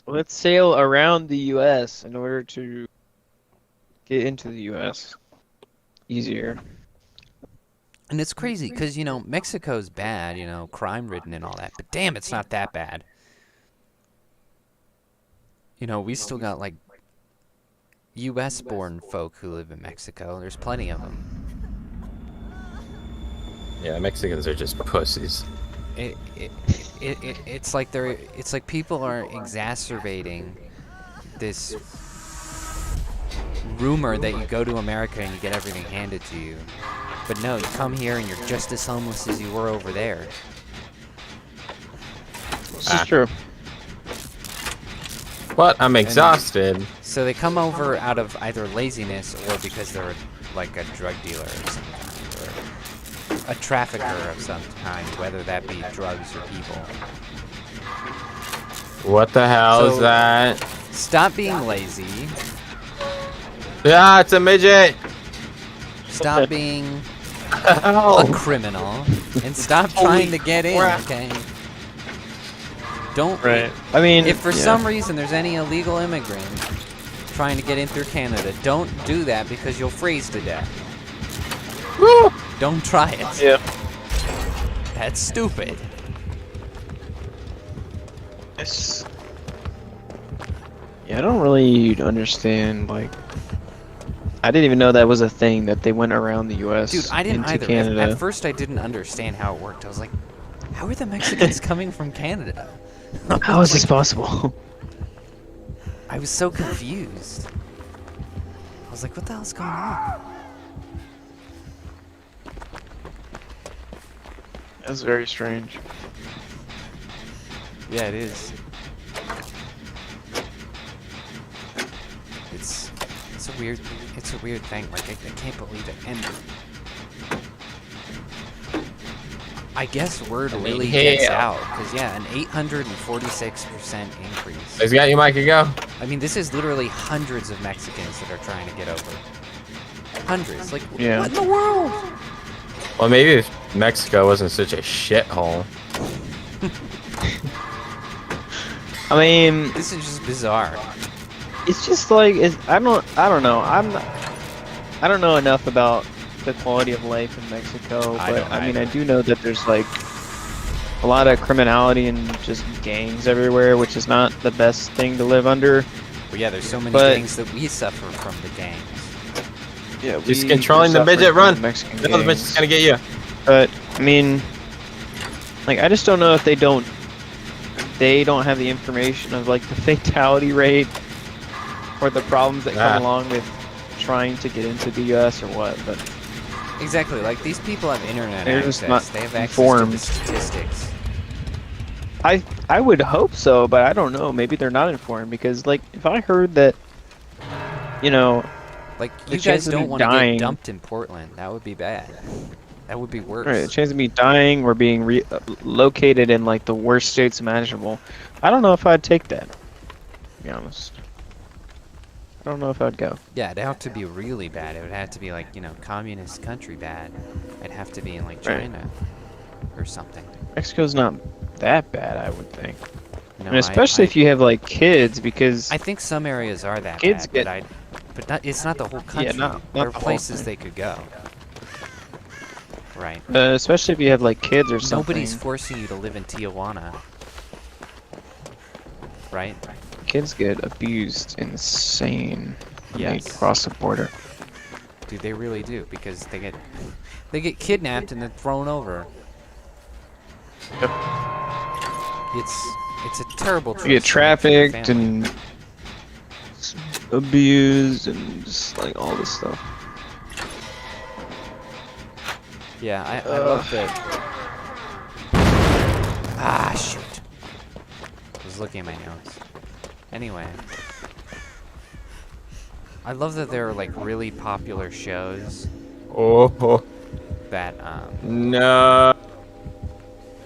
Let's sail around the U.S. in order to get into the U.S. easier. And it's crazy because, you know, Mexico's bad, you know, crime-ridden and all that. But damn, it's not that bad. You know, we still got, like, U.S.-born folk who live in Mexico. There's plenty of them. Yeah, Mexicans are just pussies. It's like people are exacerbating this rumor that you go to America and you get everything handed to you. But no, you come here and you're just as homeless as you were over there. This is true. What? I'm exhausted. So they come over out of either laziness or because they're like a drug dealer or something. A trafficker of some kind, whether that be drugs or people. What the hell is that? Stop being lazy. Yeah, it's a midget! Stop being a criminal. And stop trying to get in, okay? Don't... Right. I mean, if for some reason there's any illegal immigrant trying to get in through Canada, don't do that because you'll freeze to death. Woo! Don't try it. Yeah. That's stupid. Yeah, I don't really understand, like... I didn't even know that was a thing, that they went around the U.S. Dude, I didn't into either. Canada. At first I didn't understand how it worked. I was like, how are the Mexicans coming from Canada? How is this possible? I was so confused. I was like, what the hell's going on? That's very strange. Yeah, it is. It's a weird thing. Like I can't believe it. And I guess word really gets out because yeah, an 846% increase. He's got you, Mike. You go. I mean, this is literally hundreds of Mexicans that are trying to get over. Hundreds. Like, Yeah. what in the world? Well, maybe if Mexico wasn't such a shithole. I mean, This is just bizarre. it's just like I don't know. I don't know enough about the quality of life in Mexico, I but don't I mean, either. I do know that there's like a lot of criminality and just gangs everywhere, which is not the best thing to live under. But yeah, there's so many But- things that we suffer from the gangs. Yeah, Just controlling the midget. Run. Mexican The other midget's gangs. gonna get you. But I mean, like, I just don't know if they don't have the information of like the fatality rate or the problems that come along with trying to get into the U.S. or what. But Exactly, like these people have internet They're just access. not They have access informed. to the statistics. I would hope so, but I don't know. Maybe they're not informed because, like, if I heard that you know, Like, the you chance guys of me don't want to get dying. dumped in Portland. That would be bad. That would be worse. Right, the chance of me dying or being located in like the worst states imaginable. I don't know if I'd take that. To be honest, I don't know if I'd go. Yeah, it'd have to be really bad. It would have to be like, you know, communist country bad. I'd have to be in like Right. China or something. Mexico's not that bad, I would think. No, And especially if you have like kids, because I think some areas are that Kids bad, but not, it's not the whole country. not there are the whole places thing. they could go. Right. especially if you have like kids or something. Nobody's forcing you to live in Tijuana. Right? Kids get abused insane when Yes. they cross the border. Dude, they really do, because they get kidnapped and then thrown over. Yep. It's a terrible You get tragedy for the trafficked family. and abused and just like all this stuff. Yeah, I love that. Ah, shoot. I was looking at my notes. Anyway. I love that there are like really popular shows Oh, that no.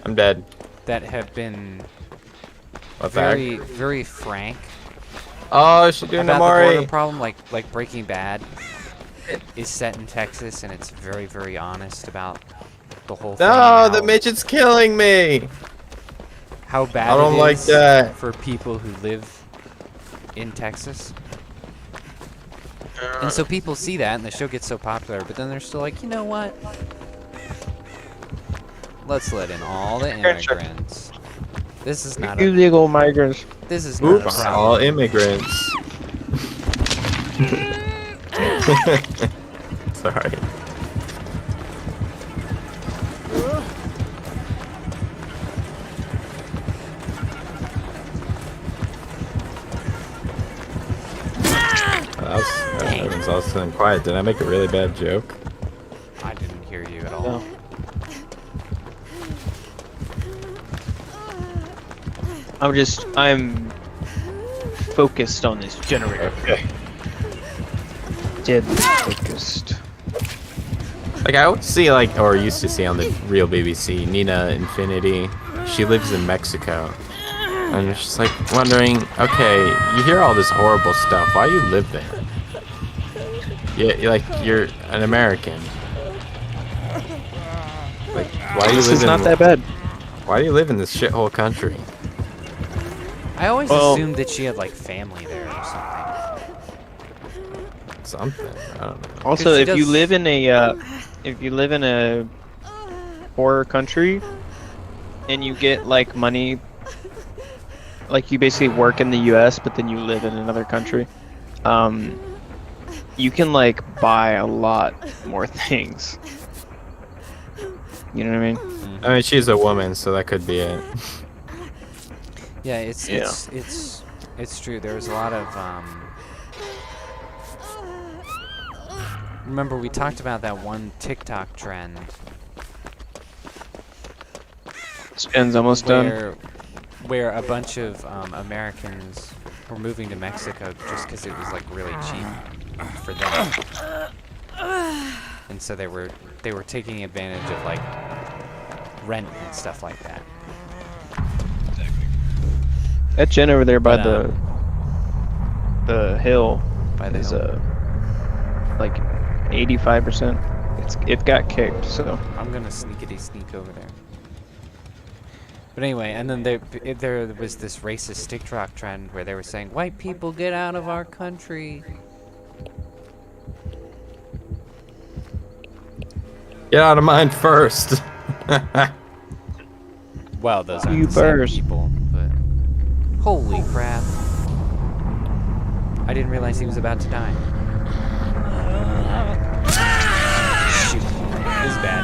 I'm dead. that have been What the heck? very frank Oh, she's doing about the border Amari. problem, like Breaking Bad is set in Texas, and it's very honest about the whole thing. No, and the how- midget's killing me. how bad I don't it like is that. for people who live in Texas. And so people see that, and the show gets so popular, but then they're still like, you know what? Let's let in all the immigrants. This is not a, Illegal migrants. this is not a Oops, problem. all immigrants. Sorry. Everyone's all sudden quiet. Did I make a really bad joke? I didn't hear you at all. No. I'm focused on this generator. Okay. Dead focused. Like I would see, like, or used to see on the real BBC, Nina Infinity. She lives in Mexico. And it's just like wondering, okay, you hear all this horrible stuff. Why you live there? Yeah, like you're an American. Like, why do you This live is in? not that bad. Why do you live in this shithole country? I always Well- assumed that she had like family there or something. Something. I don't know. Also, 'Cause she if you does- live in a poor country and you get like money, like you basically work in the U.S. but then you live in another country, you can like buy a lot more things. You know what I mean? I mean, she's a woman, so that could be it. Yeah, it's true. There was a lot of remember we talked about that one TikTok trend Spin's almost done. where a bunch of Americans were moving to Mexico just because it was like really cheap for them, and so they were taking advantage of like rent and stuff like that. That gen over there by But, the hill By the is hill. like 85%. It got kicked, so I'm gonna sneak over there. But anyway, and then there was this racist TikTok trend where they were saying, "White people, get out of our country." Get out of mine first. Well, those aren't You the same first. people, but holy crap! I didn't realize he was about to die. Shoot, this is bad.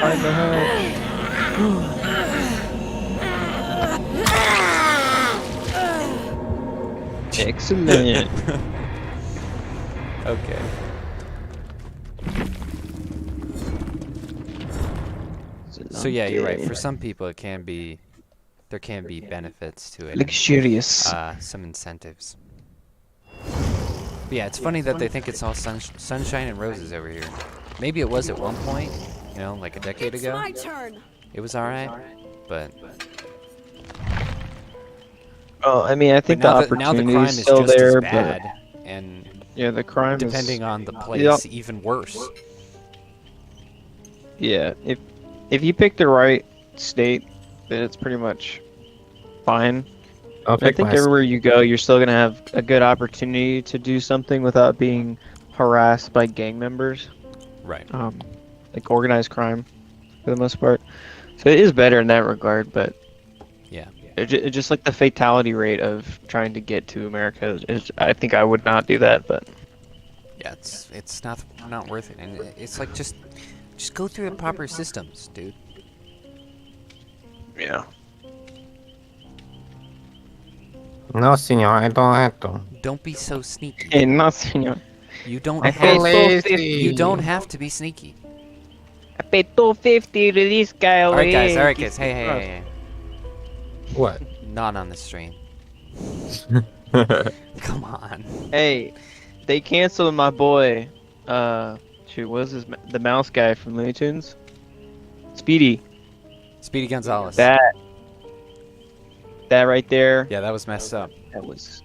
Find the house. Excellent. Okay. So yeah, you're right. For some people, it can be there can be benefits to it. Luxurious. Some incentives. But yeah, it's funny that they think it's all sunshine and roses over here. Maybe it was at one point, you know, like a decade ago. My turn. It was alright, but Oh, I mean, I think the now the opportunity crime is is still just there, as bad, but and yeah, the crime depending is, on the place, even worse. yeah, if you pick the right state, then it's pretty much fine. I'll And I pick think my everywhere you go, you're still gonna have a good opportunity to do something without being harassed by gang members, Right. like organized crime, for the most part. So it is better in that regard, but Yeah. it just like the fatality rate of trying to get to America is, I think I would not do that, but Yeah, it's not worth it, and it's like just go through the proper systems, dude. yeah. No, senor, I don't have to. Don't be so sneaky. Hey, no, señor. You don't I have paid you don't have to be sneaky. I paid $250 to this guy over Alright guys, here. alright guys. Hey. What? Not on the stream. Come on. Hey, they canceled my boy. Shoot, what was the mouse guy from Looney Tunes? Speedy. Speedy Gonzalez. That right there. Yeah, that was messed up. That was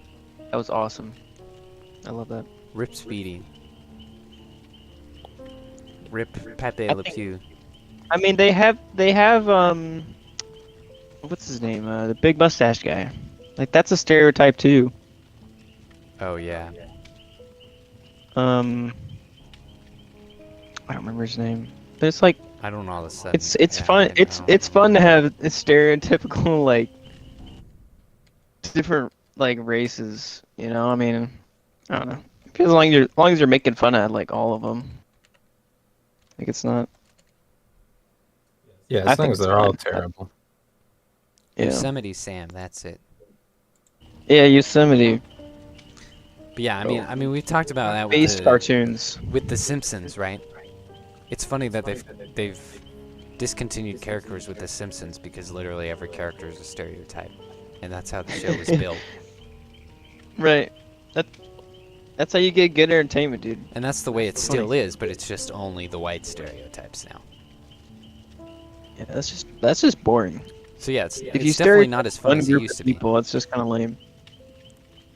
awesome. I love that. Rip Speedy. Rip Pepe I Le think- Pew. I mean, they have what's his name? The big mustache guy. Like that's a stereotype too. Oh yeah. I don't remember his name. But it's like I don't know all the sudden. it's fun. It's fun to have a stereotypical like different like races. You know, I mean, I don't know. As long as you're making fun of like all of them, like it's not. Yeah, I as long think as it's they're all fine. terrible. Yeah. Yosemite Sam, that's it. Yeah, Yosemite. But yeah, I mean we've talked about that with Based cartoons. with The Simpsons, right? It's funny that they've discontinued characters with The Simpsons because literally every character is a stereotype, and that's how the show was built. Right. That's how you get good entertainment, dude. And that's the way it still is, but it's just only the white stereotypes now. Yeah, that's just boring. So yeah, it's If you definitely stereotype not as fun one as it group used of to be. people, it's just kind of lame.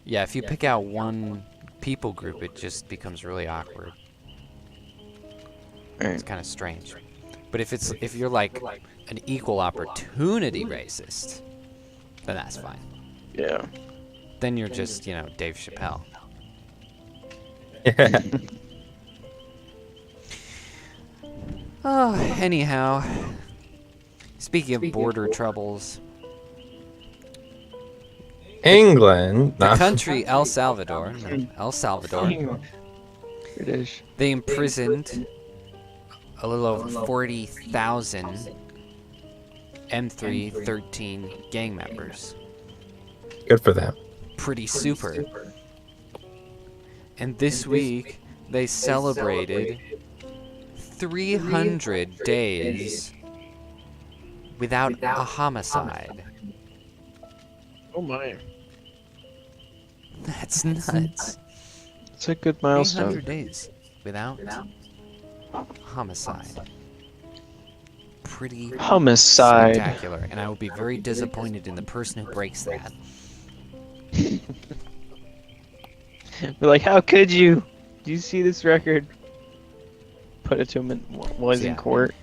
Yeah, if you pick out one people group, it just becomes really awkward. It's Right. kind of strange. But if you're like an equal opportunity racist, then that's fine. Yeah. Then you're just, you know, Dave Chappelle. Oh, anyhow, speaking of border troubles, England. the Nah. country El Salvador, British. they imprisoned a little over 40,000 M313 gang members. Good for them. Pretty super. And this week, they celebrated 300 days without a homicide. Oh my. That's nuts. It's a good 300 milestone. days without homicide. Pretty Homicide. spectacular, and I will be very disappointed in the person who breaks that. We're like, how could you? Do you see this record? Put it to him in, while he's Yeah. in court.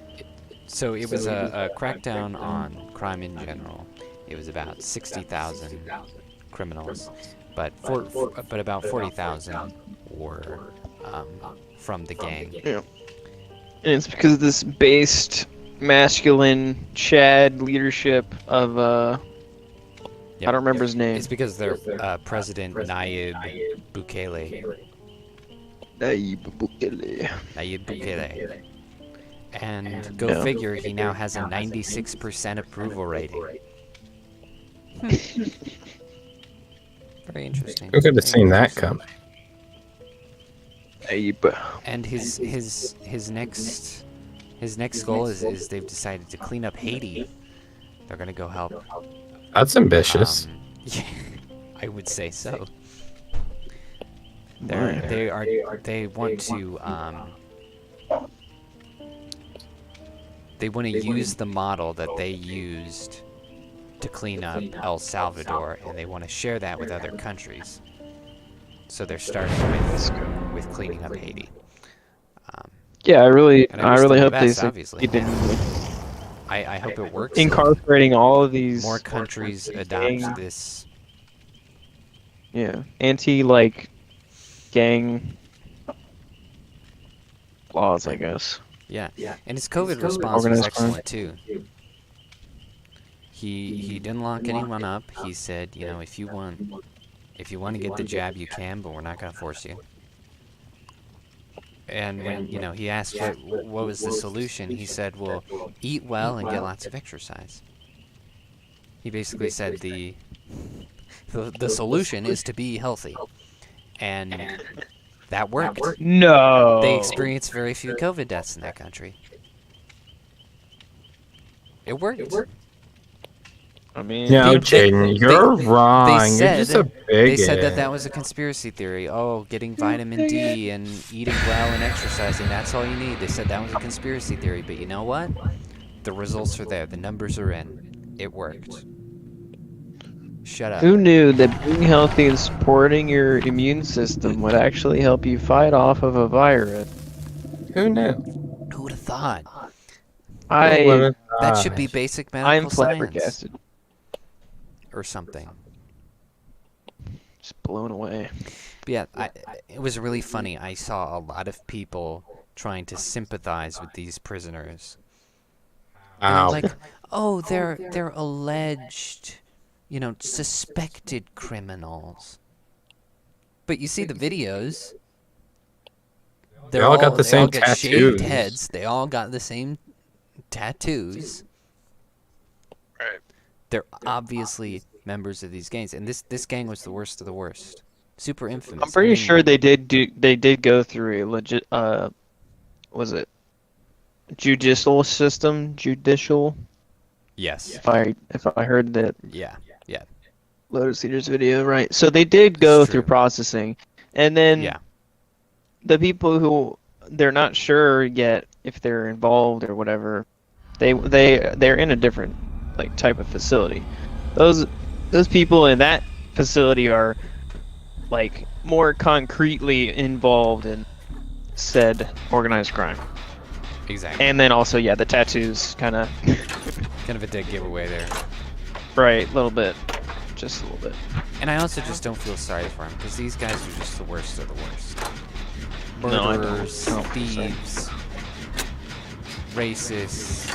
So it was a crackdown on crime in general. It was about 60,000 criminals, but about 40,000 were from the gang. And it's because of this based masculine Chad leadership of Yep. I don't remember his name. It's because their president Nayib Bukele. Nayib Bukele. Nayib Bukele. And go Yeah. figure, he now has a 96% approval rating. Very interesting. Who could have seen that coming? Nayib. And his next goal is they've decided to clean up Haiti. They're gonna go help That's ambitious. Yeah, I would say so. Right. They want to use the model that they used to clean up El Salvador, and they want to share that with other countries. So they're starting with cleaning up Haiti. Yeah, I really And I wish them the hope they best, obviously. succeed in I hope it works. incarcerating all of these More countries adopt this. Yeah, gang laws, I guess. Yeah, and his COVID response was Organized crime. excellent too. He didn't lock anyone up. He said, you know, if you want to get the jab, you can, but we're not going to force you. And when, you know, he asked what was the solution, he said, well, eat well and get lots of exercise. He basically said the solution is to be healthy. And that worked. No. They experienced very few COVID deaths in that country. It worked. I mean, No, They- Jaeden, you're wrong. They You're just a bigot. said that was a conspiracy theory. Oh, getting vitamin D and eating well and exercising, that's all you need. They said that was a conspiracy theory. But you know what? The results are there. The numbers are in. It worked. Shut up. who knew that being healthy and supporting your immune system would actually help you fight off of a virus? Who knew? Who would have thought? That should be basic medical I'm science. flabbergasted. Or something. Just blown away. But yeah, it was really funny. I saw a lot of people trying to sympathize with these prisoners. And I'm Ow. like, oh, they're alleged, you know, suspected criminals. But you see the videos. They all got the they all same got shaved tattoos. heads. They all got the same tattoos. Right. They're obviously members of these gangs, and this gang was the worst of the worst. Super infamous. I'm pretty I mean, sure they did go through a legit was it judicial system? Judicial? Yes. If I heard that Yeah. Lotus Eater's video right. So they did go It's through true. processing. And then Yeah. the people who they're not sure yet if they're involved or whatever, they're in a different like type of facility. Those people in that facility are like more concretely involved in said organized crime. Exactly. And then also the tattoos kind of Kind of a dead giveaway there. right, a little bit. Just a little bit. And I also just don't feel sorry for him, because these guys are just the worst of the worst. No, I don't. Murderers, I don't feel sorry. thieves, racists.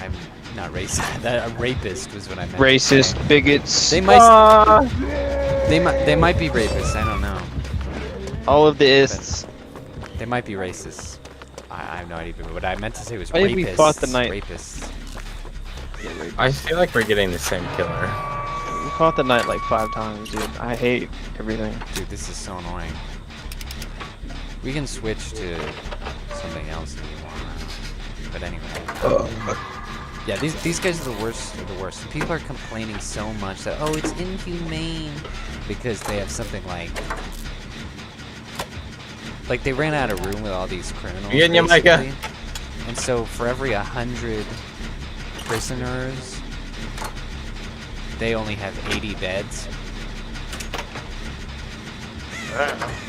I'm not racist. A rapist was what I meant. Racist, bigots, They might be rapists. I don't know. all of the ists. They might be racists. I have no idea. But what I meant to say was Why rapists. did we fought the night? Rapists. I feel like we're getting the same killer. We fought the night like 5 times, dude. I hate everything. Dude, this is so annoying. We can switch to something else if you want. But anyway. Yeah, these guys are the worst of the worst. People are complaining so much that, oh, it's inhumane, because they have something like they ran out of room with all these criminals. You getting your mic up? basically. And so for every 100 prisoners, they only have 80 beds.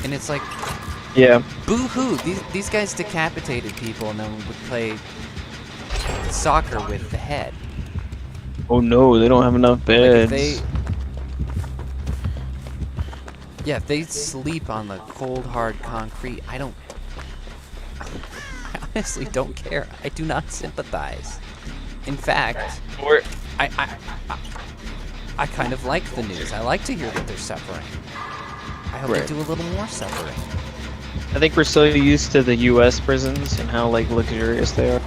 And it's like, Yeah. boo-hoo! These guys decapitated people and then would play soccer with the head. Oh no, they don't have enough Like beds. if they sleep on the cold hard concrete, I honestly don't care. I do not sympathize. In fact, I kind of like the news. I like to hear that they're suffering. I hope they Right. do a little more suffering. I think we're so used to the U.S. prisons and how like luxurious they are,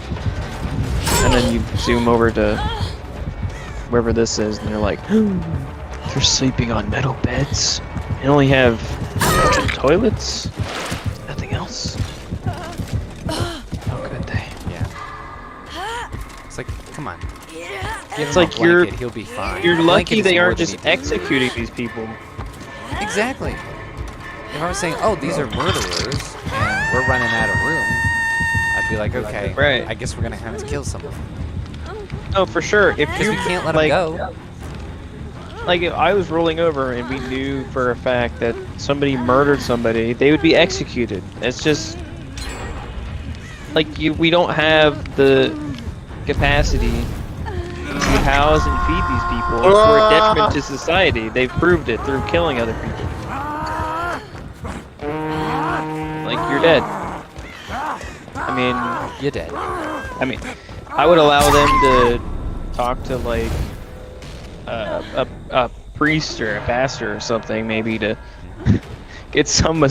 and then you zoom over to wherever this is, and they're like, they're sleeping on metal beds and only have toilets, nothing else. How could they? Yeah. It's like, come on. Give It's him like a blanket, he'll be fine. You're A blanket lucky is they more aren't than just he needs. executing these people. Exactly. If I was saying, oh, these are murderers, and we're running out of room, I'd be like, okay, Right. I guess we're gonna have to kill someone. No, for sure. If Because you we can't let like, them go. like if I was rolling over and we knew for a fact that somebody murdered somebody, they would be executed. It's just like we don't have the capacity to house and feed these people for a detriment to society. They've proved it through killing other people. Like you're dead. I mean, You're dead. I would allow them to talk to like a priest or a pastor or something, maybe to get some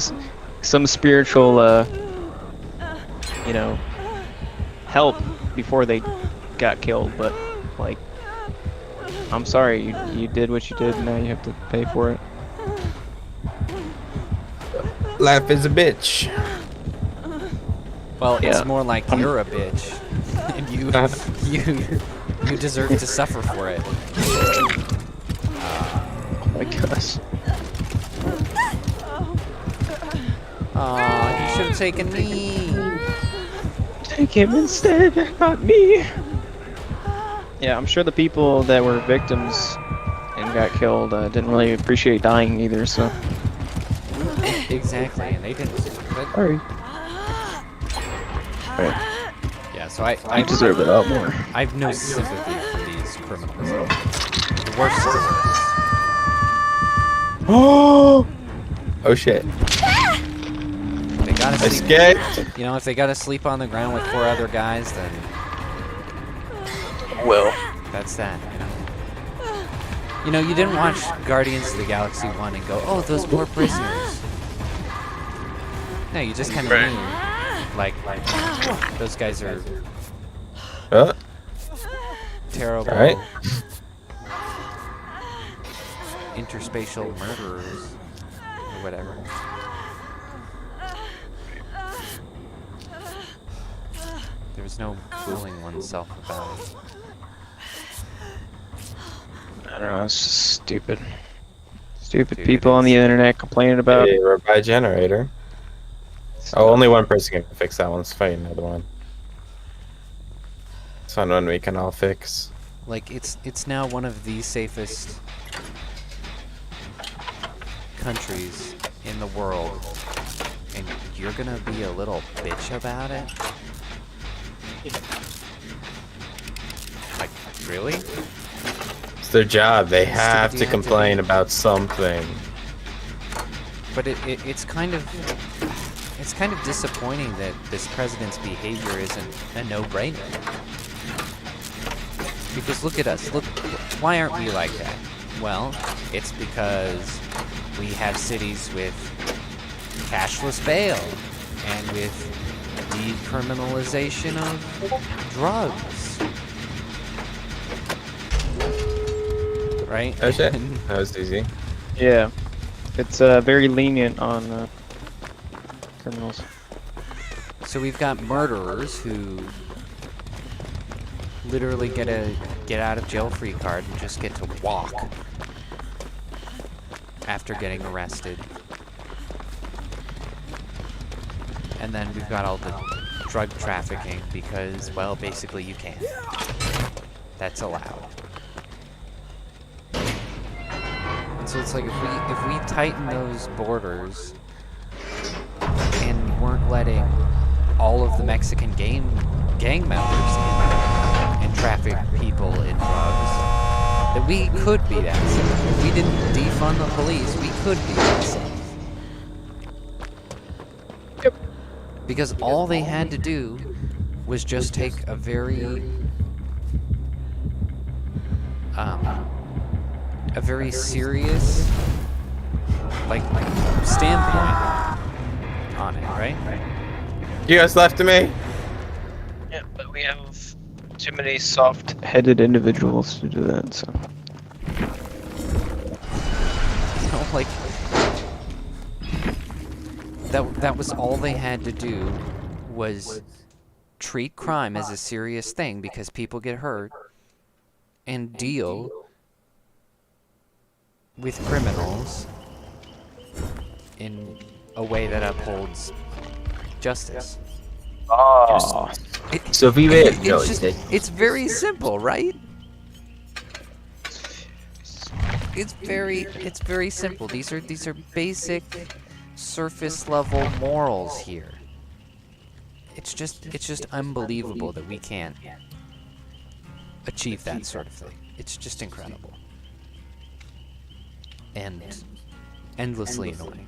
spiritual, you know, help before they got killed. But like, I'm sorry, you did what you did, and now you have to pay for it. Life is a bitch. Well, Yeah. it's more like you're a bitch, and you deserve to suffer for it. Oh my gosh. Aw, you should have taken me. Take him instead, not me. Yeah, I'm sure the people that were victims and got killed didn't really appreciate dying either, so. Exactly, and they didn't. But, Sorry. yeah, so I I deserve it a lot more. I have no sympathy for these criminals. The worst of the worst. Oh shit. They gotta sleep. Escaped. You know, if they gotta sleep on the ground with 4 other guys, then Well. that's that. You know, you didn't watch Guardians of the Galaxy 1 and go, oh, those poor prisoners. No, you just kind of Right. knew, like, those guys are terrible, Alright. interspatial murderers, or whatever. There was no fooling oneself about it. I don't know, it's just stupid. Stupid people on the internet complaining about. Hey, we're by generator. Oh, only one person can fix that one. Let's fight another one. It's fun one we can all fix. Like, it's now one of the safest countries in the world, and you're gonna be a little bitch about it? Like, really? It's their job. They Stupid have you to have to complain do. about something. But it's kind of disappointing that this president's behavior isn't a no-brainer. Because look at us. Look, why aren't we like that? Well, it's because we have cities with cashless bail and with decriminalization of drugs. Right? Oh shit. That was easy. Yeah. It's very lenient on criminals. So we've got murderers who literally get a get out of jail free card and just get to walk after getting arrested. And then we've got all the drug trafficking because, well, basically you can. That's allowed. And so it's like if we tighten those borders and weren't letting all of the Mexican gang members in and traffic people in drugs, that we could be that safe. If we didn't defund the police, we could be that safe. Yep. Because all they had to do was just take a very serious standpoint on it, right? You guys left to me? Yeah, but we have too many soft-headed individuals to do that, so. You know, like that was all they had to do was treat crime as a serious thing because people get hurt and deal with criminals in a way that upholds justice. Oh. So vive It's just, it's very simple, right? It's very simple. These are basic surface level morals here. It's just unbelievable that we can't achieve that sort of thing. It's just incredible. And endlessly annoying.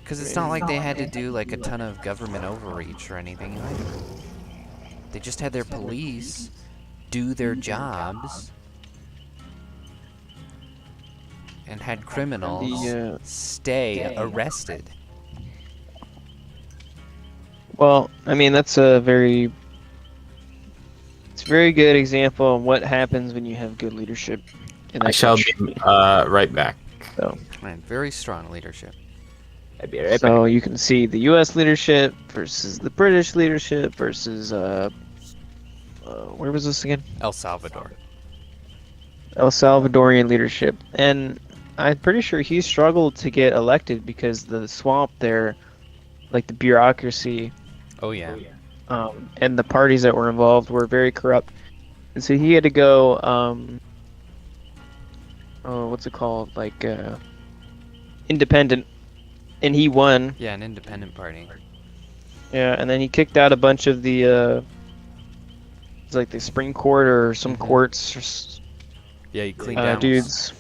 Because it's not like they had to do like a ton of government overreach or anything either. They just had their police do their jobs and had criminals stay arrested. Well, I mean, it's a very good example of what happens when you have good leadership. In I that shall country. be right back. So, And very strong leadership. I'll be right so back. you can see the U.S. leadership versus the British leadership versus where was this again? El Salvador. El Salvadorian leadership, and I'm pretty sure he struggled to get elected because the swamp there, like the bureaucracy, Oh yeah. and the parties that were involved were very corrupt, and so he had to go. What's it called? Like independent, and he won. Yeah, an independent party. Yeah, and then he kicked out a bunch of the it's like the Supreme Court or some courts. Yeah, he cleaned house. Dudes.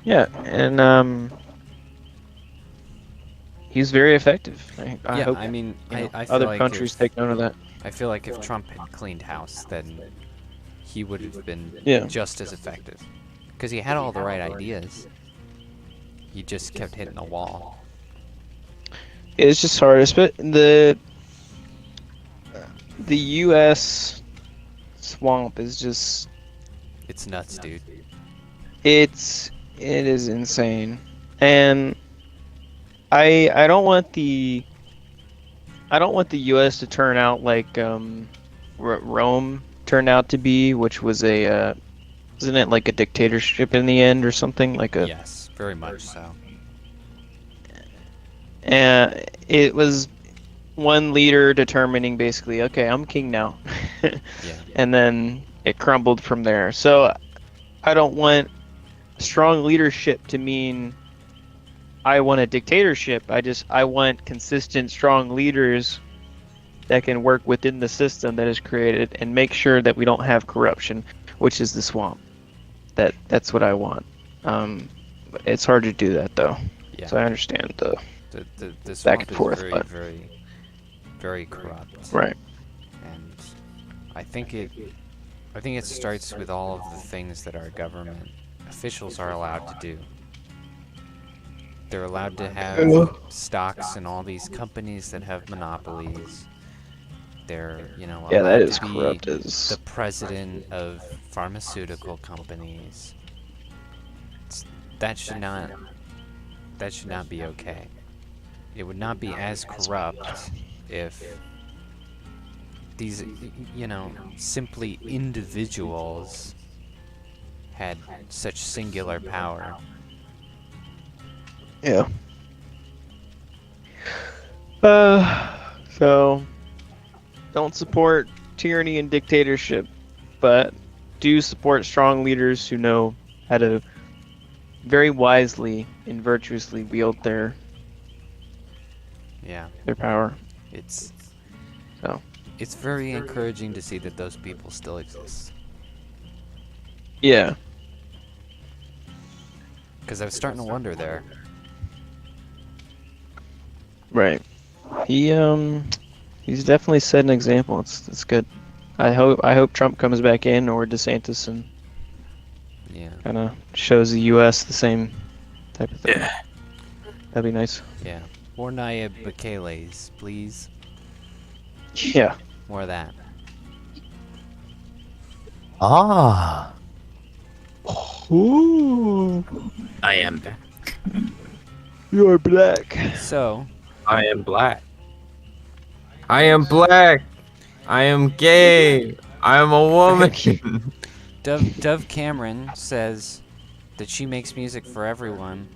Yeah, and he's very effective. I Yeah, hope I mean, you know, I feel other like countries if, take note of that. I feel like if Trump had cleaned house, then he would have been Yeah. just as effective. Because he had all the right ideas. He just kept hitting the wall. It's just hard. The U.S. swamp is just It's nuts, dude. it is insane, and I don't want the U.S. to turn out like Rome turned out to be, which was a isn't it like a dictatorship in the end or something like a? Yes, very much so. And it was one leader determining basically, okay, I'm king now. Yeah. And then it crumbled from there. So I don't want strong leadership to mean I want a dictatorship. I want consistent, strong leaders that can work within the system that is created and make sure that we don't have corruption, which is the swamp. That's what I want. It's hard to do that though. Yeah. So I understand the The back swamp and forth, is very, but- very, very corrupt. right. And I think it starts with all of the things that our government officials are allowed to do. They're allowed to have stocks in all these companies that have monopolies. They're, allowed Yeah, that is to be corrupt the president of pharmaceutical companies. That should not be okay. It would not be as corrupt if these, simply individuals had such singular power. Yeah. So don't support tyranny and dictatorship, but do support strong leaders who know how to very wisely and virtuously wield their Yeah, power. it's So it's very encouraging to see that those people still exist. yeah. Because I was starting to wonder there. Right. He's definitely set an example. It's good. I hope Trump comes back in or DeSantis and Yeah, kind of shows the U.S. the same type of thing. Yeah. That'd be nice. yeah. More Nayib Bukele's, please. Yeah. More of that. Ah, Ooh. I am back. You're black. So, I am black. I am black. I am gay. I am a woman. Dove Cameron says that she makes music for everyone,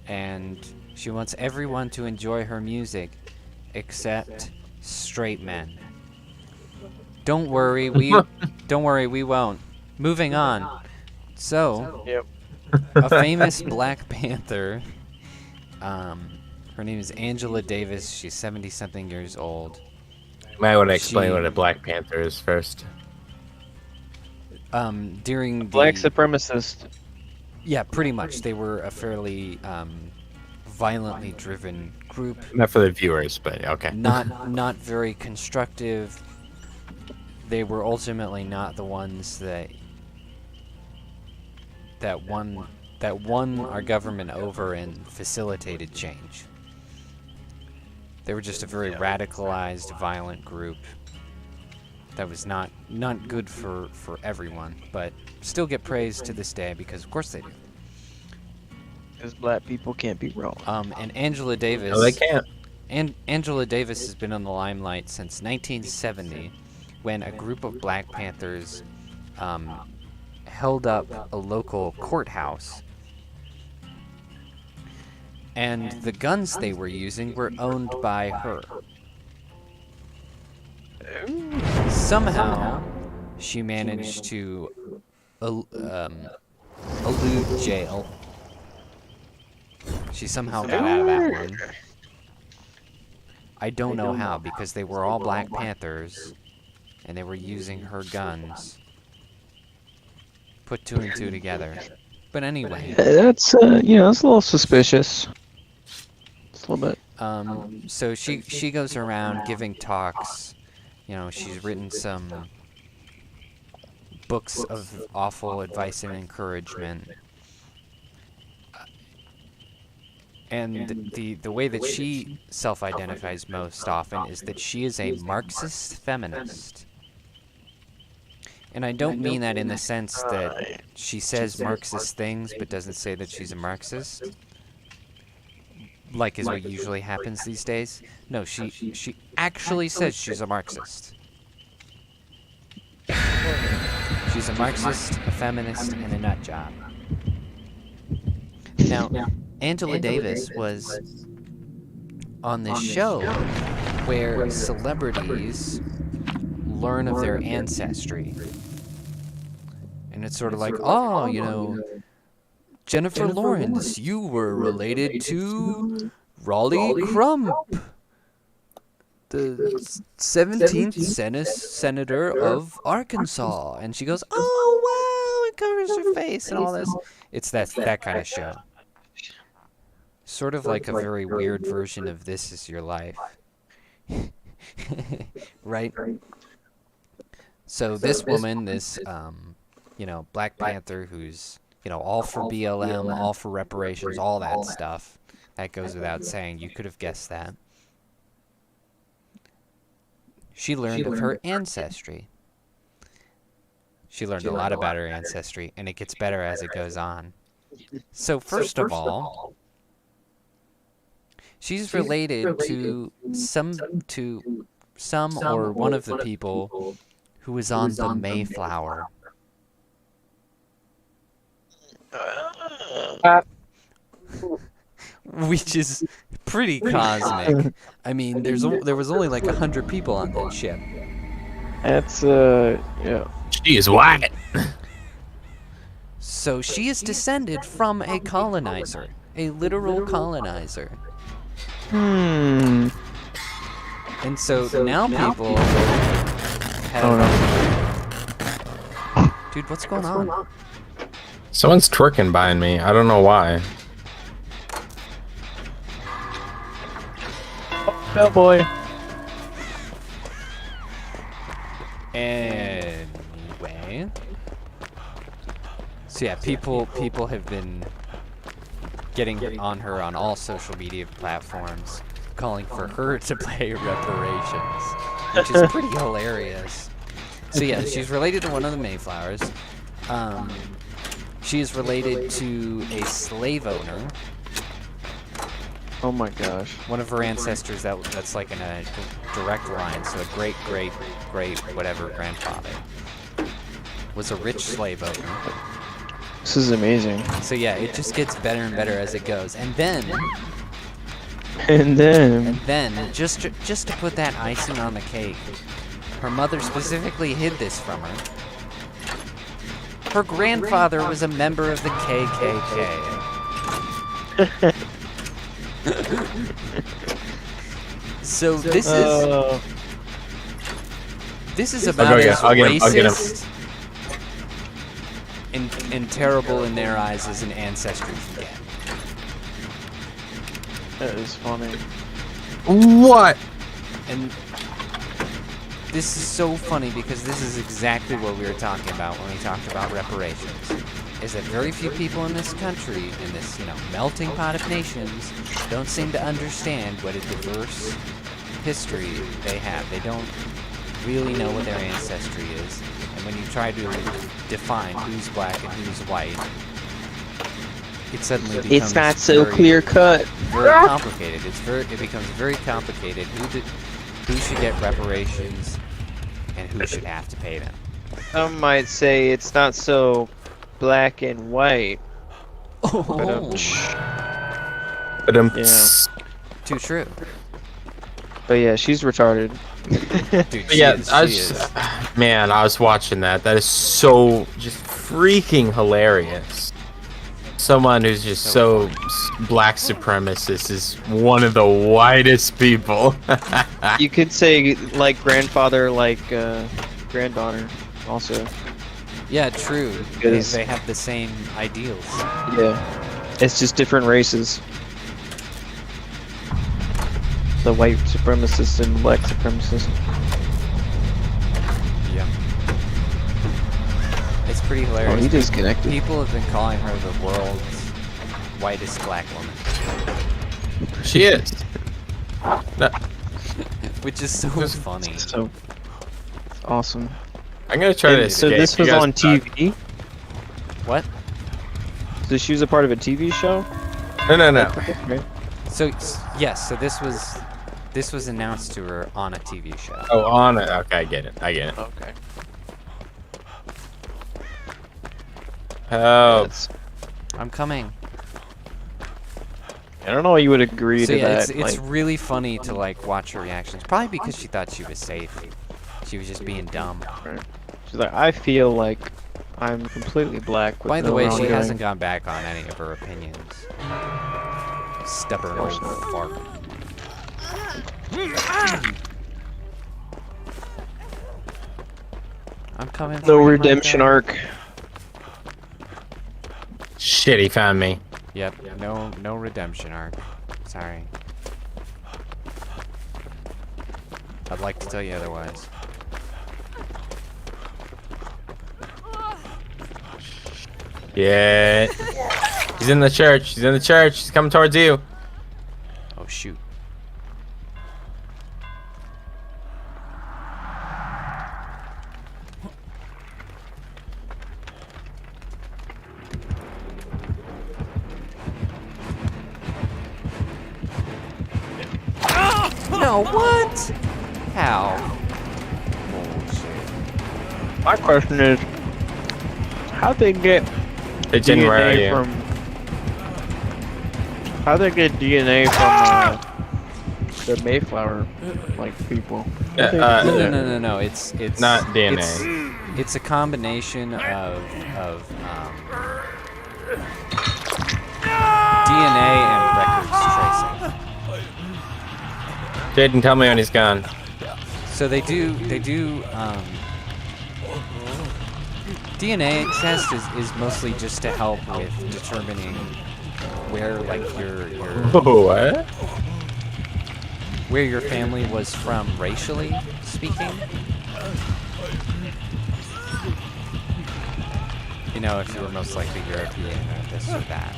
and she wants everyone to enjoy her music, except straight men. Don't worry, we won't. Moving on. So, Yep. a famous Black Panther. Her name is Angela Davis. She's 70-something years old. Might want to explain what a Black Panther is first. During the Black supremacist. Yeah, pretty much. They were a fairly violently driven group. Not for the viewers, but okay. Not very constructive. They were ultimately not the ones that won our government over and facilitated change. They were just a very radicalized, violent group that was not good for everyone, but still get praised to this day because of course they do. Because black people can't be wrong. And Angela Davis. No, they can't. And Angela Davis has been on the limelight since 1970, when a group of Black Panthers held up a local courthouse. And the guns they were using were owned by her. Somehow, she managed to elude jail. She somehow got out of that one. I don't know how, because they were all Black Panthers, and they were using her guns. Put two and two together. But anyway. That's, that's a little suspicious. Just a little bit. So she goes around giving talks. You know, she's written some books of awful advice and encouragement. And the way that she self-identifies most often is that she is a Marxist feminist. And I don't mean that in the sense that she says Marxist things but doesn't say that she's a Marxist, like is what usually happens these days. No, she actually says she's a Marxist. She's a Marxist, a feminist, and a nut job. Now, Angela Davis was on this show where celebrities learn of their ancestry. And it's sort of like, oh, you know, Jennifer Lawrence, you were related to Raleigh Crump, the 17th senator of Arkansas. And she goes, oh, wow, it covers her face and all this. It's that kind of show. Sort of like a very weird version of This Is Your Life. Right? So this woman, this, Black Panther who's, all for BLM, all for reparations, all that stuff. That goes without saying. You could have guessed that. She learned of her ancestry. She learned a lot about her ancestry, and it gets better as it goes on. So first of all, she's related to some or one of the people who was on the Mayflower. Which is pretty cosmic. I mean, there was only like 100 people on that ship. That's, yeah. She is white. So she is descended from a colonizer, a literal colonizer. And so now people have... Oh no. Dude, what's going on? Someone's twerking behind me. I don't know why. Oh boy. Anyway. So yeah, people have been getting on her on all social media platforms, calling for her to pay reparations, which is pretty hilarious. So yeah, she's related to one of the Mayflowers. She is related to a slave owner Oh my gosh. One of her ancestors that's like in a direct line, so a great whatever grandfather was a rich slave owner. This is amazing. So yeah, it just gets better and better as it goes. And then And then just to put that icing on the cake, her mother specifically hid this from her. Her grandfather was a member of the KKK. So this is about as racist and terrible in their eyes as an ancestry can get. That is funny. What? And this is so funny because this is exactly what we were talking about when we talked about reparations. Is that very few people in this country, in this, melting pot of nations, don't seem to understand what a diverse history they have. They don't really know what their ancestry is. And when you try to define who's black and who's white, it suddenly becomes It's not so clear cut. very complicated. It becomes very complicated who should get reparations and who should have to pay them. Some might say it's not so black and white. Oh, Yeah. too true. But yeah, she's retarded. Dude, Man, I was watching that. That is so just freaking hilarious. Someone who's just so black supremacist is one of the whitest people. You could say like grandfather, like granddaughter, also. Yeah, true. They have the same ideals. Yeah. It's just different races. The white supremacist and black supremacist. Yeah. It's pretty Oh, hilarious. he disconnected. People have been calling her the world's whitest black woman. She is. No, Which is so funny. So awesome. I'm gonna try to So escape. this You was guys on talk. TV? What? So she was a part of a TV show? No. Right. So yes, so this was announced to her on a TV show. Oh, on it. Okay, I get it. Okay. Oh, That's- I'm coming. I don't know why you would agree So to yeah, that. it's like, really funny to like watch her reactions. Probably because she thought she was safe. She was just being dumb. she's like, I feel like I'm completely black. With By the no way, she wrongdoing." hasn't gone back on any of her opinions. Stubborn old fart. I'm coming. No for you, my redemption guy. arc. shit, he found me. Yep. No redemption arc. Sorry. I'd like to tell you otherwise. Yeah. He's in the church. He's in the church. He's coming towards you. Oh shoot. No, what? How? Bullshit. My question is, how'd they get Hey, Jenny, where are DNA you? from? How'd they get DNA from the Mayflower, like people? No. It's Not DNA. It's a combination of DNA and records tracing. Jaeden, tell me when he's gone. So they do DNA test is mostly just to help with determining where like your What? where your family was from racially speaking. You know, if you were most likely European or this or that.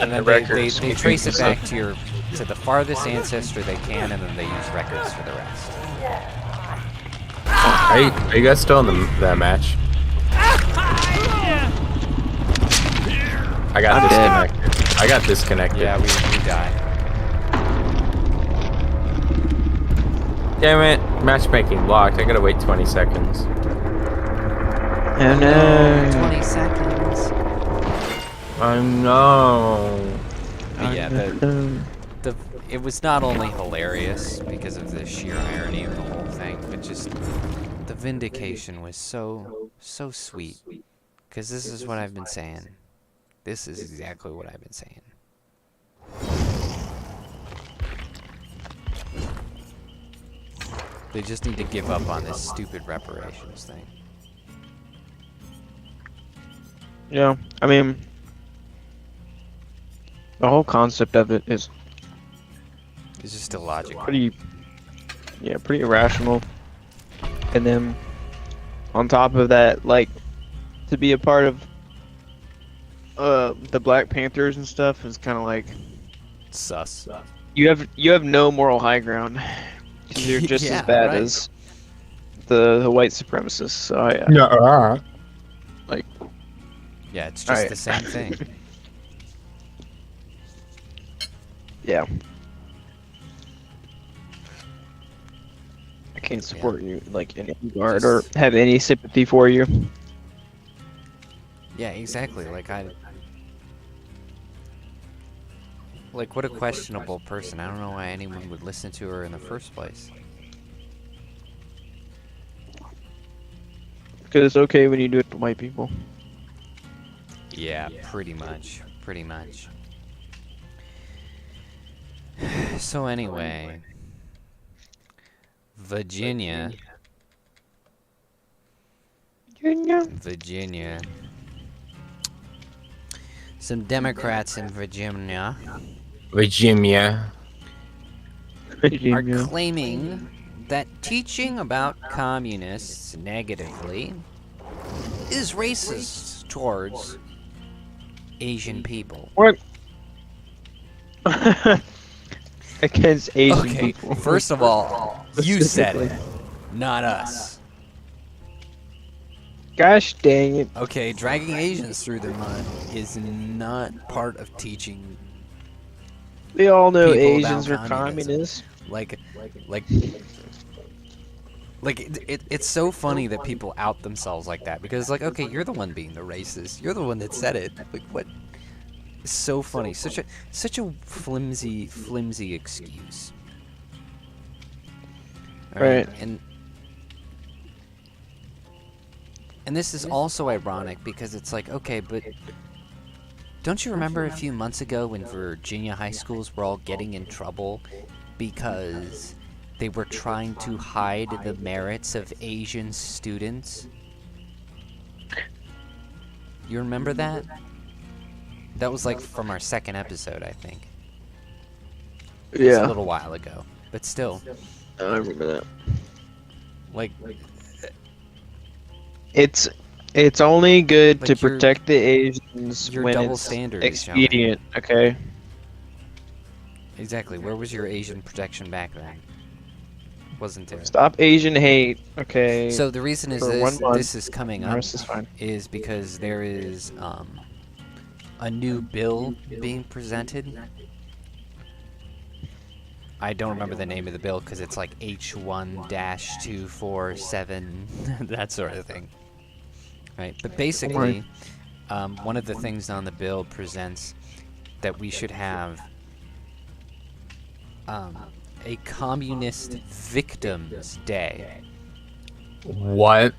And then they trace it back to the farthest ancestor they can, and then they use records for the rest. Are you guys still in that match? I got I'm dead. disconnected. I got disconnected. Yeah, we died. Damn it. Matchmaking locked. I gotta wait 20 seconds. Oh no. 20 seconds. I know. But yeah, it was not only hilarious because of the sheer irony of the whole thing, but just the vindication was so sweet. Because this is what I've been saying. This is exactly what I've been saying. They just need to give up on this stupid reparations thing. Yeah, I mean, the whole concept of it is It's just illogical. pretty irrational. And then, on top of that, like, to be a part of the Black Panthers and stuff is kind of like Sus. you have no moral high ground. 'Cause you're just Yeah, as bad right. as the white supremacists. So yeah. Yeah. Yeah, it's just Alright. the same thing. Yeah. I can't support you like in any regard or Just- have any sympathy for you. Yeah, exactly. Like what a questionable person. I don't know why anyone would listen to her in the first place. Because it's okay when you do it to white people. Yeah, pretty much. Pretty much. So anyway, Virginia. Some Democrats in Virginia Virginia. are claiming that teaching about communists negatively is racist towards Asian people. What? Against Asian Okay, people. first of all, you said it, Specifically. not us. Gosh dang it. Okay, dragging Asians through the mud is not part of teaching. We all know People about Asians are communism. communists. It's so funny that people out themselves like that because like, okay, you're the one being the racist. You're the one that said it. Like what? It's so funny. Such a flimsy excuse. All Right. And this is also ironic because it's like, okay, but don't you remember a few months ago when Virginia high schools were all getting in trouble because they were trying to hide the merits of Asian students? You remember that? That was like from our second episode, I think. It was a Yeah, little while ago, but still, I remember that. like, It's only good Like to your- protect the Asians your when double it's standard, expedient, okay? exactly. Where was your Asian protection back then? Wasn't there? Stop Asian hate, okay? So the reason is For 1 month, this is coming the up rest is fine. is because there is a new bill being presented. I don't remember the name of the bill because it's like H1-247, that sort of thing. Right, but basically, one of the things on the bill presents that we should have a Communist Victims Day, What?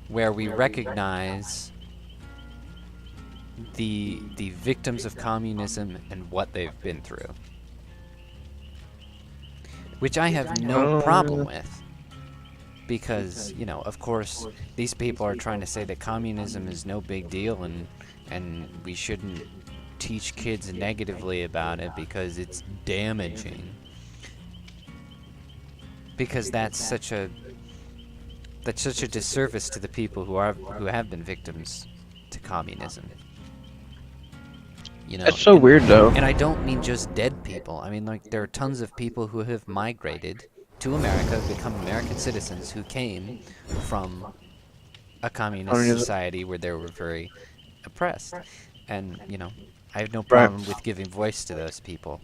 where we recognize the victims of communism and what they've been through. Which I have no problem with. Because, you know, of course, these people are trying to say that communism is no big deal and we shouldn't teach kids negatively about it because it's damaging. Because that's such a disservice to the people who have been victims to communism. You know, That's so weird, though. and I don't mean just dead people. I mean, like, there are tons of people who have migrated to America, become American citizens, who came from a communist Communism. society where they were very oppressed. And, you know, I have no problem with giving voice to those people.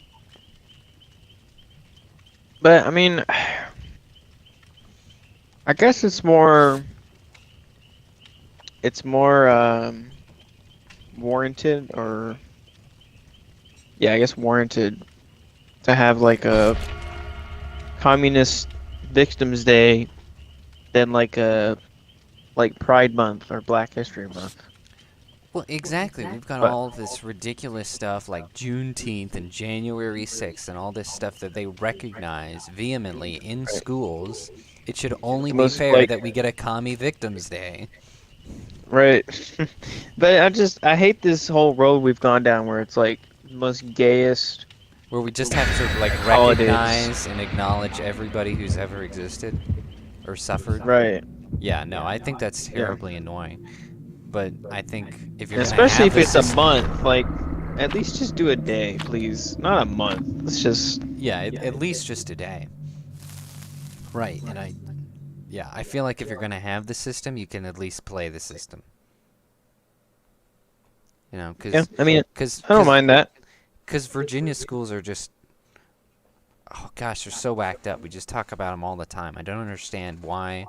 But I mean, I guess it's more warranted, or yeah, I guess warranted to have like a Communist Victims Day than like Pride Month or Black History Month. Well, exactly. We've got all this ridiculous stuff like Juneteenth and January 6th and all this stuff that they recognize vehemently in schools. It should only be fair that we get a Commie Victims Day. Right. But I hate this whole road we've gone down where it's like the most gayest. Where we just have to like holidays. recognize and acknowledge everybody who's ever existed or suffered. Right. Yeah, no, I think that's terribly annoying. But I think if you're especially if it's a a month, like at least just do a day, please. Not a month. Let's just at least just a day. Right, and I feel like if you're gonna have the system, you can at least play the system. You know, because I don't mind that. Because Virginia schools are just, oh gosh, they're so whacked up. We just talk about them all the time. I don't understand why,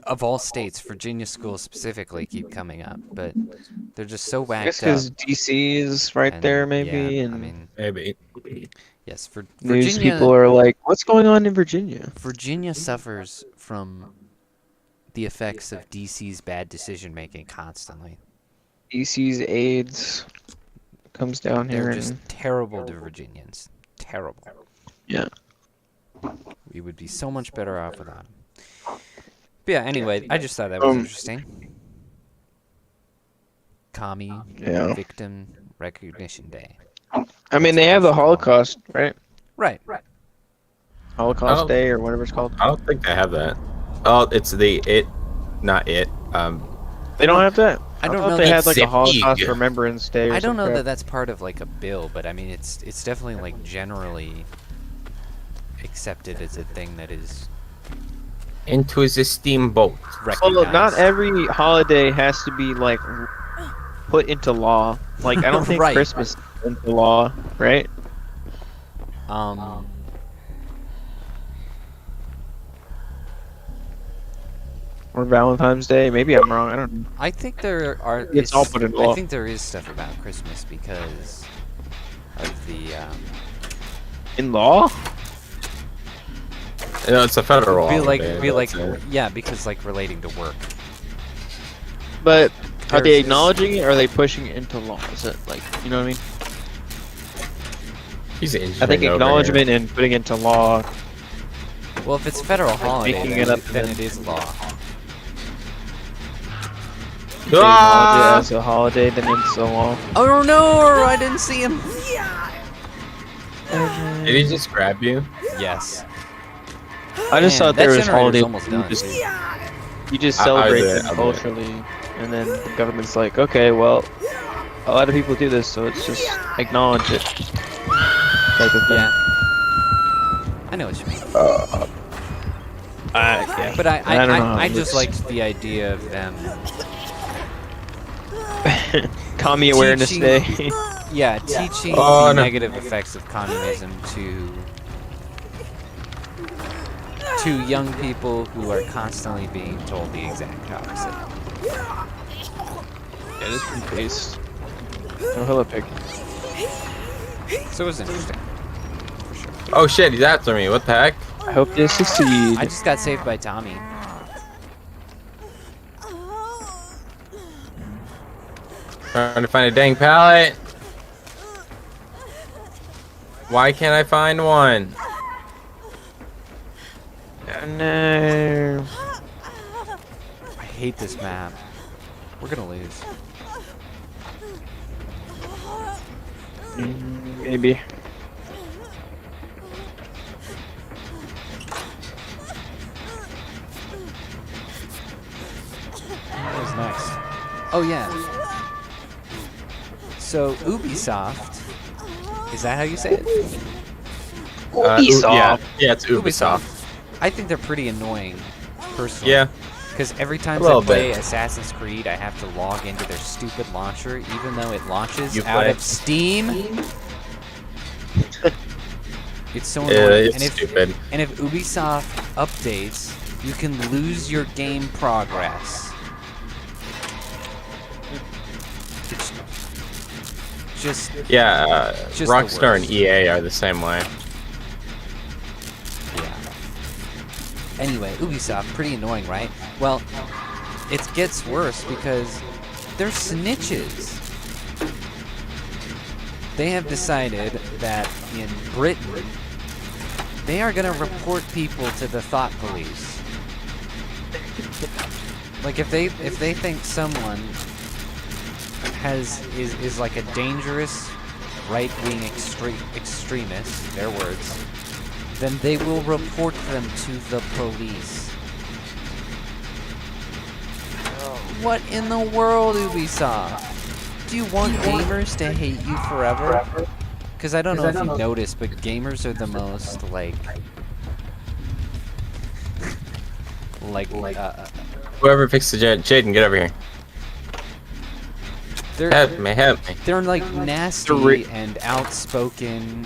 of all states, Virginia schools specifically keep coming up. But they're just so whacked up. I guess because DC is right there, maybe. Yeah, and I mean, Maybe. yes, news Virginia, people are like, what's going on in Virginia? Virginia suffers from the effects of DC's bad decision making constantly. DC's AIDS comes down here. They're just terrible to Virginians. Terrible. Yeah. We would be so much better off without them. But yeah, anyway, I just thought that was interesting. Commie Victim Recognition Day. I mean, they have the Holocaust, right? Right. Holocaust Day or whatever it's called. I don't think they have that. Oh, it's not it. They don't have that. I don't thought know they that had like a Holocaust Zip-ig. Remembrance Day. Or I don't know some that crap. that's part of like a bill, but I mean it's definitely like generally accepted as a thing that is Into the steamboat. recognized. Well, not every holiday has to be like put into law. Like I don't think Right. Christmas is into law, right? Or Valentine's Day. Maybe I'm wrong. I don't know. I think there are. It's all put in law. I think there is stuff about Christmas because of the. In law? You know, it's a federal Be like, holiday, yeah, because like relating to work. But are they There's- acknowledging it or are they pushing it into law? Is it like, you know what I mean? He's I think engineering over acknowledgement and putting it into law. Well, if it's federal holiday, making then, it up then then. it is law. They acknowledge it as a holiday, then it's a law. Oh no! I didn't see him. Did he just grab you? Yes. I just Man, thought there that was generator's holiday. almost You done. just I celebrate did it, them I did it. culturally, and then the government's like, okay, well, a lot of people do this, so let's just acknowledge it. Type of thing. Yeah. I know what you mean. Yeah. But I don't know how I it just works. liked the idea of them. Commie Awareness teaching- Day. Yeah, teaching Oh, the no. negative effects of communism to young people who are constantly being told the exact opposite. Yeah, this is based. No hello pig. So it was interesting. Oh shit, he's after me. What the heck? I hope they succeed. I just got saved by Tommy. Trying to find a dang pallet. Why can't I find one? No. I hate this map. We're gonna lose. Maybe. What was next? Oh yeah. So Ubisoft, is that how you say it? Ubisoft. Yeah, it's Ubisoft. I think they're pretty annoying, personally. Yeah. Because every time A I little play bit. Assassin's Creed, I have to log into their stupid launcher, even though it launches You out play? of Steam. It's so Yeah, annoying. it's stupid. And if Ubisoft updates, you can lose your game progress. It's just Yeah, Just the Rockstar and worst. EA are the same way. yeah. Anyway, Ubisoft, pretty annoying, right? Well, it gets worse because they're snitches. They have decided that in Britain, they are going to report people to the thought police. Like if they think someone is like a dangerous right-wing extremist, their words, then they will report them to the police. What in the world, Ubisoft? Do you want gamers to hate you forever? Because I don't know if you've noticed, but gamers are the most, like Whoever fixed the Jaeden, get over here. Help me, help me. they're like nasty and outspoken,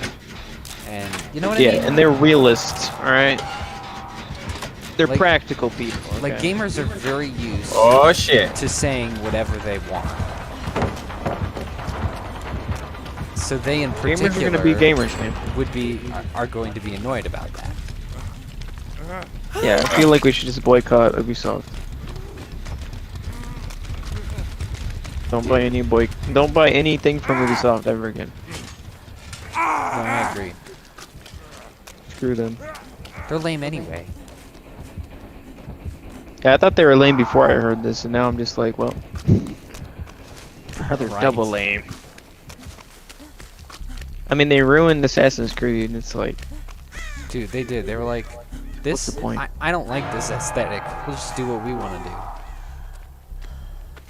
and you know what I mean? Yeah, and they're realists, alright? They're Like- practical people. Like okay? gamers are very used Oh shit. to saying whatever they want. So they in particular Gamers are gonna be gamers, man. are going to be annoyed about that. Yeah, I feel like we should just boycott Ubisoft. Don't buy anything from Ubisoft ever again. No, I agree. Screw them. They're lame anyway. Yeah, I thought they were lame before I heard this, and now I'm just like, well, they're Right. double lame. I mean, they ruined Assassin's Creed, and it's like, Dude, they did. They were like, this, What's the point? I don't like this aesthetic. We'll just do what we want to do.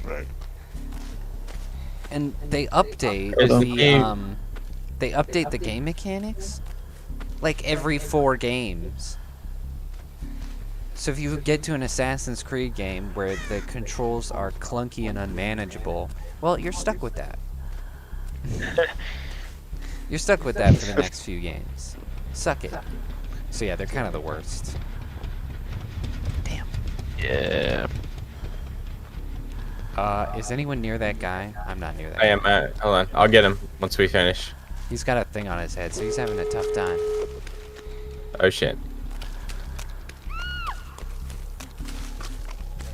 Right. And they update Is the the game- they update the game mechanics like every 4 games. So if you get to an Assassin's Creed game where the controls are clunky and unmanageable, well, you're stuck with that. You're stuck with that for the next few games. Suck it. So yeah, they're kind of the worst. yeah. Is anyone near that guy? I'm not near that I guy. am. Hold on. I'll get him once we finish. He's got a thing on his head, so he's having a tough time. Oh shit.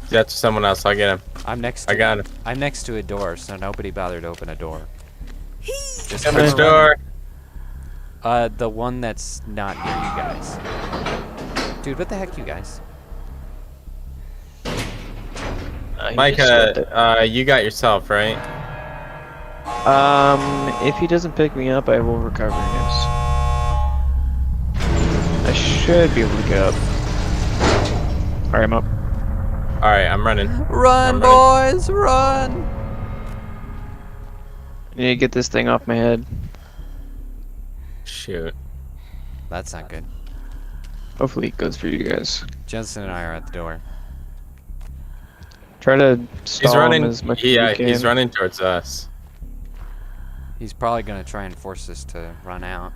That's someone else. I'll get him. I'm next I to got him. I'm next to a door, so nobody bothered to open a door. Just Come come next around. door. The one that's not near you guys. Dude, what the heck, you guys? He Mike, just got the- you got yourself, right? if he doesn't pick me up, I will recover, yes. I should be able to get up. Alright, I'm up. Alright, I'm running. Run, I'm boys, run! I need to get this thing off my head. Shoot. That's not good. Hopefully it goes for you guys. Jensen and I are at the door. Try to He's stall running. him as much Yeah, as you can. he's running towards us. He's probably gonna try and force us to run out.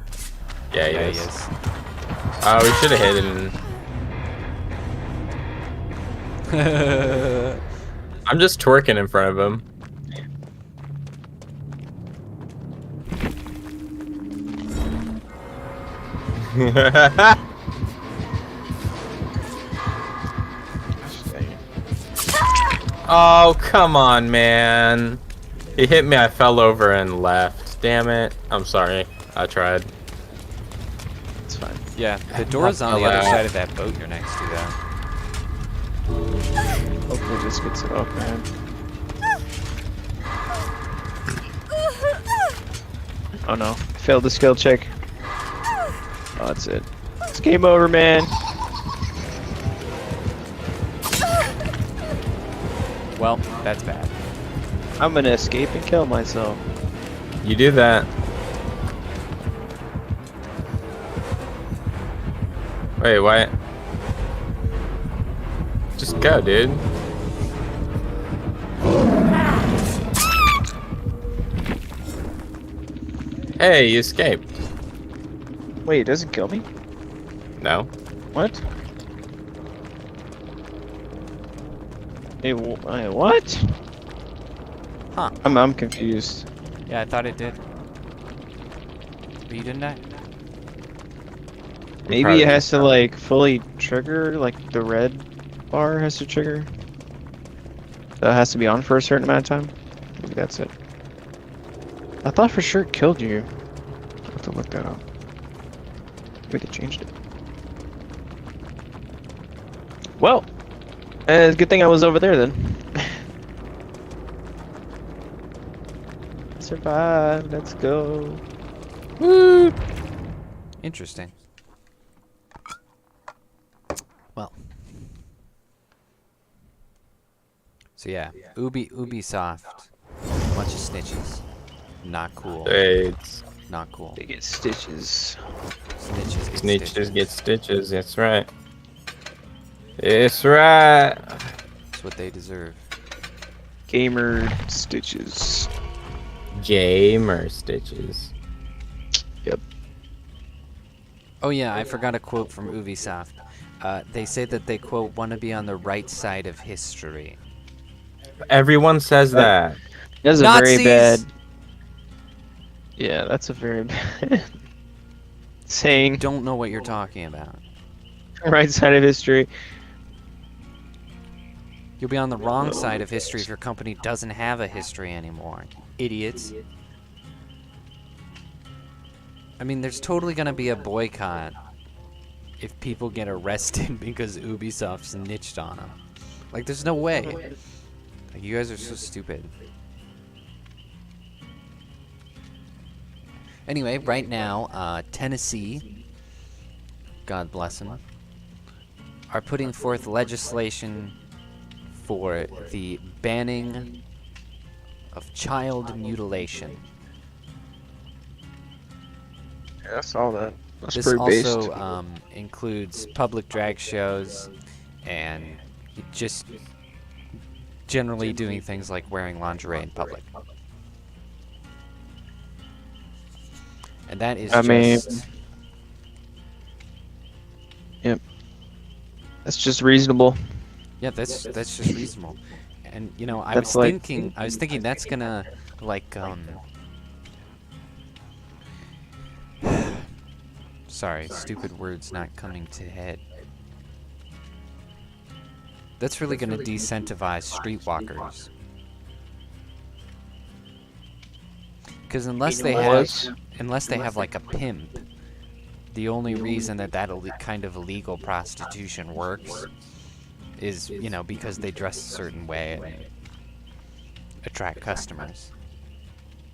Yeah, he Yeah, is. We should have hit him. I'm just twerking in front of him. Oh, come on, man. He hit me, I fell over and left. Damn it. I'm sorry. I tried. It's fine. Yeah, the door's on the other Allowed. side of that boat you're next to, though. Hopefully this gets it off, man. Oh no. Failed the skill check. Oh, that's it. It's game over, man. Well, that's bad. I'm gonna escape and kill myself. You do that. Wait, what? Just go, dude. Hey, you escaped. Wait, it doesn't kill me? No. What? Hey, what? Huh. I'm confused. Yeah, I thought it did. But you didn't die. Maybe it has to like fully trigger, like the red bar has to trigger. So it has to be on for a certain amount of time. Maybe that's it. I thought for sure it killed you. I have to look that up. Maybe they changed it. Well, it's a good thing I was over there then. Survive. Let's go. Woo! Interesting. Well. So yeah, Ubisoft, bunch of snitches. Not cool. It's Not cool. They get stitches. Snitches get snitches stitches. get stitches. That's right. It's right. That's what they deserve. Gamer stitches. Gamer stitches. Yep. Oh yeah, I forgot a quote from Ubisoft. They say that they, quote, want to be on the right side of history. Everyone says that. That's a Nazis! very bad. Yeah, that's a very bad saying. Don't know what you're talking about. Right side of history. You'll be on the wrong side of history if your company doesn't have a history anymore. Idiots. I mean, there's totally gonna be a boycott if people get arrested because Ubisoft snitched on them. Like, there's no way. Like, you guys are so stupid. Anyway, right now, Tennessee, God bless them, are putting forth legislation for the banning of child mutilation. Yeah, I saw that. That's This pretty based. also includes public drag shows and just generally doing things like wearing lingerie in public. And that is Yep. That's just reasonable. Yeah, that's just reasonable. And you know, I That's was like- thinking that's gonna like sorry, stupid words not coming to head. That's really gonna decentivize streetwalkers. Because unless they have like a pimp, the only reason that kind of illegal prostitution works is, you know, because they dress a certain way and attract customers.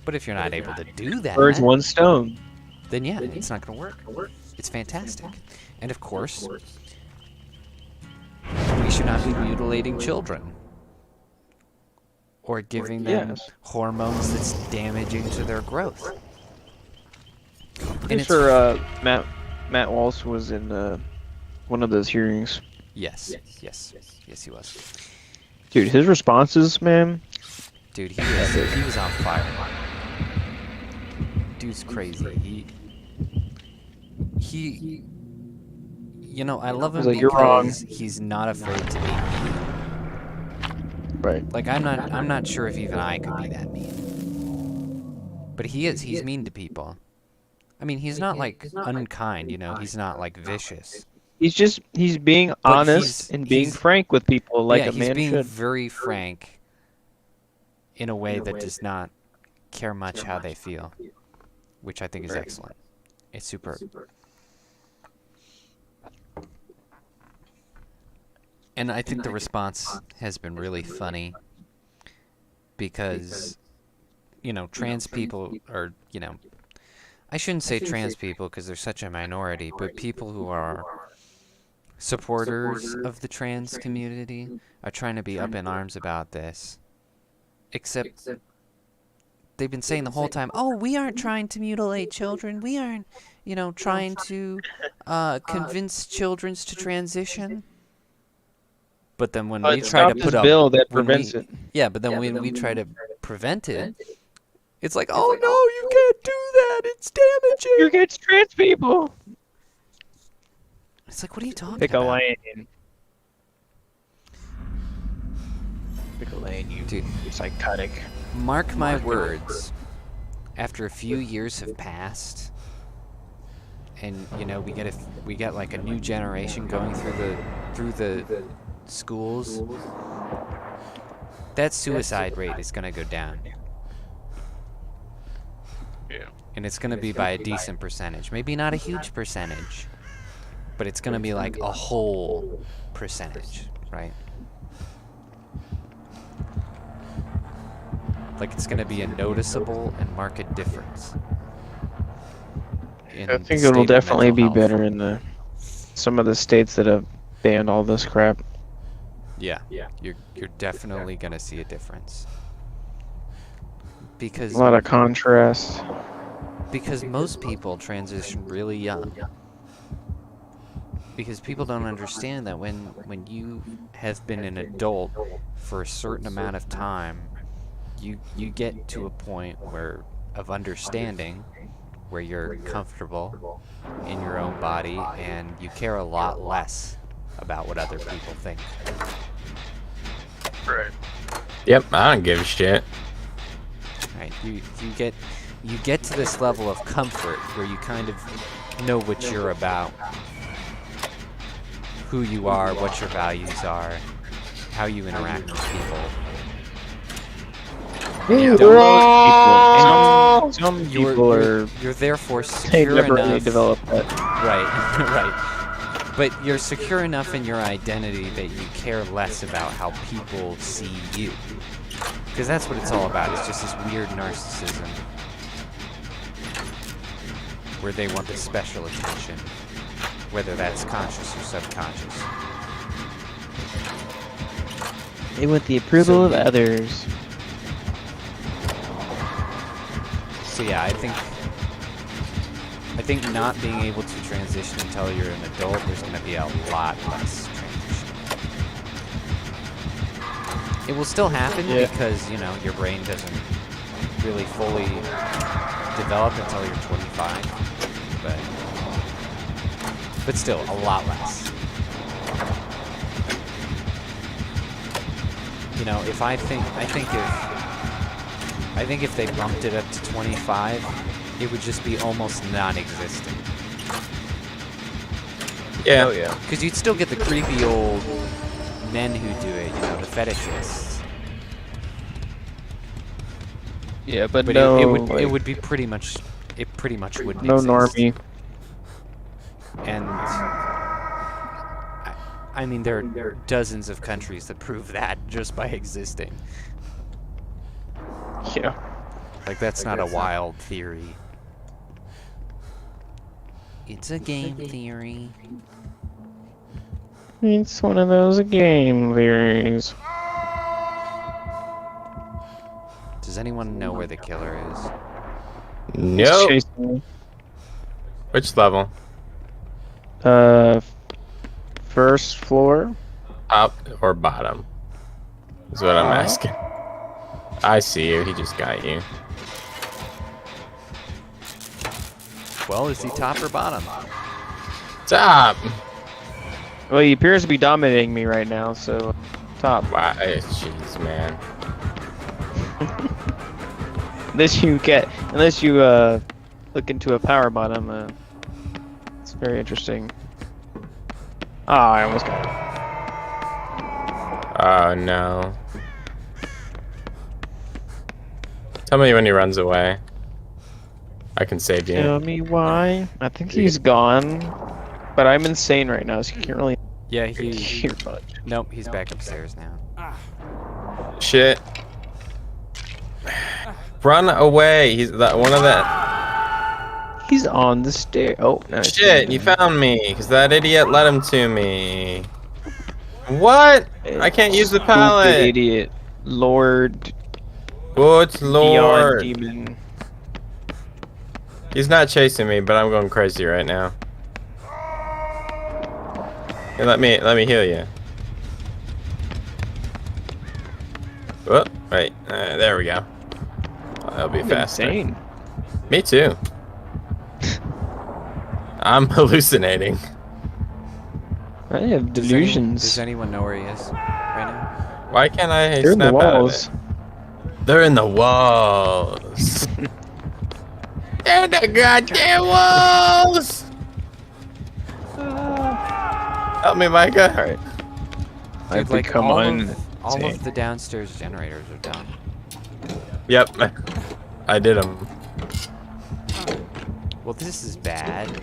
But if you're not able to do that, Birds, one stone. then yeah, it's not going to work. It's fantastic. And of course, we should not be mutilating children or giving them hormones that's damaging to their growth. Pretty sure Matt Walsh was in one of those hearings. Yes, he was. Dude, his responses, man. Dude, he was on fire. Dude's crazy. He you know, I love him He's like, "You're wrong." because he's not afraid to be mean. Right. Like, I'm not sure if even I could be that mean. But he is. He's mean to people. I mean, he's not like unkind, you know. He's not like vicious. He's being honest and being frank with people like a man he's being should. very frank in a way that does not care much how they feel, which I think is excellent. It's superb. And I think the response has been really funny because, you know, trans people are, you know, I shouldn't say trans people because they're such a minority, but people who are supporters of the trans community are trying to be up in arms about this. Except they've been saying the whole time, oh, we aren't trying to mutilate children. We aren't, you know, trying to convince children to transition. But then when But we try to this put up, bill that when prevents we, it. yeah, but then when we try to prevent it, it's like, oh no, you can't do that. It's damaging. You get trans people. It's like, what are you talking Pick a about? lane. Pick a lane, you Dude, psychotic. mark my words. After a few years have passed, and you know we get like a new generation going through the schools, that suicide rate is gonna go down. Yeah. And it's gonna be by a decent percentage. Maybe not a huge percentage, but it's gonna be like a whole percentage, right? Like it's gonna be a noticeable and marked difference. I think it'll definitely be better in some of the states that have banned all this crap. Yeah, you're definitely gonna see a difference. Because A lot of contrast. Because most people transition really young. Because people don't understand that when you have been an adult for a certain amount of time, you get to a point of understanding where you're comfortable in your own body and you care a lot less about what other people think. Right. Yep, I don't give a shit. Right? You get to this level of comfort where you kind of know what you're about, who you are, what your values are, how you interact with people. Yeah, some people are. You're therefore They secure never really enough. develop that. Right, right. But you're secure enough in your identity that you care less about how people see you. Because that's what it's all about. It's just this weird narcissism where they want the special attention, whether that's conscious or subconscious. They want the approval of others. So yeah, I think not being able to transition until you're an adult, there's going to be a lot less transition. It will still happen because, you know, your brain doesn't really fully develop until you're 25, but still a lot less. You know, I think if they bumped it up to 25, it would just be almost non-existent. Yeah. Oh yeah. Because you'd still get the creepy old men who do it, you know, the fetishists. Yeah, but no, no. it would be pretty much wouldn't no exist. normie. And I mean, there are dozens of countries that prove that just by existing. Yeah. Like that's not a wild theory. It's a game theory. It's one of those game theories. Does anyone know where the killer is? Nope. He's chasing me. Which level? First floor. Top or bottom? Is what I'm asking. I see you. He just got you. Well, is he top or bottom? Top. Well, he appears to be dominating me right now, so top. Wow. Jeez, man. Unless you look into a power bottom, it's very interesting. Oh, I almost got it. Oh no. Tell me when he runs away. I can save you. Tell me why. I think he's gone, but I'm insane right now, so you can't really Yeah, hear much. Nope, he's back upstairs now. Shit. Run away. He's one of that. He's on the stair. Oh, no. Shit, you found me, because that idiot led him to me. What? I can't use the Stupid pallet. idiot. Lord. Good Beyond lord. demon. He's not chasing me, but I'm going crazy right now. Here, let me heal you. Oh, right. There we go. That'll be faster. Insane. Me too. I'm hallucinating. I have delusions. Does anyone know where he is right now? Why can't I They're in the snap out of walls. it? They're in the walls. They're in the goddamn walls. Help me, Micah. All right. Dude, I've like become all of the downstairs generators are done. Yep, I did them. Well, this is bad.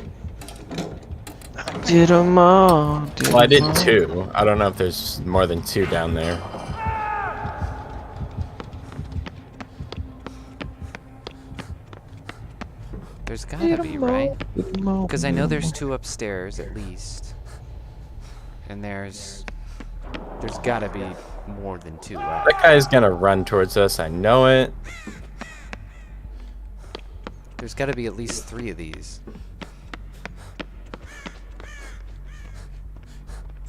Did them all. Well, I did 2. I don't know if there's more than 2 down there. There's gotta be, right? Because I know there's 2 upstairs at least, and there's gotta be more than 2. Right? That guy's gonna run towards us. I know it. There's gotta be at least 3 of these.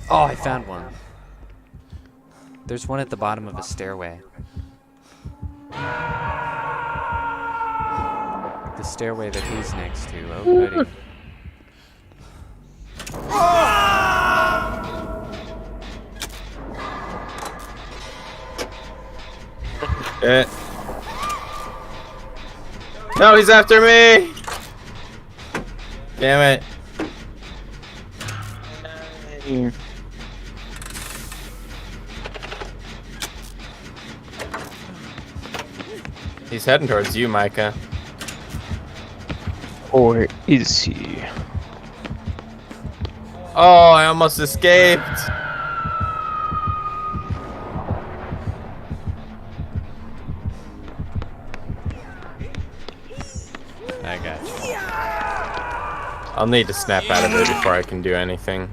Oh, I found one. There's one at the bottom of a stairway. The stairway that he's next to. Oh, goody. No, he's after me! Damn it. He's heading towards you, Micah. Or is he? Oh, I almost escaped. I got you. I'll need to snap out of it before I can do anything.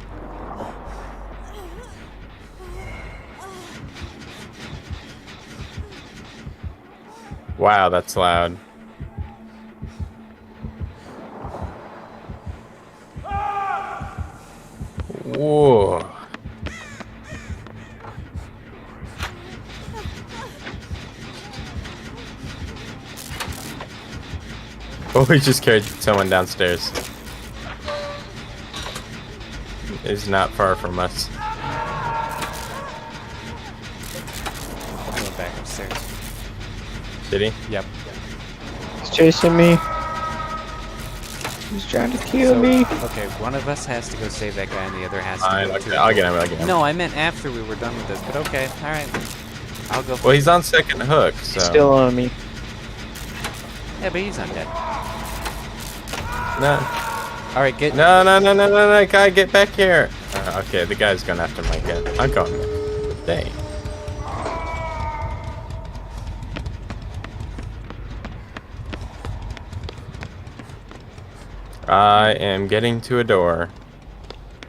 Wow, that's loud. Whoa. Oh, we just carried someone downstairs. He's not far from us. I'm going back upstairs. Did he? Yep. He's chasing me. He's trying to kill me. Okay, one of us has to go save that guy, and the other has to Fine, go okay, to I'll get him, I'll get him. No, I meant after we were done with this, but okay, alright. I'll go. Well, he's on second hook, so... He's still on me. Yeah, but he's undead. No. Alright, get... No, guy, get back here! Okay, the guy's going after Micah. I'm going. Dang. I am getting to a door.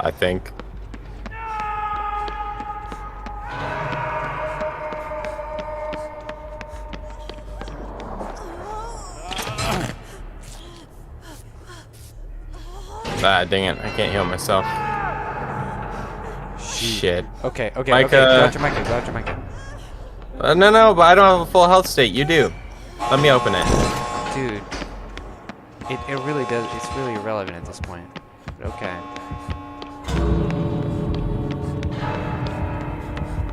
I think. Ah, dang it. I can't heal myself. Shit. Okay, Micah. go after Micah, go after Micah. No, but I don't have a full health state. You do. Let me open it. Dude. It really does, it's really irrelevant at this point. But okay.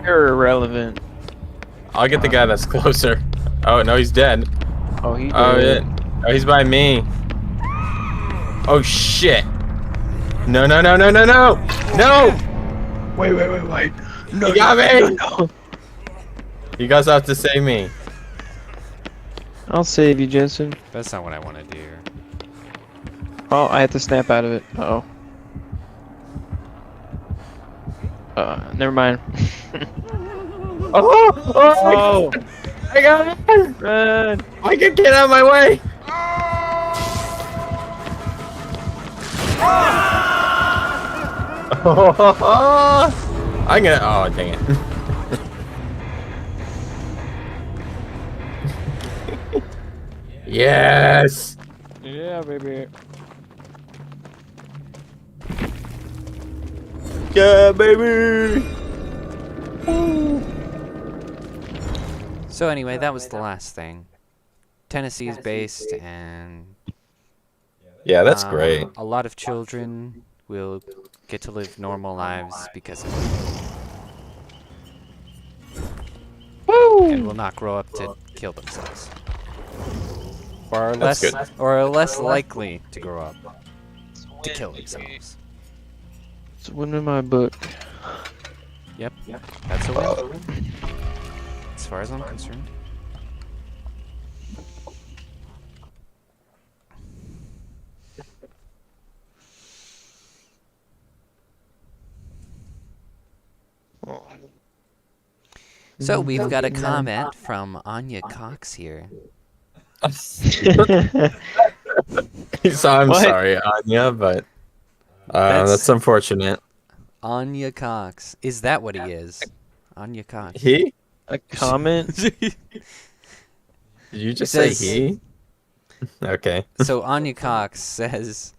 You're irrelevant. I'll get the guy that's closer. Oh, no, he's dead. Oh, he did. Oh, yeah. Oh, he's by me. Oh, shit. No. No! Wait. No, You got me! No. You guys have to save me. I'll save you, Jensen. That's not what I want to do here. Oh, I have to snap out of it. Never mind. Oh! I got it! Run! I can get out of my way! I'm gonna. Oh, dang it. Yes! Yeah, baby. Yeah, baby! So anyway, that was the last thing. Tennessee is based, and Yeah, that's great. a lot of children will get to live normal lives because of it. And will not grow up to kill themselves. Or are That's less, good. or are less likely to grow up to kill themselves. It's a win in my book. Yep, that's a win. As far as I'm concerned. So we've got a comment from Anya Cox here. So I'm What? sorry, Anya, but that's unfortunate. Anya Cox. Is that what he is? Anya Cox. He? A comment? Did you just says- say he? Okay. So Anya Cox says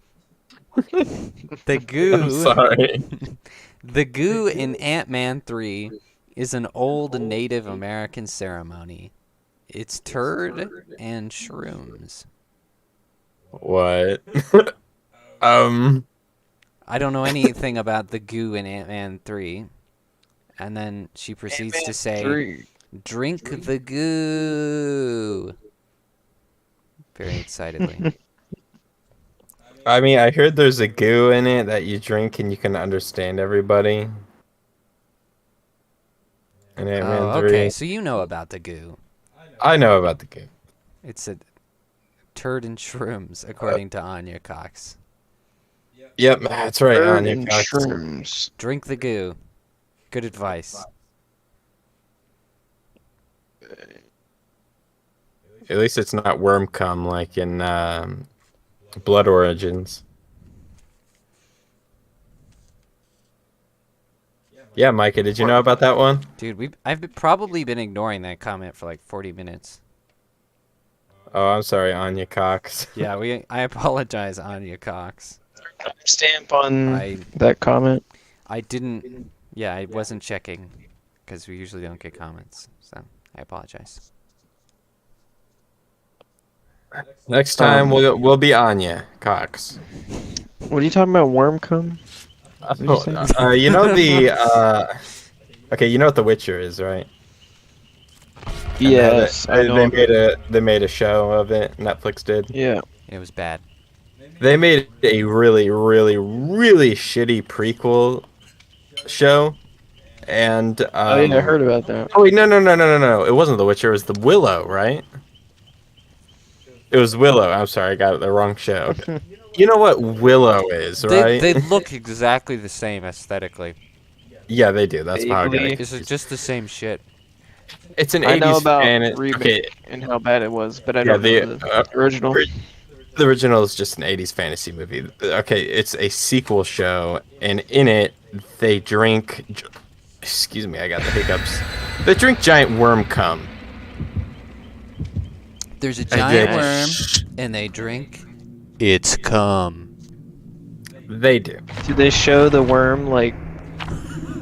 the goo I'm sorry. the goo in Ant-Man 3 is an old Native American ceremony. It's turd and shrooms. What? I don't know anything about the goo in Ant-Man 3. And then she proceeds to say, drink the goo. Very excitedly. I mean, I heard there's a goo in it that you drink and you can understand everybody. And Oh, okay, so you know about the goo. I know about the goo. It's a turd and shrooms, according to Anya Cox. Yep, that's right, Bird Anya and Cox. shrooms. Drink the goo. Good advice. At least it's not worm cum like in Blood Origins. Yeah, Micah, did you know about that one? Dude, I've probably been ignoring that comment for like 40 minutes. Oh, I'm sorry, Anya Cox. Yeah, I apologize, Anya Cox. Stamp on I that comment. didn't. Yeah, I wasn't checking because we usually don't get comments. So I apologize. Next time we'll be Anya Cox. What are you talking about? Worm cum? You know the okay, you know what The Witcher is, right? Yes, I know. They made a show of it. Netflix did. Yeah. It was bad. They made a really, really, really shitty prequel show, and Oh yeah, I heard about that. Oh wait, no! It wasn't The Witcher. It was The Willow, right? It was Willow. I'm sorry, I got the wrong show. You know what Willow is, right? They look exactly the same aesthetically. Yeah, they do. That's how I got it. This is just the same shit. It's an I 80s know about fan. remake and how bad it was, but I don't know the original. The original is just an 80s fantasy movie. Okay, it's a sequel show, and in it, they drink... Excuse me, I got the hiccups. They drink giant worm cum. There's a giant worm, and they drink its cum. They do. Do they show the worm, like...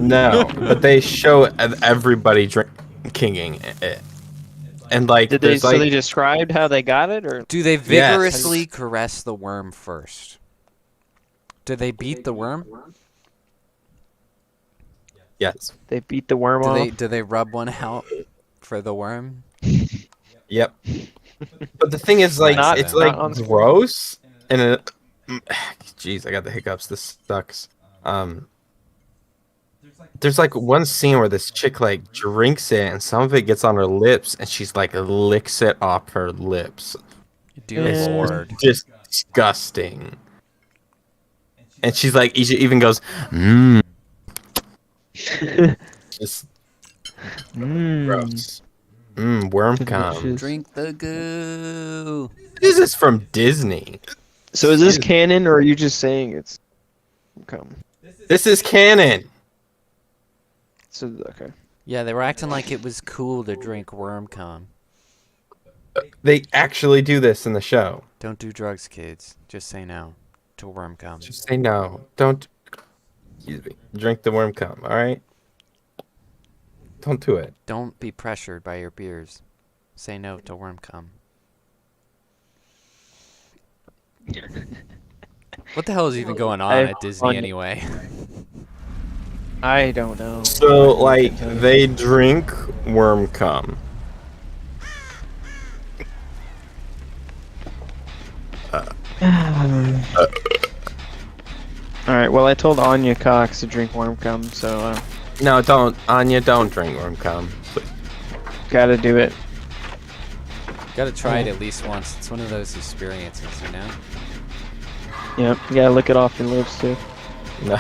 No, but they show everybody drinking it. And like, Did they, there's like... so they described how they got it, or...? Do they vigorously caress the worm first? Do they beat the worm? Yes. They beat the worm off? Do they rub one out for the worm? Yep. But the thing is, like, it's like gross, and it... Jeez, I got the hiccups. This sucks. There's like one scene where this chick like drinks it, and some of it gets on her lips, and she's like licks it off her lips. Dear Lord. Just disgusting. And she's like, she even goes, mmm. Just gross. Worm cum. Drink the goo. This is from Disney. So is this canon, or are you just saying it's cum? This is canon. So, okay. Yeah, they were acting like it was cool to drink worm cum. They actually do this in the show. Don't do drugs, kids. Just say no to worm cum. Just say no. Don't. Excuse me. Drink the worm cum. All right. Don't do it. Don't be pressured by your peers. say no to worm cum. What the hell is even going on at Disney anyway? I don't know. So, like, they drink worm cum. Alright, well, I told Anya Cox to drink worm cum, so, No, don't. Anya, don't drink worm cum. gotta do it. Gotta try it at least once. It's one of those experiences, you know? Yep, you gotta lick it off your lips, too. No.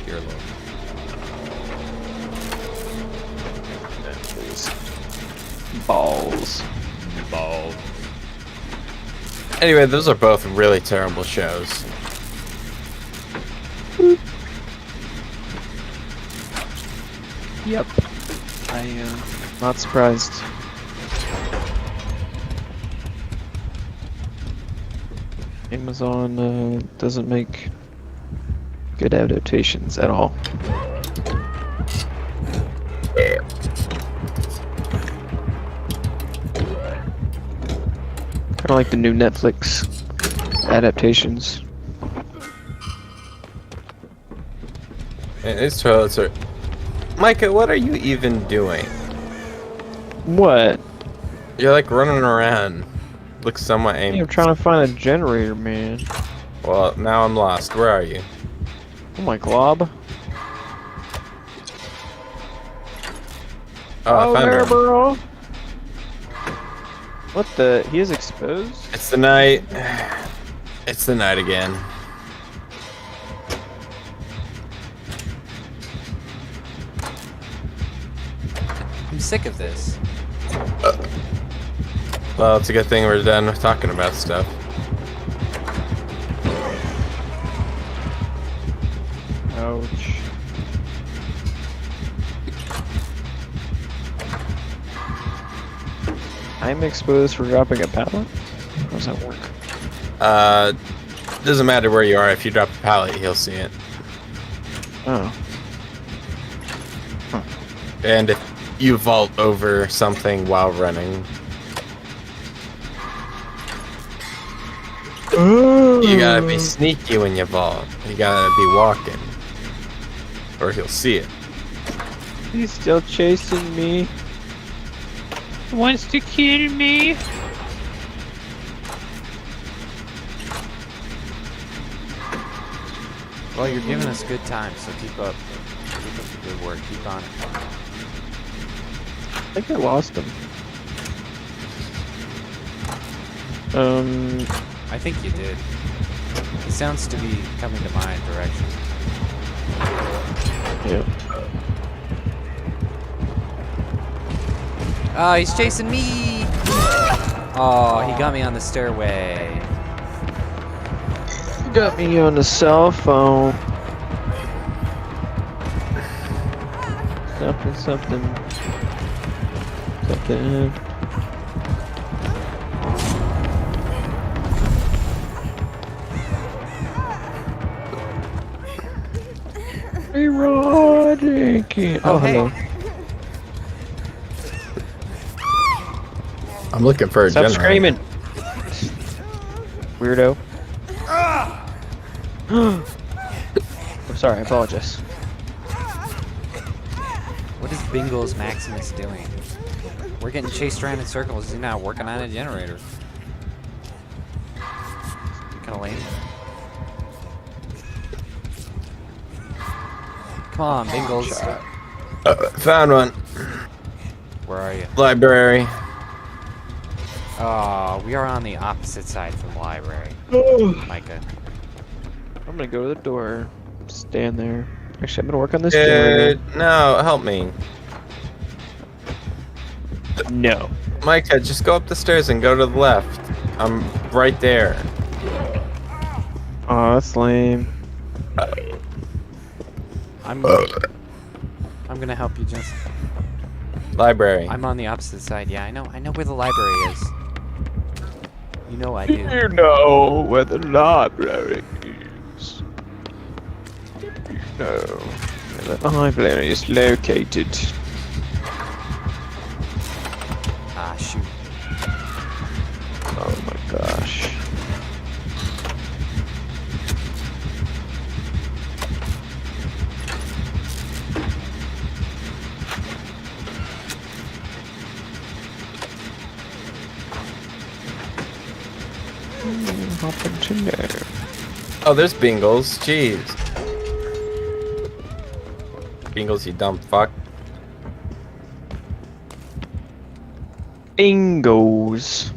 Dear Lord. Balls. Ball. Anyway, those are both really terrible shows. Yep. Not surprised. Amazon doesn't make good adaptations at all. Kind of like the new Netflix adaptations. And these toilets are... Micah, what are you even doing? What? You're like running around. Looks somewhat Hey, I'm aimless. trying to find a generator, man. Well, now I'm lost. Where are you? Oh my glob. Oh, I found there, her. bro. What the? He is exposed? It's the night. It's the night again. I'm sick of this. Well, it's a good thing we're done with talking about stuff. Ouch. I'm exposed for dropping a pallet? How does that work? Doesn't matter where you are. If you drop a pallet, he'll see it. Oh. And if you vault over something while running, you gotta be sneaky when you vault. You gotta be walking, or he'll see it. He's still chasing me. Wants to kill me. Well, you're giving us good time, so keep up. Keep up the good work. Keep on it. I think I lost him. I think you did. He sounds to be coming to my direction. Yeah. Oh, he's chasing me! Oh, he got me on the stairway. Got me on the cell phone. Something. Erotic. Oh, hey. Hello. I'm looking for a Stop generator. screaming. Weirdo. I'm sorry, I apologize. What is Bingle's Maximus doing? We're getting chased around in circles. He's not working on a generator. Kinda lame. Come on, Bingles. Found one. Where are you? Library. Oh, we are on the opposite side from the library. Micah. I'm gonna go to the door. Stand there. Actually, I'm gonna work on this generator. No, help me. No. Micah, just go up the stairs and go to the left. I'm right there. Oh, that's lame. I'm gonna help you, Jensen. Library. I'm on the opposite side. Yeah, I know where the library is. You know I do. You know where the library is. You know where the library is located. Ah, shoot. Oh my gosh. Hop into there. Oh, there's Bingles. Jeez. Bingles, you dumb fuck. Bingos.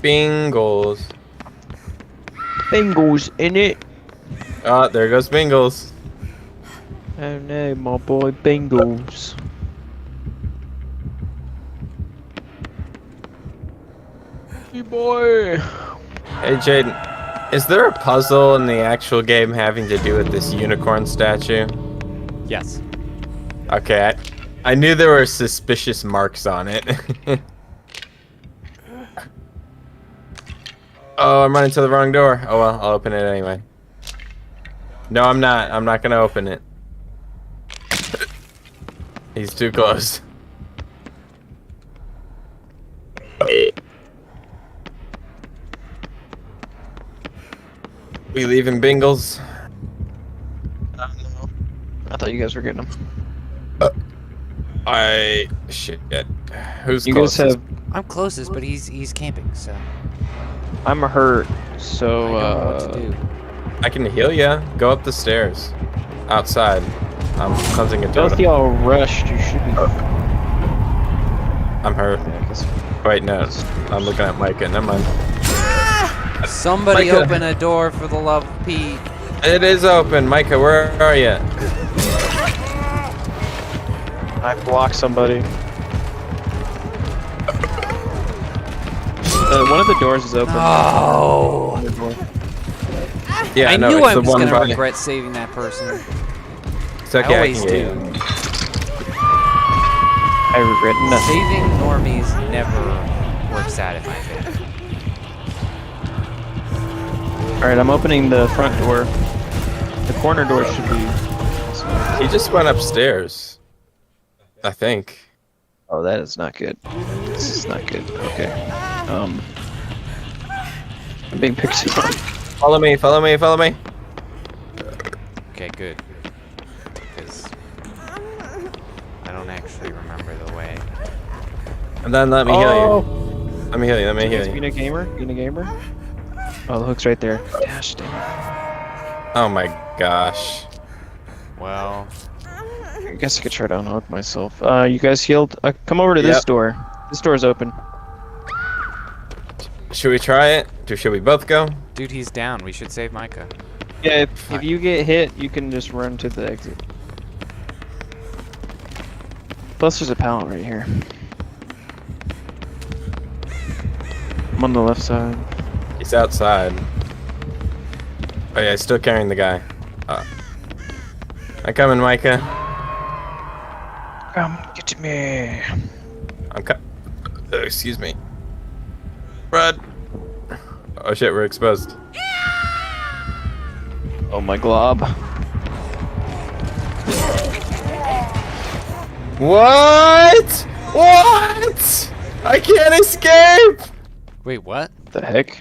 Bingles. Bingos in it. Ah, there goes Bingles. Oh no, my boy Bingos. Hey boy. Hey, Jaeden. Is there a puzzle in the actual game having to do with this unicorn statue? Yes. Okay, I knew there were suspicious marks on it. Oh, I'm running to the wrong door. Oh well, I'll open it anyway. No, I'm not. I'm not gonna open it. He's too close. We leaving Bingles? I thought you guys were getting them. Shit. Who's You guys closest? have. I'm closest, but he's camping, so I'm hurt, so I don't know what to do. I can heal ya. Go up the stairs. Outside. I'm cleansing a both totem. y'all rushed. You should be. I'm hurt. Yeah, I guess. Wait, no. I'm looking at Micah. Never mind. Somebody Micah. open a door for the love of Pete. It is open. Micah, where are you? I blocked somebody. One of the doors is open. Oh! Yeah, I no, knew it's I the was one gonna by... regret saving that person. It's okay, I always can get do. you. I regret nothing. Saving normies never works out in my favor. Alright, I'm opening the front door. The corner door should be. He just went upstairs. I think. Oh, that is not good. This is not good. Okay. I'm being pixie on. Follow me, follow me, follow me. Okay, good. Because I don't actually remember the way. And then let me heal you. Let me heal you, let me heal Being you. a gamer? Being a gamer? Oh, the hook's right there. Gosh dang it. Oh my gosh. Well, I guess I could try to unhook myself. You guys healed? Come over to this Yep. door. This door's open. Should we try it? Should we both go? dude, he's down. We should save Micah. Yeah, if you get hit, you can just run to the exit. Plus, there's a pallet right here. I'm on the left side. He's outside. Oh yeah, he's still carrying the guy. I'm coming, Micah. Come, get to me. Excuse me. Run. Oh shit, we're exposed. Oh, my glob. What? What? I can't escape! Wait, what? The heck?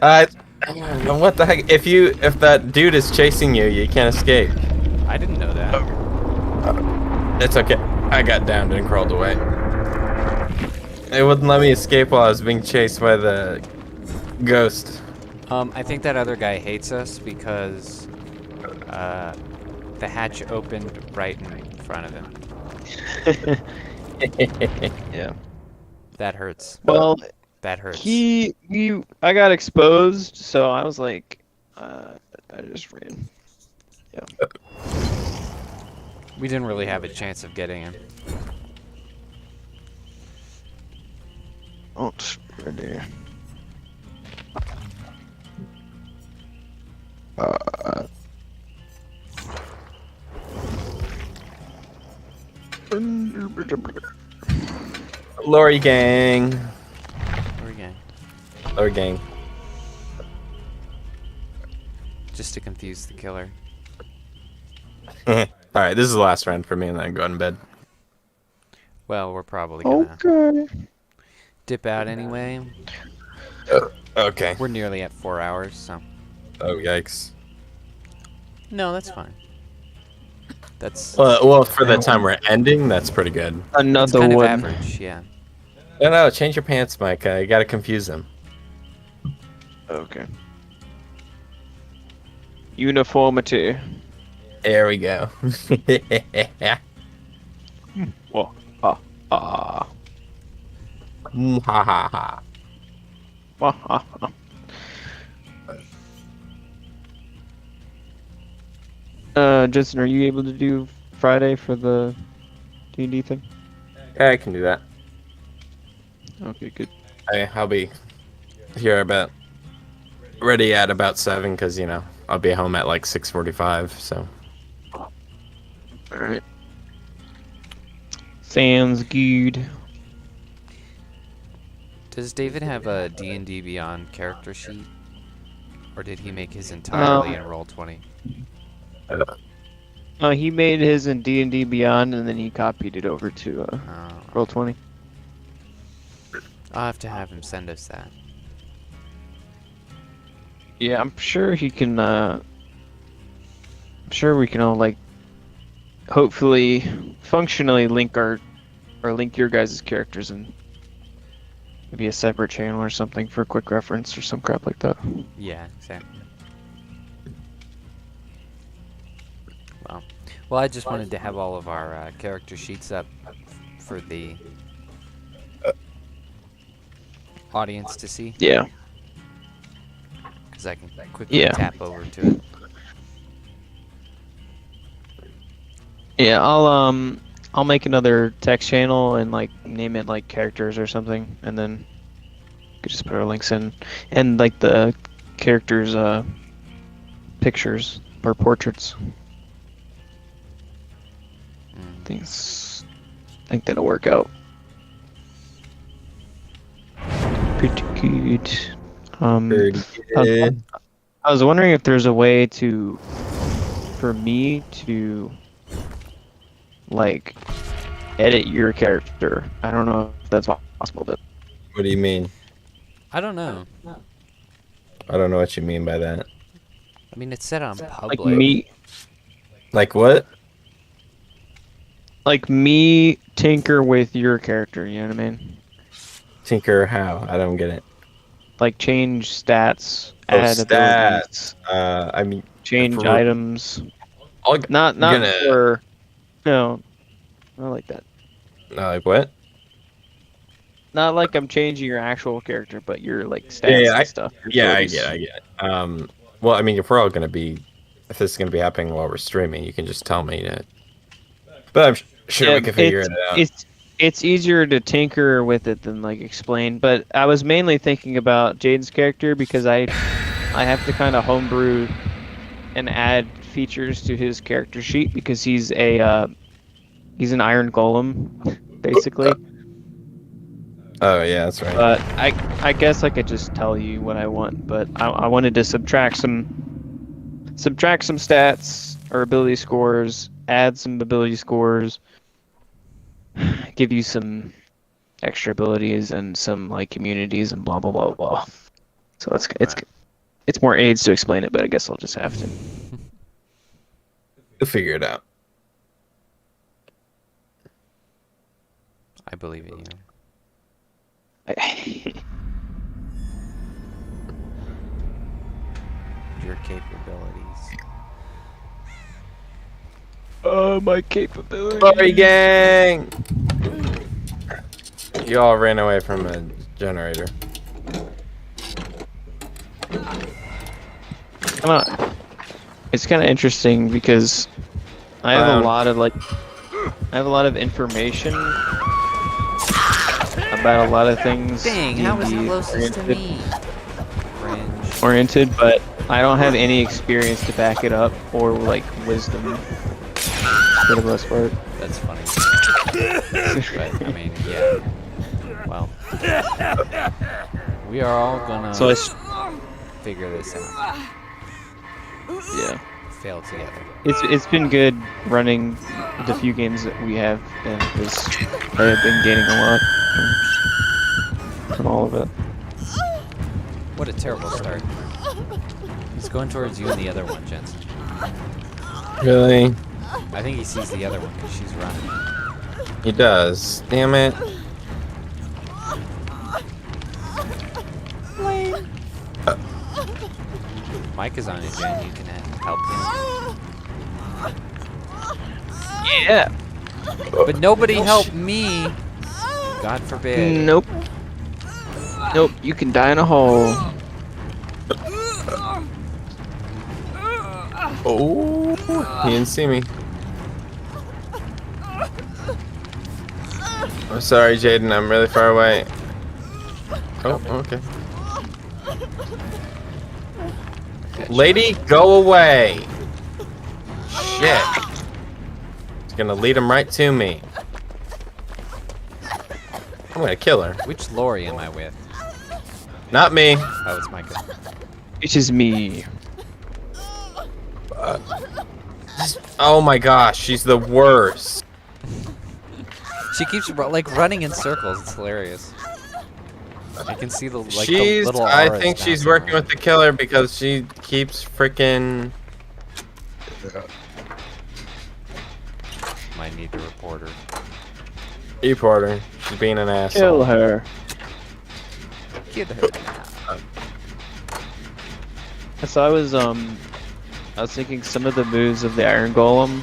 What the heck? If that dude is chasing you, you can't escape. I didn't know that. It's okay. I got downed and crawled away. It wouldn't let me escape while I was being chased by the ghost. I think that other guy hates us because the hatch opened right in front of him. Yeah. That hurts. Well, That hurts. I got exposed, so I was like, I just ran. Yeah. We didn't really have a chance of getting him. Oh, it's right there. Lori gang. Or again, Lori gang. just to confuse the killer. Alright, this is the last round for me and then I'm going to bed. Well, Well, we're probably gonna Okay. dip out anyway. Okay. We're nearly at 4 hours, so. Oh, yikes. No, that's fine. That's Well, for the time we're ending, that's pretty good. it's Another kind of one. average, yeah. No, change your pants, Mike. You gotta confuse them. Okay. Uniformity. There we go. Whoa. Ah. Ha ha ha. Justin, are you able to do Friday for the D&D thing? Yeah, I can do that. Okay, good. I'll be here ready at about 7 because I'll be home at like 6:45. So. All right. Sounds good. Does David have a D&D Beyond character sheet? Or did he make his entirely in Roll20? He made his in D&D Beyond, and then he copied it over to Roll20. I'll have to have him send us that. Yeah, I'm sure he can. I'm sure we can all hopefully, functionally link link your guys' characters in maybe a separate channel or something for a quick reference or some crap like that. Yeah, exactly. Well, I just wanted to have all of our character sheets up for the audience to see. Yeah. Because I can quickly tap over to it. Yeah, I'll make another text channel and name it characters or something, and then you could just put our links in, and the characters' pictures or portraits. I think that'll work out pretty good. Pretty good. I was wondering if there's a way for me to edit your character. I don't know if that's possible, but What do you mean? I don't know. I don't know what you mean by that. I mean, it's set on public. Like what? Me tinker with your character, you know what I mean? Tinker how? I don't get it. Change stats, Oh, add stats. abilities, I mean, change for- items. Not for... No, not like that. like what? Not like I'm changing your actual character, but your stats and stuff. I get it. Well, I mean, if this is gonna be happening while we're streaming, you can just tell me to. But I'm sure we can figure it out. It's easier to tinker with it than explain. But I was mainly thinking about Jaden's character because I have to kind of homebrew and add features to his character sheet because he's an iron golem, basically. Oh yeah, that's right. But I guess I could just tell you what I want. But I wanted to subtract some stats or ability scores, add some ability scores, give you some extra abilities and some immunities and blah blah blah blah. So it's more aids to explain it, but I guess I'll just have to. You'll figure it out. I believe in you. Your capabilities. Oh, my capability. Sorry, gang! You all ran away from a generator. It's kind of interesting because I have a lot of information about a lot of things. Dang, how was he closest to me? Cringe. Oriented, but I don't have any experience to back it up or wisdom for the most part. That's funny. But, I mean, yeah. Well. We are all gonna figure this out. Yeah. failed together. It's been good running the few games that we have, because I have been gaining a lot from all of it. What a terrible start. He's going towards you and the other one, Jensen. Really? I think he sees the other one because she's running. He does. Damn it. Mike is on it, Jen. You can help him. Yeah. But nobody helped me. God forbid. Nope. Nope. You can die in a hole. Oh, he didn't see me. I'm sorry, Jaeden. I'm really far away. Oh, okay. Lady, go away. Shit. It's gonna lead him right to me. I'm gonna kill her. Which Lori am I with? Not me. Oh, it's Micah. Which is me. Oh my gosh, she's the worst. She keeps like running in circles. It's hilarious. I can see the like She's. the little I auras think she's bouncing working around. with the killer because she keeps freaking. Might need to report her. Reporter. She's being an asshole. Kill her. Kill her. So I was thinking some of the moves of the Iron Golem,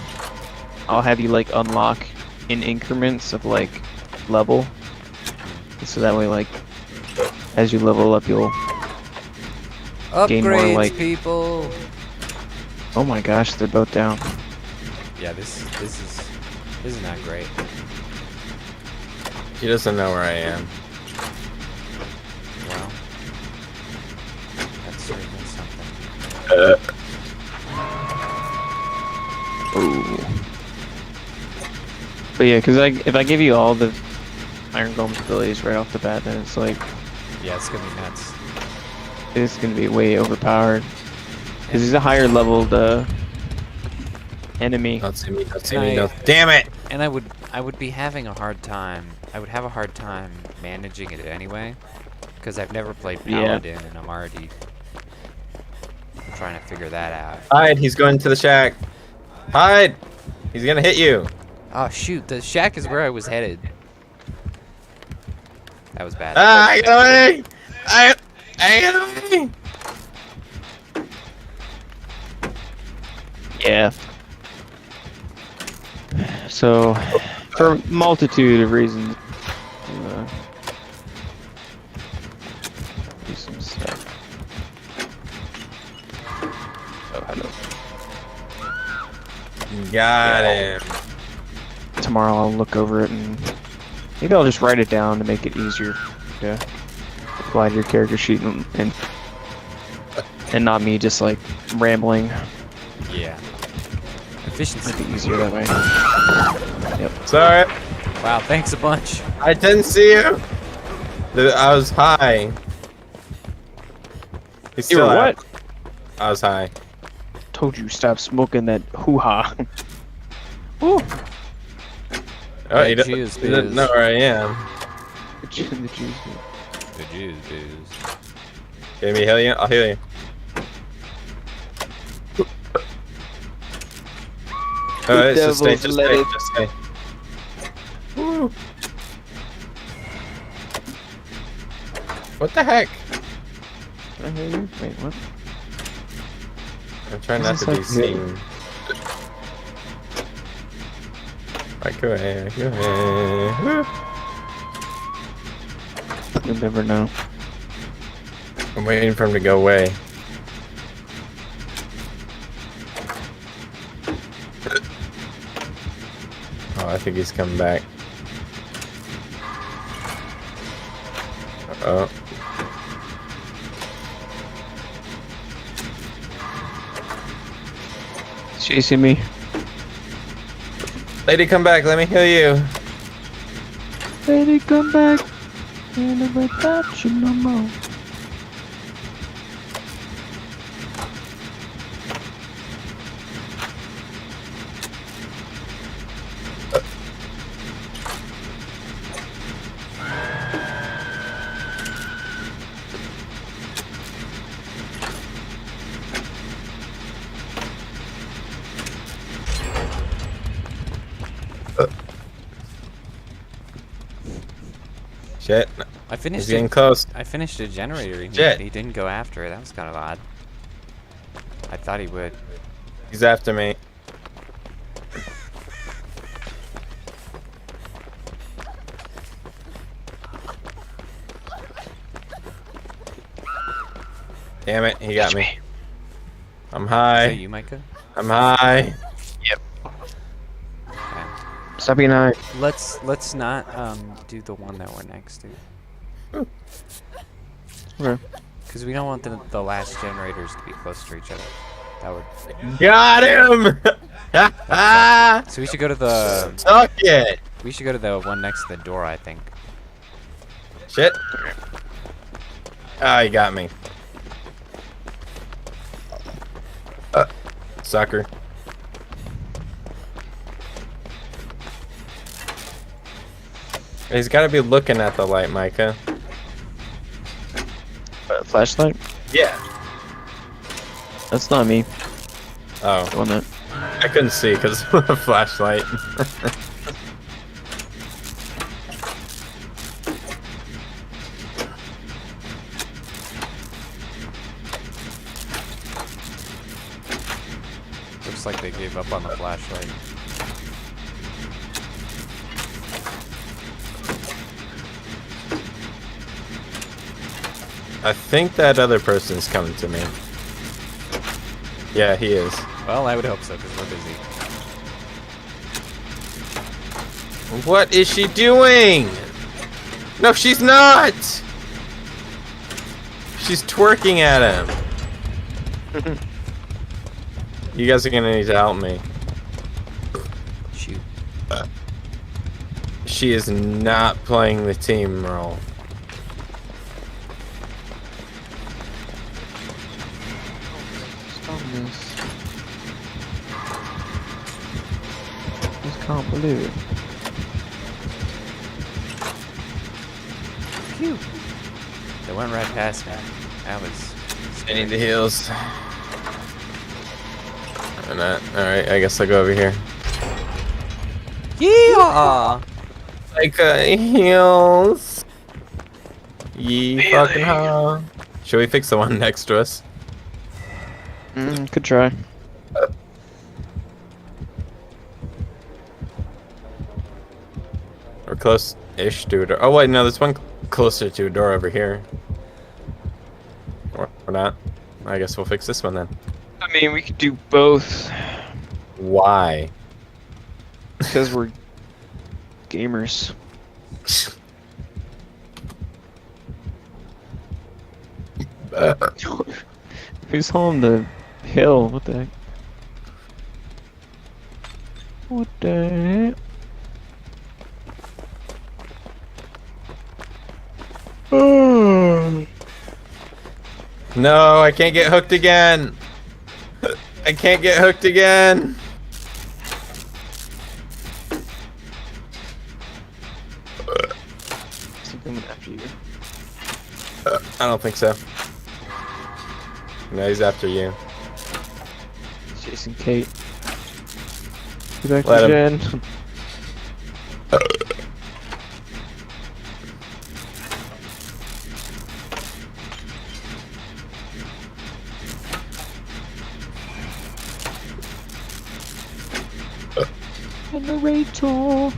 I'll have you like unlock in increments of like level, so that way like as you level up you'll gain more Upgrades, like. people. Oh my gosh, they're both down. Yeah, this is not great. She doesn't know where I am. Well, that's certainly something. Ooh. But yeah, because if I give you all the Iron Golem's abilities right off the bat, then it's like Yeah, it's gonna be nuts. it's gonna be way overpowered. Because he's a higher leveled enemy. Don't see me. Don't see Can me. I- No. Damn it! And I would be having a hard time. I would have a hard time managing it anyway, because I've never played Yeah. Paladin, and I'm already trying to figure that out. Hide! He's going to the shack. Hide! He's gonna hit you. Oh shoot, the shack is where I was headed. That was bad. Ah! Get away! I get away! Yeah. So, for a multitude of reasons, do some stuff. Oh, hello. Got him. Tomorrow I'll look over it and maybe I'll just write it down to make it easier to apply to your character sheet and not me just like rambling. Yeah. Efficiency. Make it easier that way. Yep. Sorry. Wow, thanks a bunch. I didn't see you. I was high. He's You were still out. what? I was high. Told you stop smoking that hoo-ha. Ooh. Oh, he The doesn't Jews, know where I am. The Jews. The Jews, booze. Give me heal you. I'll heal you. Alright, just stay, devil's just let stay, it- just stay. Woo. What the heck? Can I hear you? Wait, what? I'm trying This not is to be like good. seen. Right, go ahead, go ahead. Woo. You'll never know. I'm waiting for him to go away. Oh, I think he's coming back. Uh-oh. He's chasing me. Lady, come back. Let me heal you. Lady, come back. And without you no more. Shit. I He's finished getting it. close. I finished a generator. Shit. He didn't go after it. That was kind of odd. I thought he would. He's after me. Damn it, he got me. I'm Is high. that you, Micah? I'm high. Okay. Stop being high. Let's not do the one that we're next to. Okay. Because we don't want the last generators to be close to each other. That would. Got him! So we should go to the. Suck it! We should go to the one next to the door, I think. Shit. Ah, he got me. Sucker. He's got to be looking at the light, Micah. Flashlight? Yeah. That's not me. Oh, Doing that. I couldn't see because of the flashlight. Looks like they gave up on the flashlight. I think that other person's coming to me. Yeah, he is. Well, I would hope so, because we're busy. What is she doing? No, she's not! She's twerking at him. You guys are gonna need to help me. Shoot. She is not playing the team role. Stop this. Just can't believe it. Phew. They went right past me. That was. I need the heals. Or not. Alright, I guess I'll go over here. Yeah! Like heals. Ye fucking huh. Should we fix the one next to us? Could try. We're close-ish to a door. Oh wait, no, there's one closer to a door over here. Or not. I guess we'll fix this one then. I mean, we could do both. Why? Because we're gamers. Who's on the hill? What the heck? What the heck? No, I can't get hooked again. I can't get hooked again. Is he coming after you? I don't think so. No, he's after you. He's chasing Kate. Get back Let to him. Jen. Generator.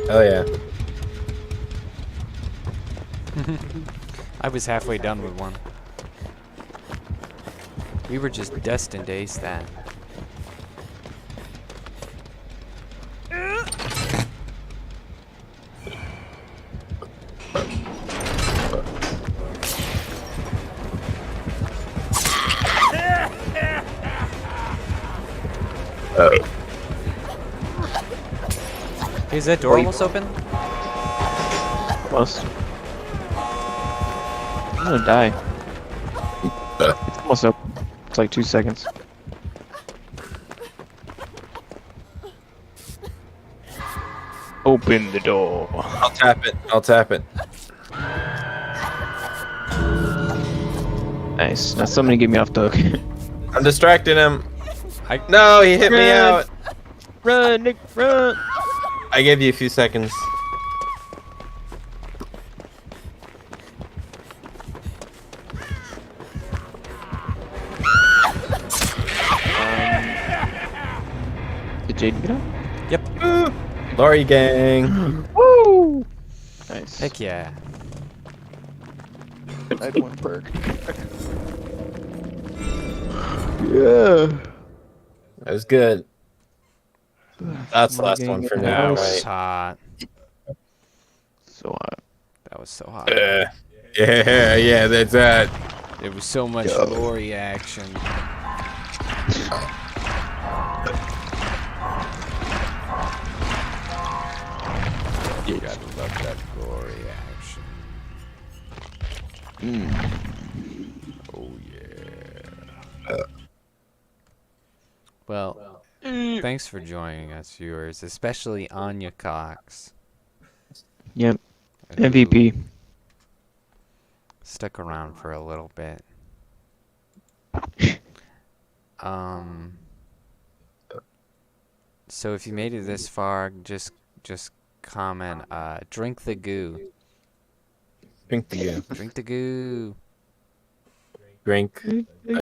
Oh yeah. I was halfway done with one. We were just destined to ace that. Is that door almost open? Almost. I'm gonna die. It's almost up. It's like 2 seconds. Open the door. I'll tap it. I'll tap it. Nice. Now somebody get me off the hook. I'm distracting him. No, he hit me Run. out. Run, Nick, run! I gave you a few seconds. Did Jaeden get out? Yep. Lori gang. Woo! Nice. Heck yeah. I had one perk. Yeah. That was good. That's the My last gang one for in the That now, was house. hot. So hot. That was so hot. Yeah, that's that. There was so much Yo. Lori action. You gotta love that Lori action. Oh yeah. Well, thanks for joining us, viewers, especially Anya Cox. Yep. who MVP. Stuck around for a little bit. So if you made it this far, just comment, drink the goo. Drink the goo. Drink the goo. Drink